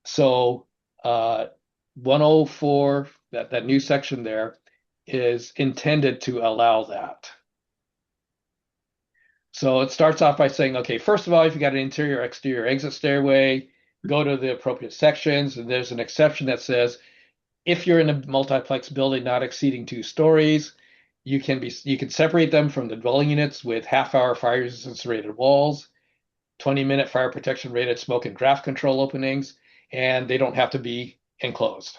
So 104, that new section there, is intended to allow that. So it starts off by saying, okay, first of all, if you got an interior exterior exit stairway, go to the appropriate sections, and there's an exception that says if you're in a multiplex building not exceeding 2 stories, you can separate them from the dwelling units with half-hour fire resistance rated walls, 20-minute fire protection rated smoke and draft control openings, and they don't have to be enclosed.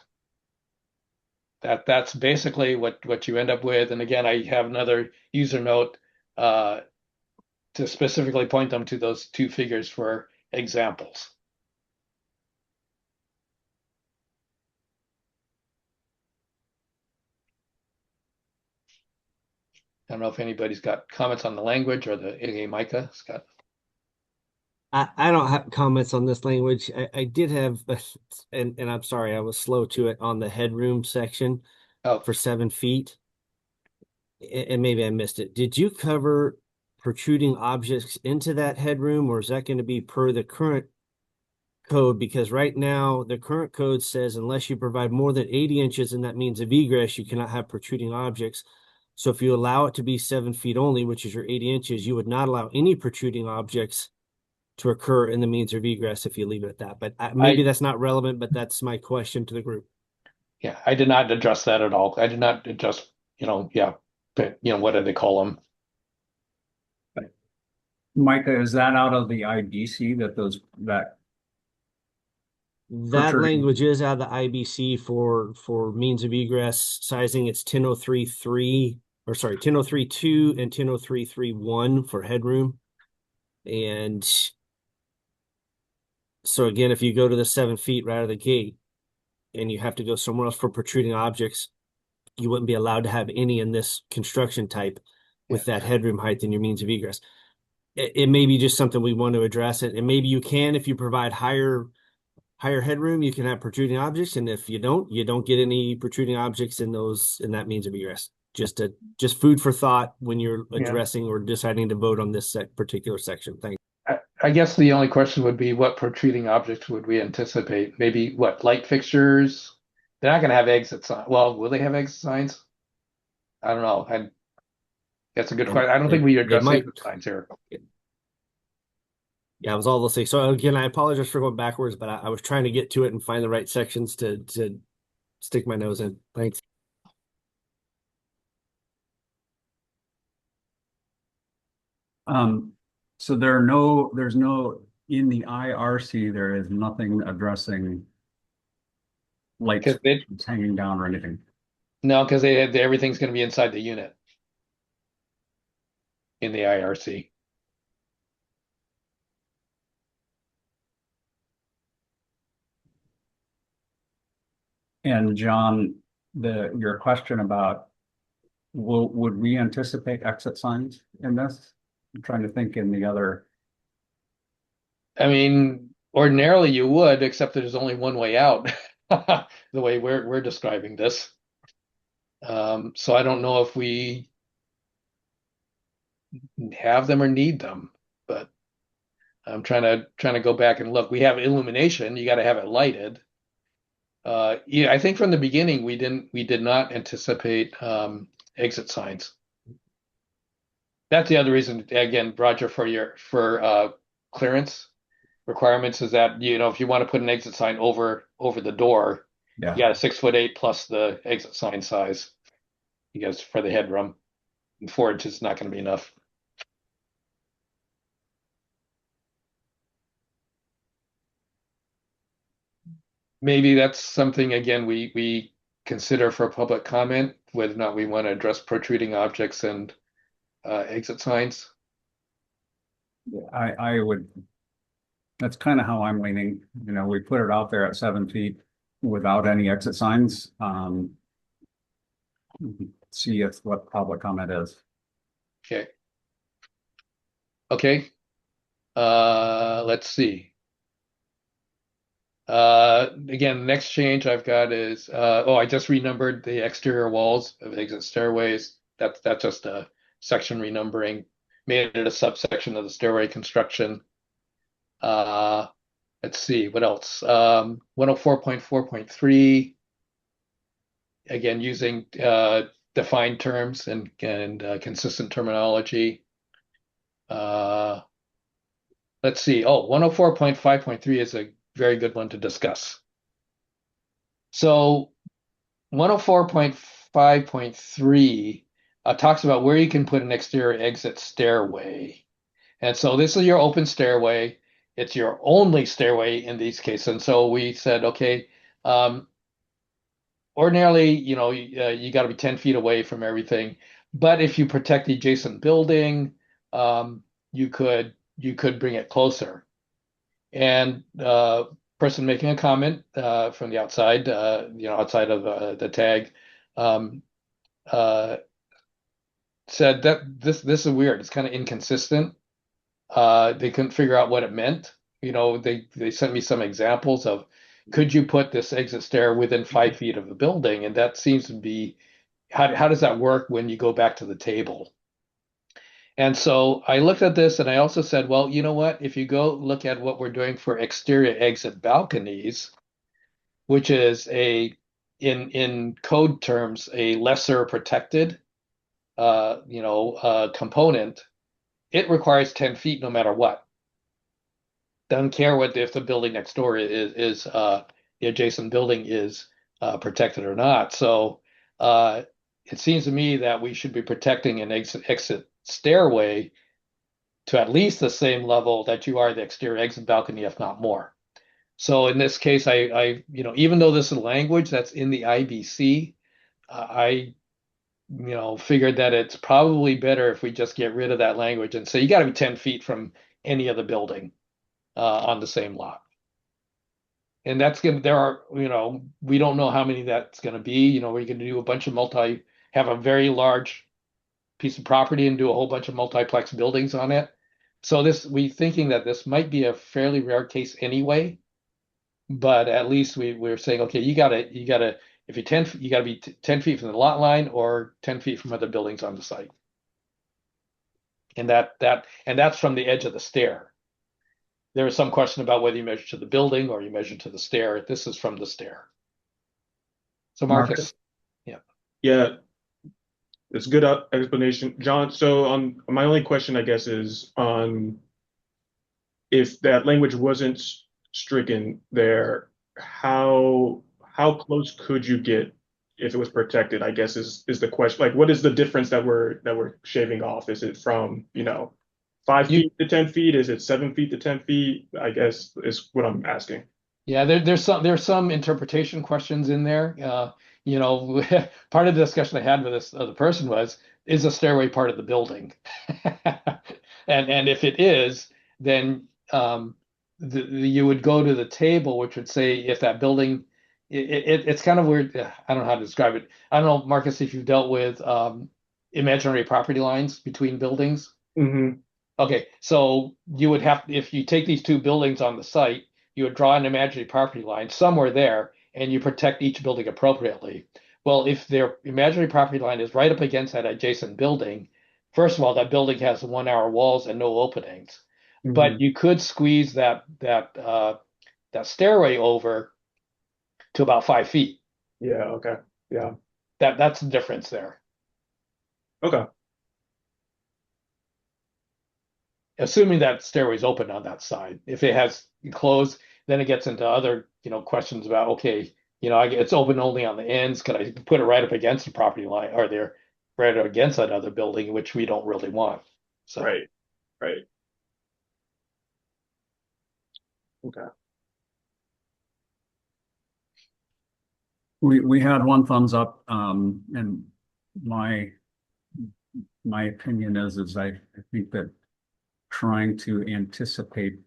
That's basically what you end up with. And again, I have another user note to specifically point them to those 2 figures for examples. I don't know if anybody's got comments on the language or the Micah, Scott. I don't have comments on this language. I did have, and I'm sorry, I was slow to it on the headroom section for 7 feet. And maybe I missed it. Did you cover protruding objects into that headroom, or is that going to be per the current code? Because right now the current code says unless you provide more than 80 inches in that means of egress, you cannot have protruding objects. So if you allow it to be 7 feet only, which is your 80 inches, you would not allow any protruding objects to occur in the means of egress if you leave it at that. But maybe that's not relevant, but that's my question to the group. Yeah, I did not address that at all. I did not adjust, but what do they call them? Micah, is that out of the IBC that language is out of the IBC for means of egress sizing? It's 10033 or sorry, 10032 and 10331 for headroom. And so again, if you go to the 7 feet right out of the gate and you have to go somewhere else for protruding objects, you wouldn't be allowed to have any in this construction type with that headroom height in your means of egress. It may be just something we want to address it. And maybe you can, if you provide higher headroom, you can have protruding objects. And if you don't get any protruding objects in that means of egress. Just food for thought when you're addressing or deciding to vote on this particular section. Thanks. I guess the only question would be what protruding objects would we anticipate? Maybe what, light fixtures? They're not going to have exit signs. Well, will they have exit signs? I don't know. That's a good question. I don't think we address exit signs here. Yeah, it was all those things. So again, I apologize for going backwards, but I was trying to get to it and find the right sections to stick my nose in. Thanks. So there's no in the IRC, there is nothing addressing lights hanging down or anything. No, because everything's going to be inside the unit in the IRC. And John, your question about would we anticipate exit signs in this? I'm trying to think in the other. I mean, ordinarily you would, except there's only one way out, the way we're describing this. So I don't know if we have them or need them, but I'm trying to go back and look. We have illumination. You got to have it lighted. Yeah, I think from the beginning we did not anticipate exit signs. That's the other reason, again, Roger, for clearance requirements is that if you want to put an exit sign over the door, you got a 6'8" plus the exit sign size. You guys for the headroom, and 4 inches is not going to be enough. Maybe that's something again we consider for public comment, whether or not we want to address protruding objects and exit signs. I would. That's kind of how I'm leaning. We put it out there at 7 feet without any exit signs. See what public comment is. Okay. Let's see. Again, the next change I've got is I just renumbered the exterior walls of exit stairways. That's just a section renumbering, made it a subsection of the stairway construction. Let's see what else. 104.4.3. Again, using defined terms and consistent terminology. Let's see. 104.5.3 is a very good one to discuss. So 104.5.3 talks about where you can put an exterior exit stairway. And so this is your open stairway. It's your only stairway in these cases. And so we said, okay, ordinarily, you got to be 10 feet away from everything. But if you protect the adjacent building, you could bring it closer. And person making a comment from the outside, outside of the tag, um, said that this is weird. It's kind of inconsistent. They couldn't figure out what it meant. They sent me some examples of could you put this exit stair within 5 feet of the building, and that seems to be how does that work when you go back to the table? And so I looked at this and I also said, well, you know what? If you go look at what we're doing for exterior exit balconies, which is in code terms, a lesser protected, component, it requires 10 feet no matter what. Doesn't care if the building next door is the adjacent building is protected or not. So it seems to me that we should be protecting an exit stairway to at least the same level that you are the exterior exit balcony, if not more. So in this case, I even though this is language that's in the IBC, I figured that it's probably better if we just get rid of that language and say you got to be 10 feet from any other building on the same lot. And we don't know how many that's going to be. We're going to do a bunch of have a very large piece of property and do a whole bunch of multiplex buildings on it. So we thinking that this might be a fairly rare case anyway, but at least we're saying, okay, you gotta if you're 10, you gotta be 10 feet from the lot line or 10 feet from other buildings on the site. And that's from the edge of the stair. There was some question about whether you measure to the building or you measure to the stair. This is from the stair. So Marcus. Yeah, it's a good explanation, John. So my only question, I guess, is on if that language wasn't stricken there, how close could you get if it was protected? I guess is the question. Like, what is the difference that we're shaving off? Is it from 5 feet to 10 feet? Is it 7 feet to 10 feet? I guess is what I'm asking. Yeah, there's some interpretation questions in there. Part of the discussion I had with this other person was, is a stairway part of the building? And if it is, then you would go to the table, which would say if that building, it's kind of weird. I don't know how to describe it. I don't know, Marcus, if you've dealt with imaginary property lines between buildings. Mm-hmm. Okay, so you would have, if you take these two buildings on the site, you would draw an imaginary property line somewhere there, and you protect each building appropriately. Well, if their imaginary property line is right up against that adjacent building, first of all, that building has 1 hour walls and no openings. Mm-hmm. But you could squeeze that stairway over to about 5 feet. Yeah. Okay. Yeah. That's the difference there. Okay. Assuming that stairway's open on that side. If it has closed, then it gets into other, questions about, okay, it's open only on the ends. Can I put it right up against the property line, or they're right up against that other building, which we don't really want. So Right. Okay. We had one thumbs up, and my opinion is I think that trying to anticipate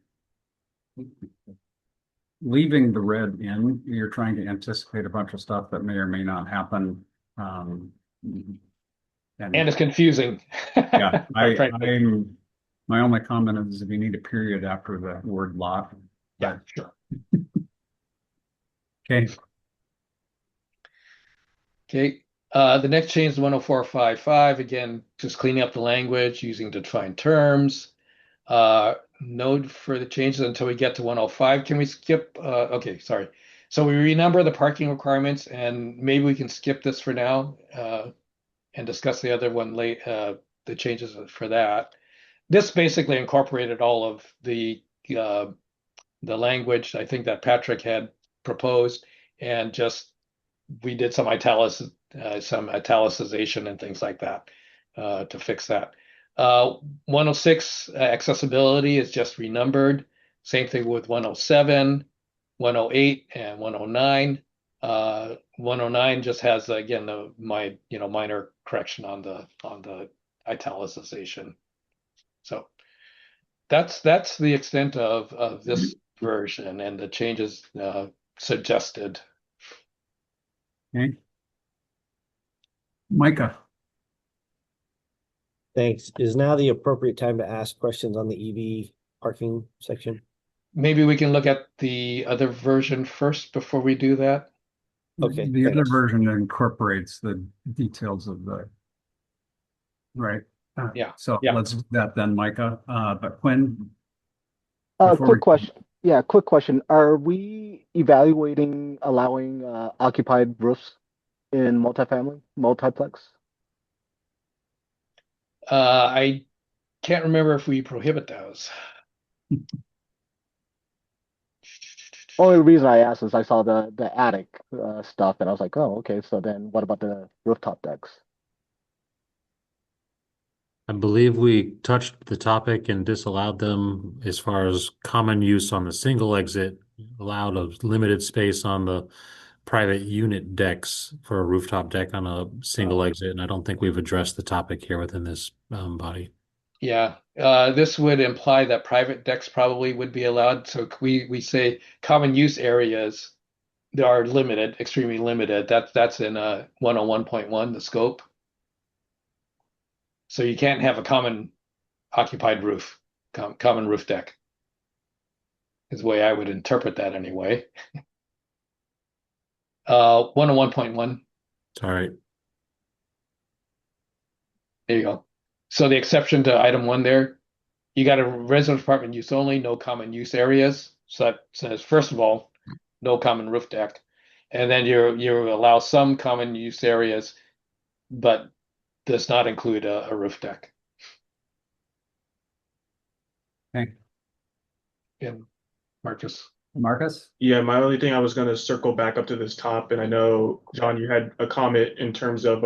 leaving the red in, you're trying to anticipate a bunch of stuff that may or may not happen. And it's confusing. Yeah, my only comment is if you need a period after the word lot. Yeah, sure. Okay. Okay. The next change is 104.5.5. Again, just cleaning up the language using defined terms. No further changes until we get to 105. Can we skip? Okay, sorry. So we renumber the parking requirements, and maybe we can skip this for now and discuss the other one late. The changes for that. This basically incorporated all of the language I think that Patrick had proposed, and just we did some italicization and things like that to fix that. 106 accessibility is just renumbered. Same thing with 107, 108, and 109. 109 just has again minor correction on the italicization. So that's the extent of this version and the changes suggested. Okay. Micah. Thanks. Is now the appropriate time to ask questions on the EV parking section? Maybe we can look at the other version first before we do that. Okay. The other thanks. version incorporates the details of the, right? Yeah. So Yeah. let's do that then, Micah. But Quinn, Quick question. Yeah, quick question. Are we evaluating allowing occupied roofs in multiplex? I can't remember if we prohibit those. Only reason I asked is I saw the attic stuff and I was like, oh, okay. So then what about the rooftop decks? I believe we touched the topic and disallowed them as far as common use on the single exit, allowed a limited space on the private unit decks for a rooftop deck on a single exit. And I don't think we've addressed the topic here within this body. Yeah, this would imply that private decks probably would be allowed. So we say common use areas that are limited, extremely limited. That's in 101.1, the scope. So you can't have a common occupied roof, common roof deck. Is the way I would interpret that anyway. 101.1. All right. There you go. So the exception to item 1 there, you got a residence apartment use only, no common use areas. So that says, first of all, no common roof deck. And then you allow some common use areas, but does not include a roof deck. Okay. And Marcus. Yeah, my only thing I was going to circle back up to this top, and I know, John, you had a comment in terms of,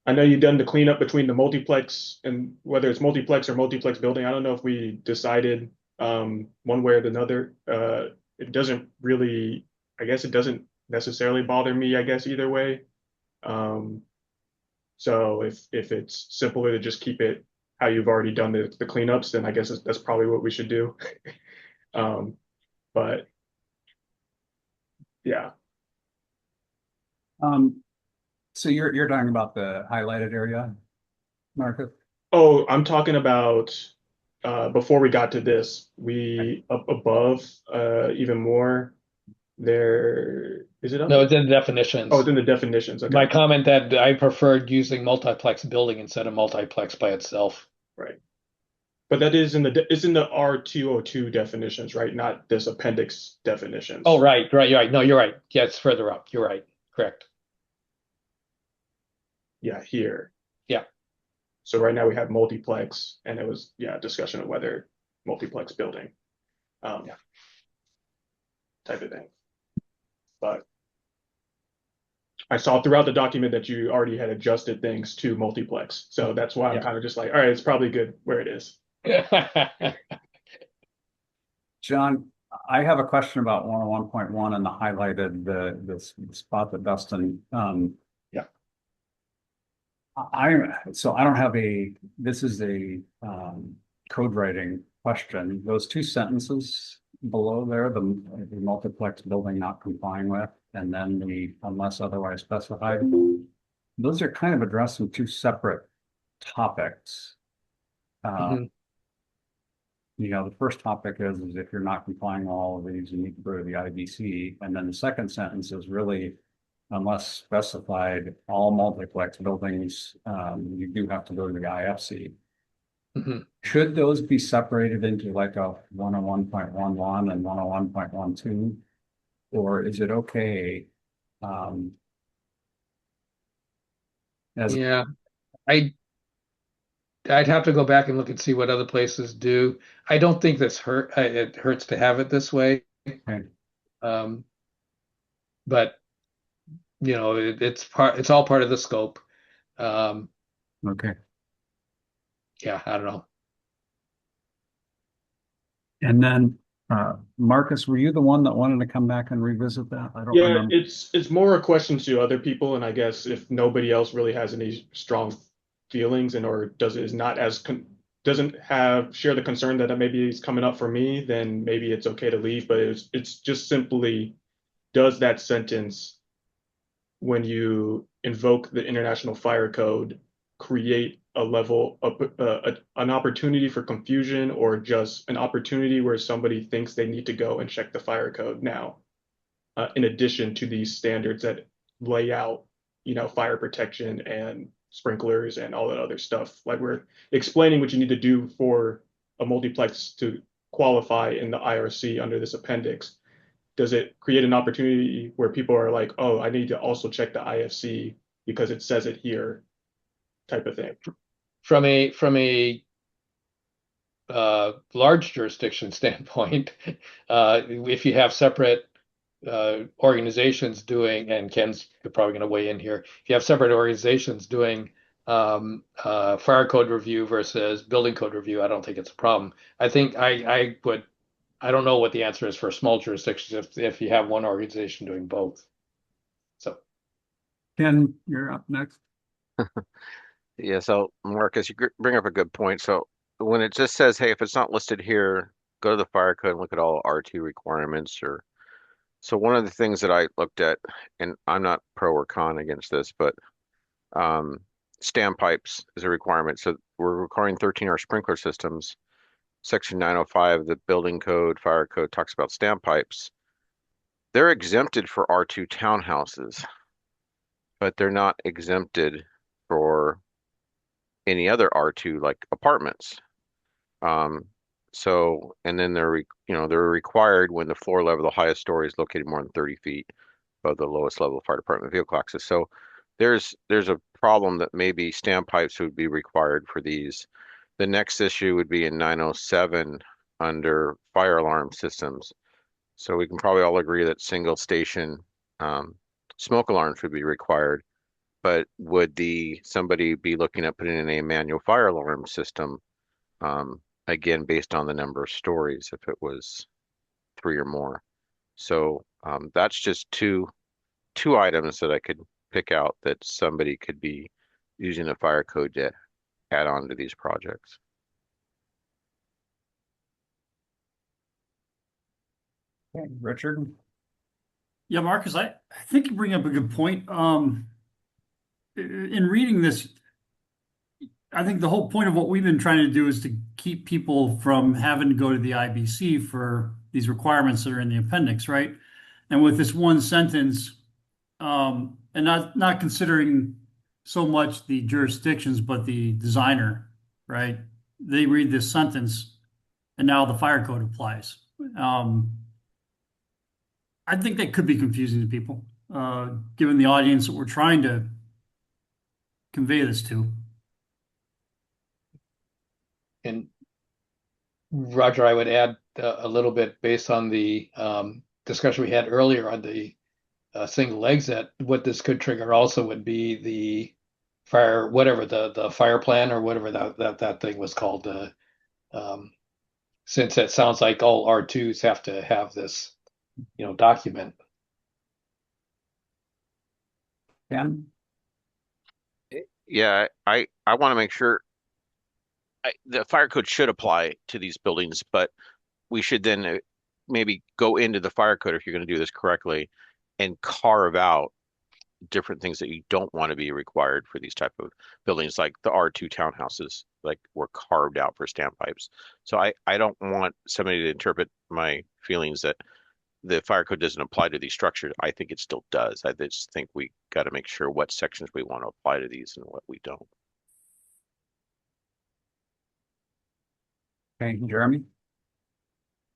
I know you've done the cleanup between the multiplex and whether it's multiplex or multiplex building. I don't know if we decided one way or another. It doesn't really, I guess it doesn't necessarily bother me, I guess, either way. So if it's simpler to just keep it how you've already done the cleanups, then I guess that's probably what we should do. But yeah. So you're talking about the highlighted area, Marcus? Oh, I'm talking about before we got to this, up above even more. There is it up? No, it's in the definitions. Oh, it's in the definitions. Okay. My comment that I preferred using multiplex building instead of multiplex by itself. Right. But that is it's in the R202 definitions, right? Not this appendix definitions. Oh, right. You're right. No, you're right. Yeah, it's further up. You're right. Correct. Yeah, here. Yeah. So right now we have multiplex, and it was discussion of whether multiplex building, type of thing. But I saw throughout the document that you already had adjusted things to multiplex, so that's why I'm kind of just like, all right, it's probably good where it is. John, I have a question about 101.1 and the highlighted the spot that Dustin. I don't have this is a code writing question. Those two sentences below there, the multiplex building not complying with, and then the unless otherwise specified, those are kind of addressing two separate topics. The first topic is if you're not complying with all of these, you need to go to the IBC. And then the second sentence is really, unless specified, all multiplex buildings, you do have to go to the IFC. Should those be separated into like a 101.11 and 101.12? Or is it okay? I'd have to go back and look and see what other places do. I don't think it hurts to have it this way. Okay. but it's all part of the scope. Okay. Yeah, I don't know. And then, Marcus, were you the one that wanted to come back and revisit that? I don't Yeah, remember. it's more a question to other people, and I guess if nobody else really has any strong feelings and or is not as doesn't have share the concern that maybe is coming up for me, then maybe it's okay to leave. But it's just simply, does that sentence, when you invoke the International Fire Code, create a level of an opportunity for confusion, or just an opportunity where somebody thinks they need to go and check the fire code now, in addition to these standards that lay out, fire protection and sprinklers and all that other stuff. Like, we're explaining what you need to do for a multiplex to qualify in the IRC under this appendix. Does it create an opportunity where people are like, oh, I need to also check the IFC because it says it here, type of thing? From a large jurisdiction standpoint, if you have separate organizations doing, and Ken's probably going to weigh in here, if you have separate organizations doing fire code review versus building code review, I don't think it's a problem. I think I don't know what the answer is for small jurisdictions if you have one organization doing both. So, Ken, you're up next. Yeah, so Marcus, you bring up a good point. So when it just says, hey, if it's not listed here, go to the fire code and look at all R2 requirements. So one of the things that I looked at, and I'm not pro or con against this, but standpipes is a requirement. So we're requiring 13R sprinkler systems. Section 905 of the building code, fire code talks about standpipes. They're exempted for R2 townhouses, but they're not exempted for any other R2 like apartments. And then they're required when the floor level, the highest story is located more than 30 feet above the lowest level of fire department vehicle access. So there's a problem that maybe standpipes would be required for these. The next issue would be in 907 under fire alarm systems. So we can probably all agree that single station smoke alarms would be required. But would somebody be looking at putting in a manual fire alarm system, again, based on the number of stories, if it was 3 or more? So that's just two items that I could pick out that somebody could be using the fire code to add on to these projects. Okay, Richard? Yeah, Marcus, I think you bring up a good point. In reading this, I think the whole point of what we've been trying to do is to keep people from having to go to the IBC for these requirements that are in the appendix, right? And with this one sentence, and not considering so much the jurisdictions, but the designer, right? They read this sentence, and now the fire code applies. I think that could be confusing to people, given the audience that we're trying to convey this to. and Roger, I would add a little bit based on the discussion we had earlier on the single exit. What this could trigger also would be the fire, whatever the fire plan or whatever that thing was called. Since it sounds like all R2s have to have this, document. Ken? Yeah, I want to make sure the fire code should apply to these buildings, but we should then maybe go into the fire code if you're going to do this correctly and carve out different things that you don't want to be required for these type of buildings, like the R2 townhouses, like were carved out for standpipes. So I don't want somebody to interpret my feelings that the fire code doesn't apply to these structures. I think it still does. I just think we got to make sure what sections we want to apply to these and what we don't. Okay, Jeremy?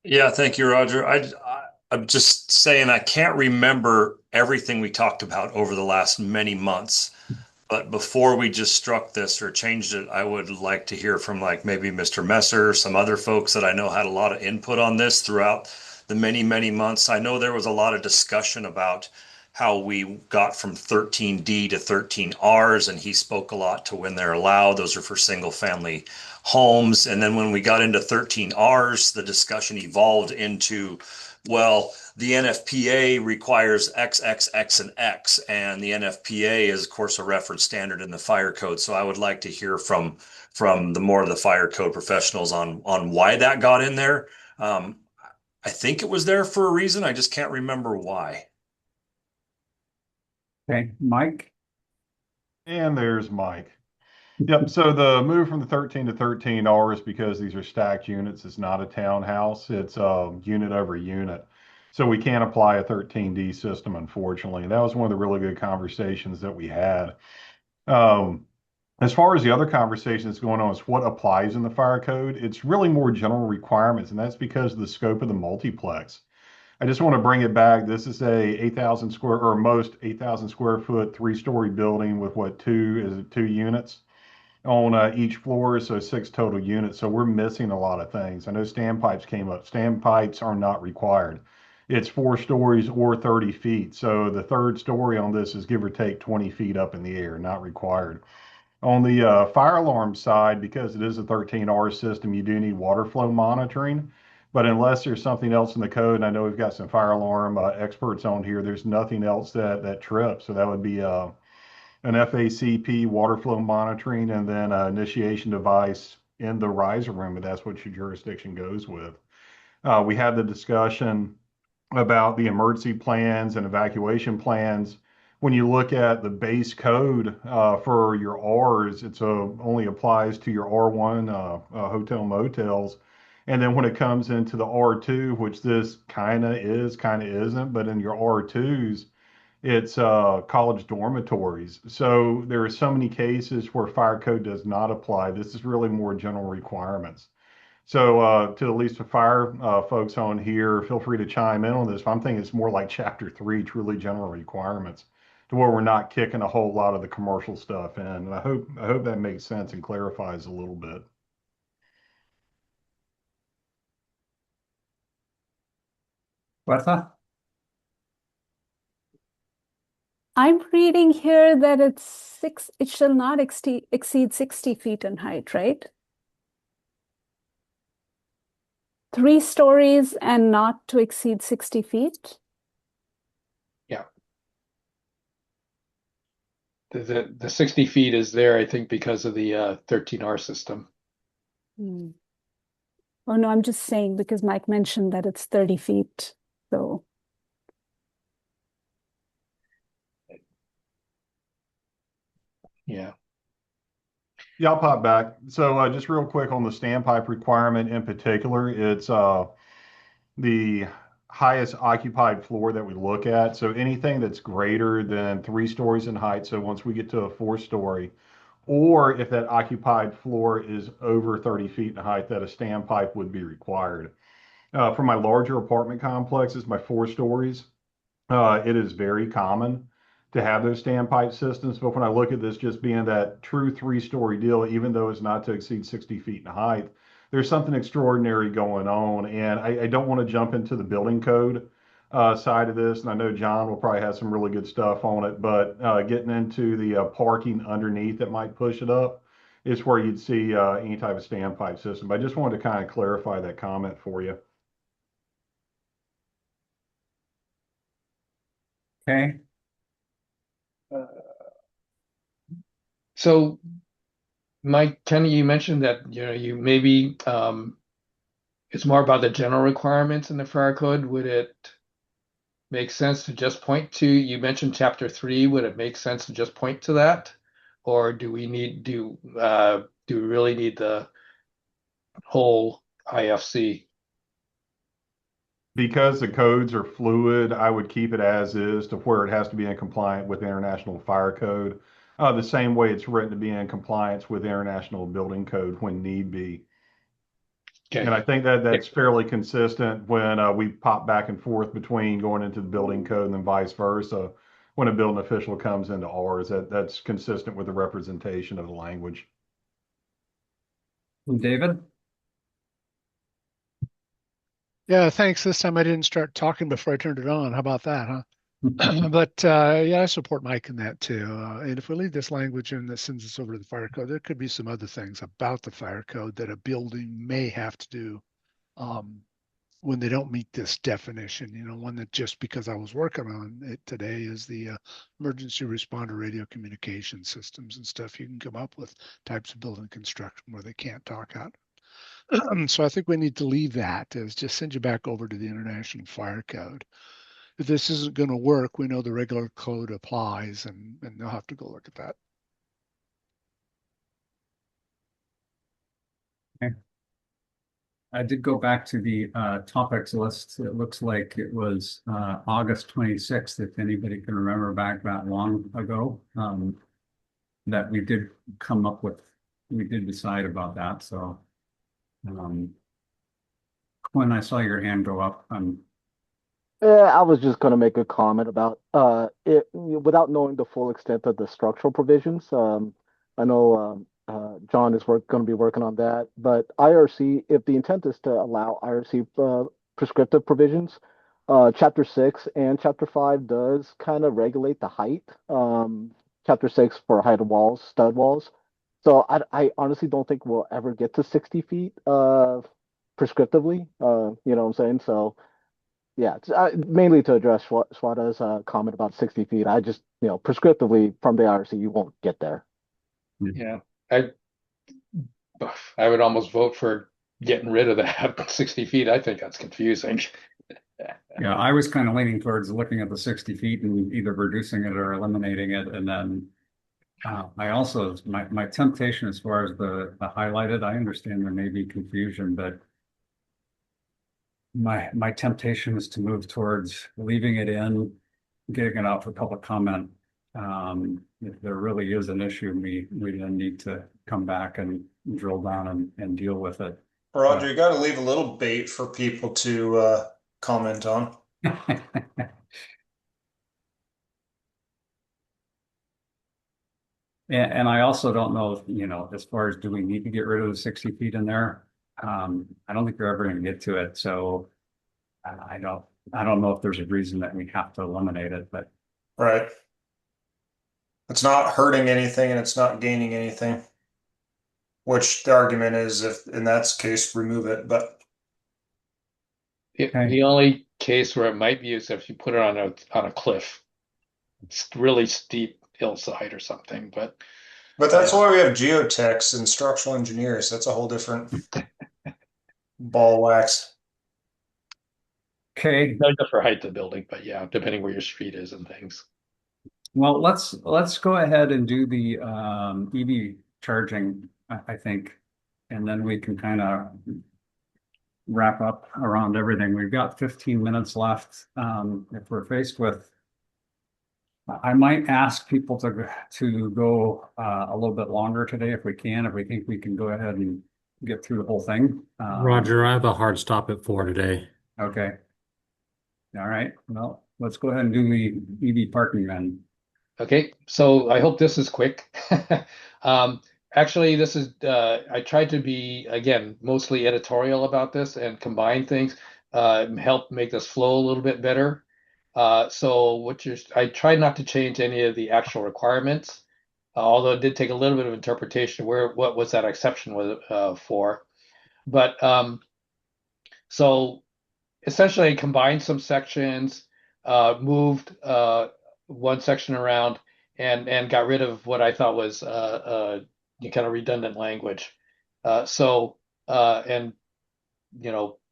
Yeah, thank you, Roger. I'm just saying I can't remember everything we talked about over the last many months. But before we just struck this or changed it, I would like to hear from like maybe Mr. Messer, some other folks that I know had a lot of input on this throughout the many, many months. I know there was a lot of discussion about how we got from 13D to 13Rs, and he spoke a lot to when they're allowed. Those are for single family homes. And then when we got into 13Rs, the discussion evolved into, well, the NFPA requires X, X, X, and X, and the NFPA is, of course, a reference standard in the fire code. So I would like to hear from the more of the fire code professionals on why that got in there. I think it was there for a reason. I just can't remember why. Okay, Mike. And there's Mike. Yep. So the move from the 13 to 13R is because these are stacked units. It's not a townhouse. It's unit over unit. So we can't apply a 13D system, unfortunately. And that was one of the really good conversations that we had. As far as the other conversations going on is what applies in the fire code, it's really more general requirements, and that's because of the scope of the multiplex. I just want to bring it back. This is a 8,000 square or most 8,000 square foot, 3-story building with what, two units on each floor, so 6 total units. So we're missing a lot of things. I know standpipes came up. Standpipes are not required. It's 4 stories or 30 feet. So the third story on this is give or take 20 feet up in the air, not required. On the fire alarm side, because it is a 13R system, you do need water flow monitoring. But unless there's something else in the code, and I know we've got some fire alarm experts on here, there's nothing else that trips. So that would be an FACP water flow monitoring and then an initiation device in the riser room, and that's what your jurisdiction goes with. We had the discussion about the emergency plans and evacuation plans. When you look at the base code for your Rs, it's only applies to your R1 hotel motels. And then when it comes into the R2, which this kind of is, kind of isn't, but in your R2s, it's college dormitories. So there are so many cases where fire code does not apply. This is really more general requirements. So to at least the fire folks on here, feel free to chime in on this. I'm thinking it's more like chapter 3, truly general requirements, to where we're not kicking a whole lot of the commercial stuff in. And I hope that makes sense and clarifies a little bit. Bertha? I'm reading here that it shall not exceed 60 feet in height, right? 3 stories and not to exceed 60 feet? Yeah. The 60 feet is there, I think, because of the 13R system. Hmm. Oh, no, I'm just saying because Mike mentioned that it's 30 feet. So. Yeah. Yeah, I'll pop back. So just real quick on the standpipe requirement in particular, it's the highest occupied floor that we look at. So anything that's greater than 3 stories in height. So once we get to a 4-story, or if that occupied floor is over 30 feet in height, that a standpipe would be required. For my larger apartment complexes, my 4 stories, it is very common to have those standpipe systems. But when I look at this just being that true 3-story deal, even though it's not to exceed 60 feet in height, there's something extraordinary going on. And I don't want to jump into the building code side of this. And I know John will probably have some really good stuff on it, but getting into the parking underneath that might push it up is where you'd see any type of standpipe system. But I just wanted to kind of clarify that comment for you. Okay. So, Mike, Kenny, you mentioned that you maybe it's more about the general requirements in the fire code. Would it make sense to just point to? You mentioned chapter 3. Would it make sense to just point to that, or do we really need the whole IFC? Because the codes are fluid, I would keep it as is to where it has to be in compliance with International Fire Code, the same way it's written to be in compliance with International Building Code when need be. Okay. And I think that's fairly consistent when we pop back and forth between going into the building code and then vice versa. When a building official comes into ours, that's consistent with the representation of the language. David? Yeah, thanks. This time I didn't start talking before I turned it on. How about that, huh? But yeah, I support Mike in that too. And if we leave this language in that sends us over to the fire code, there could be some other things about the fire code that a building may have to do um, when they don't meet this definition. One that just because I was working on it today is the emergency responder radio communication systems and stuff. You can come up with types of building construction where they can't talk out. So I think we need to leave that as just send you back over to the International Fire Code. If this isn't going to work, we know the regular code applies, and they'll have to go look at that. Okay. I did go back to the topics list. It looks like it was August 26th, if anybody can remember back that long ago, that we did come up with, we did decide about that. So Quinn, I saw your hand go up. Yeah, I was just going to make a comment about it without knowing the full extent of the structural provisions. I know John is going to be working on that, but IRC, if the intent is to allow IRC prescriptive provisions, Chapter 6 and Chapter 5 does kind of regulate the height. Chapter 6 for height of walls, stud walls. So I honestly don't think we'll ever get to 60 feet prescriptively. You know what I'm saying? So. Yeah, mainly to address Swada's comment about 60 feet. I just, prescriptively from the IRC, you won't get there. Yeah, I would almost vote for getting rid of that 60 feet. I think that's confusing. Yeah, I was kind of leaning towards looking at the 60 feet and either reducing it or eliminating it. And then I also, my temptation as far as the highlighted, I understand there may be confusion, but my temptation is to move towards leaving it in, getting it out for public comment. If there really is an issue, we then need to come back and drill down and deal with it. Roger, you got to leave a little bait for people to comment on. And I also don't know, as far as do we need to get rid of the 60 feet in there? I don't think you're ever going to get to it. So I don't know if there's a reason that we have to eliminate it, but right. It's not hurting anything and it's not gaining anything. Which the argument is, if in that case, remove it. But the only case where it might be is if you put it on a cliff, it's really steep hillside or something. But that's why we have geotechs and structural engineers. That's a whole different ball of wax. Okay. Not for height of the building, but yeah, depending where your street is and things. Well, let's go ahead and do the EV charging, I think, and then we can kind of wrap up around everything. We've got 15 minutes left. If we're faced with, I might ask people to go a little bit longer today if we can, if we think we can go ahead and get through the whole thing. Roger, I have a hard stop at 4 today. Okay. All right. Well, let's go ahead and do the EV parking then. Okay, so I hope this is quick. Actually, this is I tried to be, again, mostly editorial about this and combine things, help make this flow a little bit better. So I tried not to change any of the actual requirements, although it did take a little bit of interpretation what was that exception for. But so essentially I combined some sections, moved one section around and got rid of what I thought was kind of redundant language. And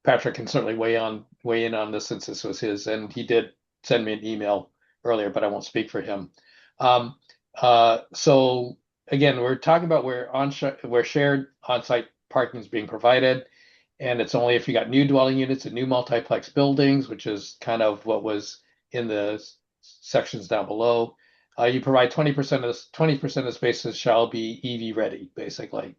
Patrick can certainly weigh in on this since this was his, and he did send me an email earlier, but I won't speak for him. So again, we're talking about where shared on-site parking is being provided, and it's only if you got new dwelling units and new multiplex buildings, which is kind of what was in the sections down below. You provide 20% of the spaces shall be EV ready, basically.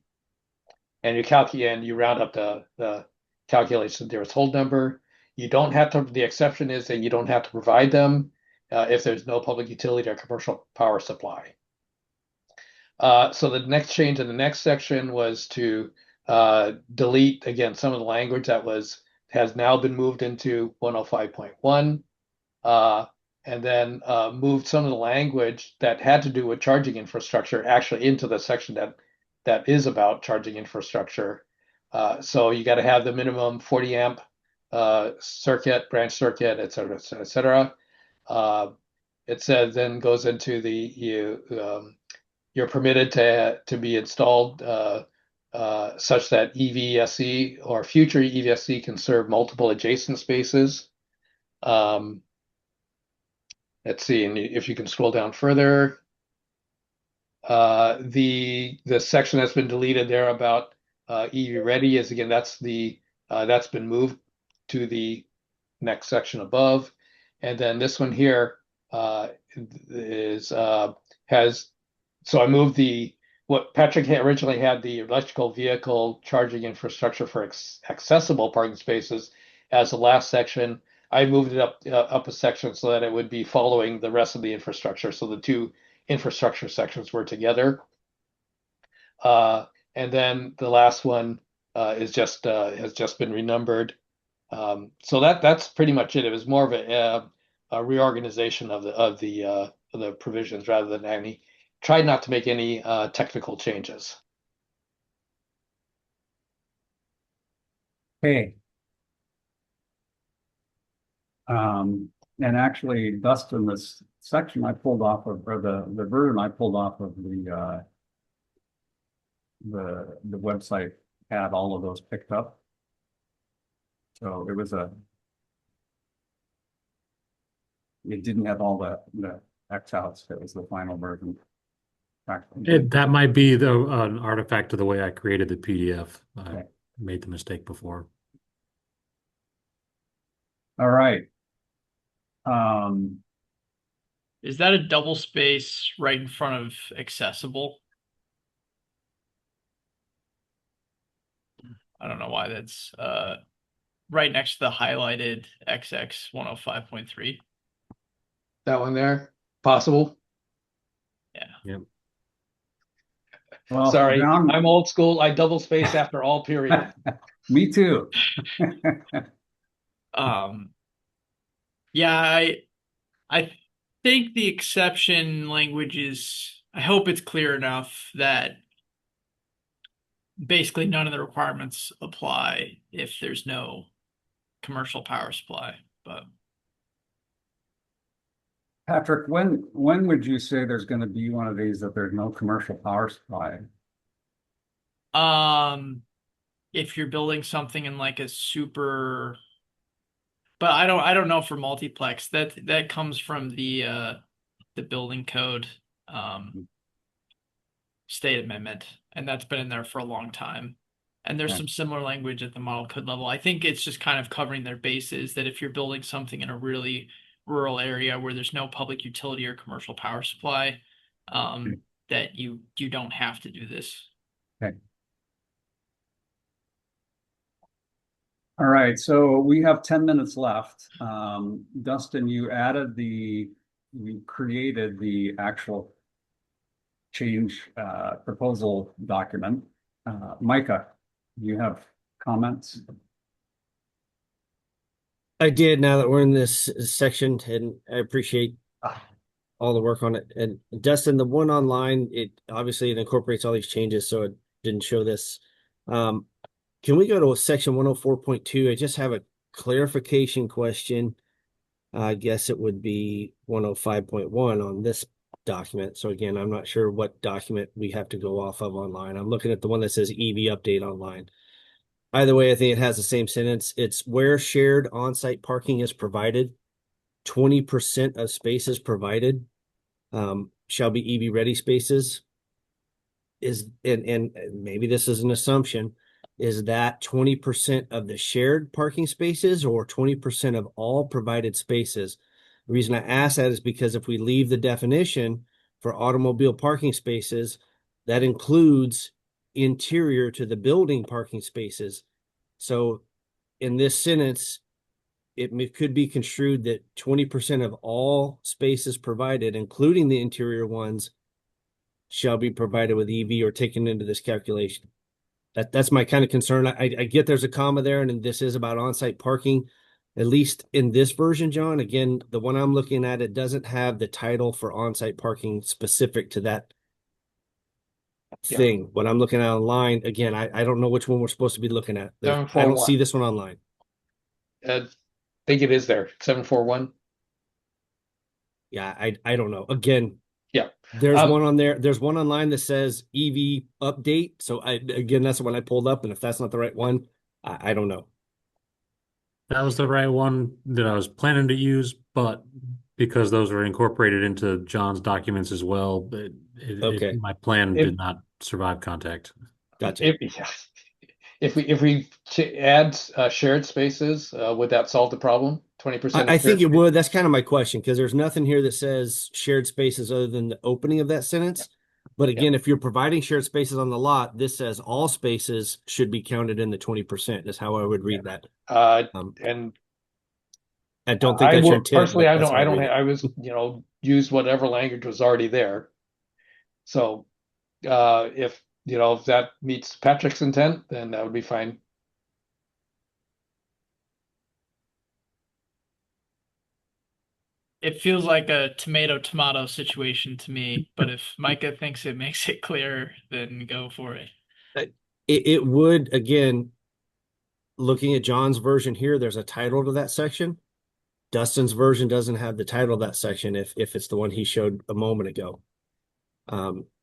And you round up the calculation threshold number. You don't have to, the exception is that you don't have to provide them if there's no public utility or commercial power supply. So the next change in the next section was to delete, again, some of the language that has now been moved into 105.1. and then moved some of the language that had to do with charging infrastructure actually into the section that is about charging infrastructure. So you got to have the minimum 40 amp circuit, branch circuit, et cetera, et cetera, et cetera. It says then goes into you're permitted to be installed such that EVSE or future EVSE can serve multiple adjacent spaces. Let's see, and if you can scroll down further, the section that's been deleted there about EV ready is again that's been moved to the next section above, and then this one here has. So I moved what Patrick originally had, the electrical vehicle charging infrastructure for accessible parking spaces as the last section. I moved it up a section so that it would be following the rest of the infrastructure. So the two infrastructure sections were together. And then the last one has just been renumbered. So that's pretty much it. It was more of a reorganization of the provisions rather than any. Tried not to make any technical changes. Okay. And actually, Dustin, this section I pulled off of, or the version I pulled off of the website had all of those picked up. So it didn't have all the X outs. It was the final version. That might be an artifact of the way I created the PDF. I made the mistake before. All right. Is that a double space right in front of accessible? I don't know why that's right next to the highlighted XX 105.3. That one there, possible. Yeah. Yep. Well, sorry, I'm old school. I double space after all period. Me too. Yeah, I think the exception language is, I hope it's clear enough that basically none of the requirements apply if there's no commercial power supply. But Patrick, when would you say there's going to be one of these that there's no commercial power supply? if you're building something in like a super, but I don't know for multiplex, that comes from the building code state amendment, and that's been in there for a long time. And there's some similar language at the model code level. I think it's just kind of covering their bases that if you're building something in a really rural area where there's no public utility or commercial power supply, that you don't have to do this. Okay. All right, so we have 10 minutes left. Dustin, you created the actual change proposal document. Micah, you have comments? I did, now that we're in this section, and I appreciate all the work on it. And Dustin, the one online, it incorporates all these changes, so it didn't show this. Can we go to section 104.2? I just have a clarification question. I guess it would be 105.1 on this document. So again, I'm not sure what document we have to go off of online. I'm looking at the one that says EV update online. Either way, I think it has the same sentence. It's where shared on-site parking is provided, 20% of spaces provided shall be EV ready spaces. And maybe this is an assumption. Is that 20% of the shared parking spaces or 20% of all provided spaces? The reason I ask that is because if we leave the definition for automobile parking spaces, that includes interior to the building parking spaces. So in this sentence, it could be construed that 20% of all spaces provided, including the interior ones, shall be provided with EV or taken into this calculation. That's my kind of concern. I get there's a comma there, and this is about on-site parking, At least in this version, John, again, the one I'm looking at, it doesn't have the title for on-site parking specific to that thing. What I'm looking at online, again, I don't know which one we're supposed to be looking at. I don't see 741. this one online. I think it is there. 741. Yeah, I don't know. Again, Yeah. there's one on there. There's one online that says EV update. So again, that's the one I pulled up. And if that's not the right one, I don't know. That was the right one that I was planning to use, but because those are incorporated into John's documents as well, Okay. my plan did not survive contact. Gotcha. If we add shared spaces, would that solve the problem? 20%. I think it would. That's kind of my question, because there's nothing here that says shared spaces other than the opening of that sentence. But again, if you're providing shared spaces on the lot, this says all spaces should be counted in the 20%. Is how I would read that. And I don't think that's your intent. Personally, I don't. I was use whatever language was already there. So if if that meets Patrick's intent, then that would be fine. It feels like a tomato situation to me, but if Micah thinks it makes it clearer, then go for it. It would, again, looking at John's version here, there's a title to that section. Dustin's version doesn't have the title of that section if it's the one he showed a moment ago.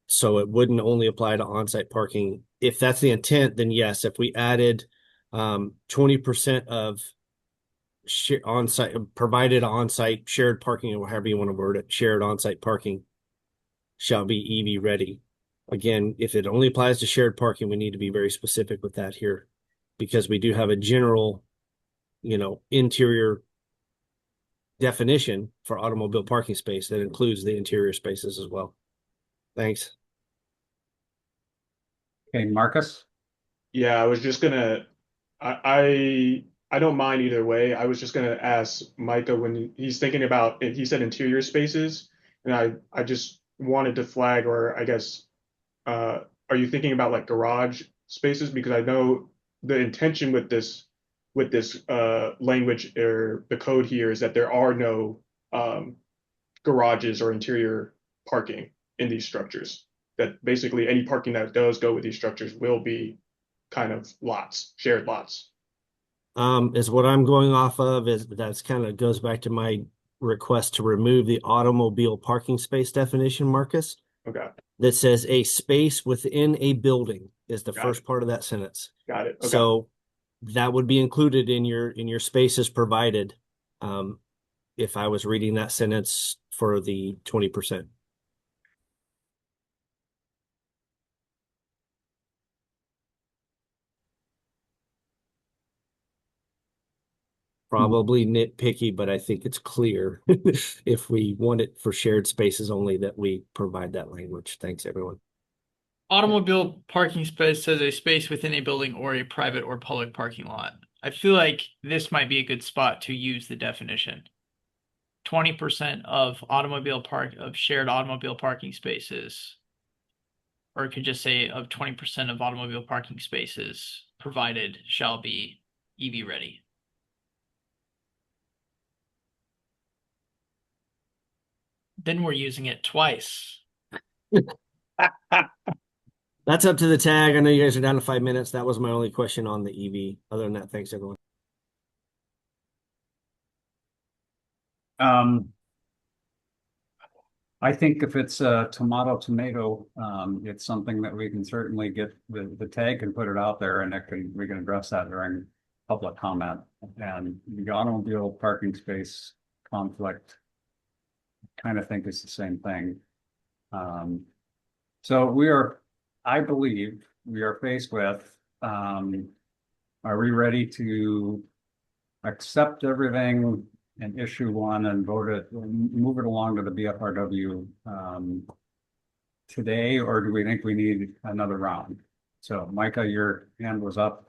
So it wouldn't only apply to on-site parking. If that's the intent, then yes, if we added 20% of on-site provided on-site shared parking, or however you want to word it, shared on-site parking shall be EV ready. Again, if it only applies to shared parking, we need to be very specific with that here, because we do have a general, interior definition for automobile parking space that includes the interior spaces as well. Thanks. Okay, Marcus? Yeah, I was just gonna, I don't mind either way. I was just gonna ask Micah when he's thinking about, he said interior spaces, and I just wanted to flag, or I guess, are you thinking about like garage spaces? Because I know the intention with this language or the code here is that there are no garages or interior parking in these structures. That basically any parking that does go with these structures will be kind of lots, shared lots. Is what I'm going off of is that's kind of goes back to my request to remove the automobile parking space definition, Marcus. Okay. That says a space within a building is the first part of that sentence. Got it. Okay. So that would be included in your spaces provided. If I was reading that sentence for the 20%. Probably nitpicky, but I think it's clear if we want it for shared spaces only that we provide that language. Thanks, everyone. Automobile parking space says a space within a building or a private or public parking lot. I feel like this might be a good spot to use the definition. 20% of shared automobile parking spaces, or it could just say of 20% of automobile parking spaces provided shall be EV ready. Then we're using it twice. That's up to the tag. I know you guys are down to 5 minutes. That was my only question on the EV. Other than that, thanks, everyone. I think if it's a tomato, it's something that we can certainly get the tag and put it out there, and we can address that during public comment. And the automobile parking space conflict, kind of think it's the same thing. So I believe we are faced with, are we ready to accept everything and issue one and move it along to the BFRW today, or do we think we need another round? So Micah, your hand was up.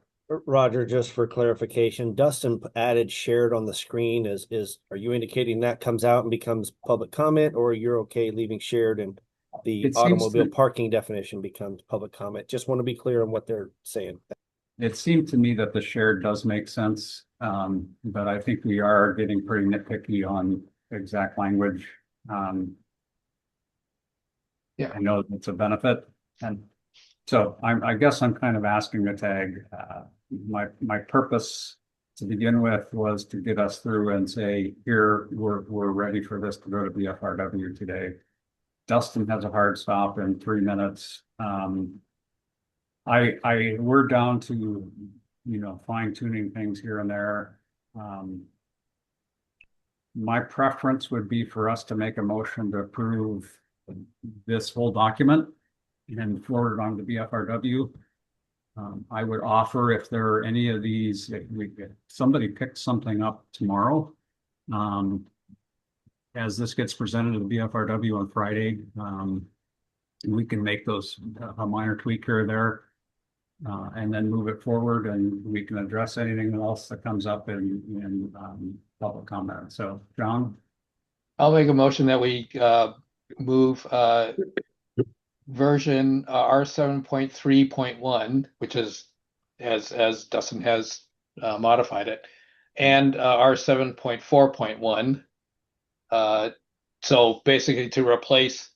Roger, just for clarification, Dustin added shared on the screen. Are you indicating that comes out and becomes public comment, or you're okay leaving shared and the automobile parking definition becomes public comment? Just want to be clear on what they're saying. it seemed to me that the shared does make sense. But I think we are getting pretty nitpicky on exact language. Yeah. I know it's a benefit. And so I guess I'm kind of asking the tag. My purpose to begin with was to get us through and say, here, we're ready for this to go to BFRW today. Dustin has a hard stop in 3 minutes. We're down to, fine tuning things here and there. My preference would be for us to make a motion to approve this whole document and forward it on to BFRW. I would offer if there are any of these, if somebody picks something up tomorrow, as this gets presented to the BFRW on Friday, we can make those a minor tweak here or there, and then move it forward, and we can address anything else that comes up in public comment. So, John? I'll make a motion that we move version R7.3.1, which is as Dustin has modified it, and R7.4.1. So basically to replace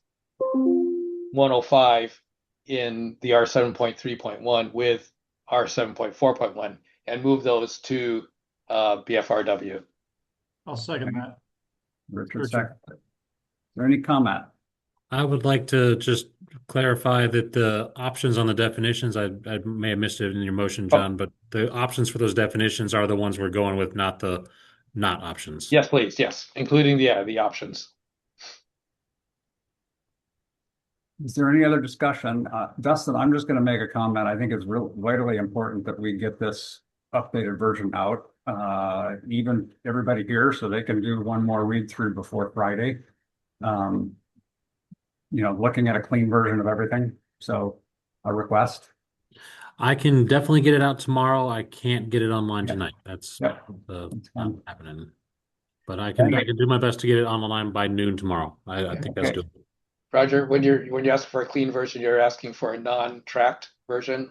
105 in the R7.3.1 with R7.4.1 and move those to BFRW. I'll second that. Richard, second. Is there any comment? I would like to just clarify that the options on the definitions, I may have missed it in your motion, John, but the options for those definitions are the ones we're going with, not the not options. Yes, please. Yes, including the options. Is there any other discussion? Dustin, I'm just going to make a comment. I think it's vitally important that we get this updated version out, even everybody here, so they can do one more read through before Friday. Looking at a clean version of everything. So a request. I can definitely get it out tomorrow. I can't get it online tonight. That's not happening. But I can do my best to get it online by noon tomorrow. I think that's good. Roger, when you ask for a clean version, you're asking for a non-tracked version?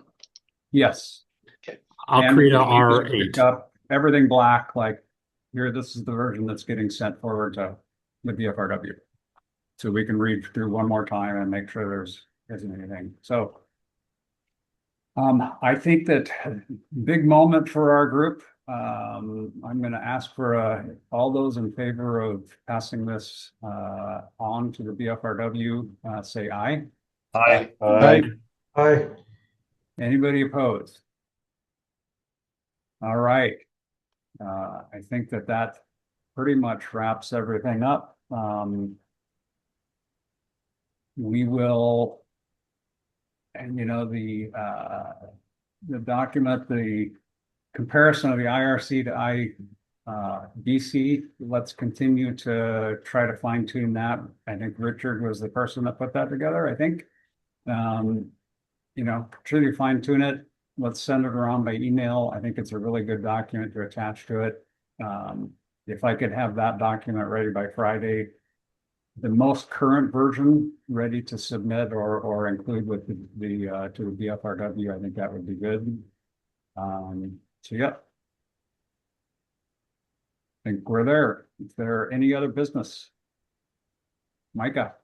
Yes. Okay. I'll create a R8. Up everything black, like here, this is the version that's getting sent forward to the BFRW. So we can read through one more time and make sure there isn't anything. So I think that big moment for our group. I'm going to ask for all those in favor of passing this on to the BFRW, say aye. Aye. Aye. Aye. Anybody opposed? All right. I think that pretty much wraps everything up. We will, and the document, the comparison of the IRC to IBC, let's continue to try to fine tune that. I think Richard was the person that put that together, I think. Truly fine tune it. Let's send it around by email. I think it's a really good document to attach to it. If I could have that document ready by Friday, the most current version ready to submit or include with the to the BFRW, I think that would be good. So yeah, I think we're there. Is there any other business? Micah?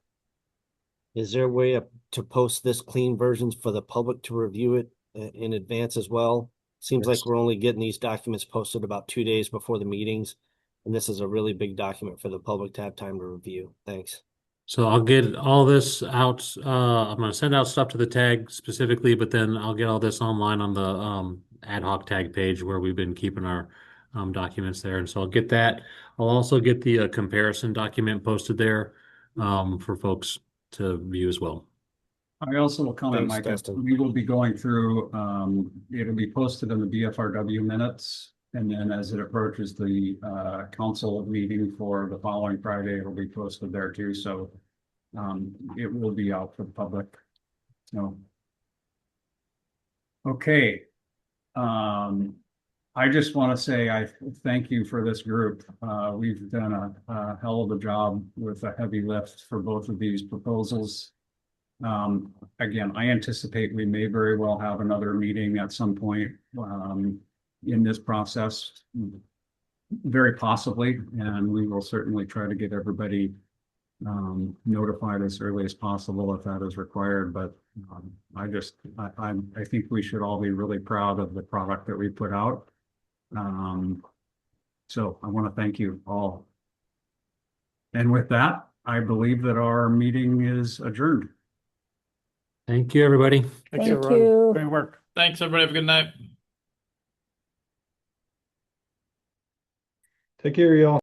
Is there a way to post this clean versions for the public to review it in advance as well? Seems like we're only getting these documents posted about 2 days before the meetings. And this is a really big document for the public to have time to review. Thanks. So I'll get all this out. I'm going to send out stuff to the tag specifically, but then I'll get all this online on the AdHoc tag page where we've been keeping our documents there. And so I'll get that. I'll also get the comparison document posted there for folks to view as well. I also will comment, Thanks, Micah, Dustin. we will be going through, it'll be posted in the BFRW minutes. And then as it approaches the council meeting for the following Friday, it'll be posted there too. So it will be out for the public. So, okay. I just want to say I thank you for this group. We've done a hell of a job with a heavy lift for both of these proposals. Again, I anticipate we may very well have another meeting at some point in this process, very possibly, and we will certainly try to get everybody notified as early as possible if that is required. But I think we should all be really proud of the product that we put out. So I want to thank you all. And with that, I believe that our meeting is adjourned. Thank you, everybody. Thank you. Great work. Thanks, everybody. Have a good night. Take care, y'all.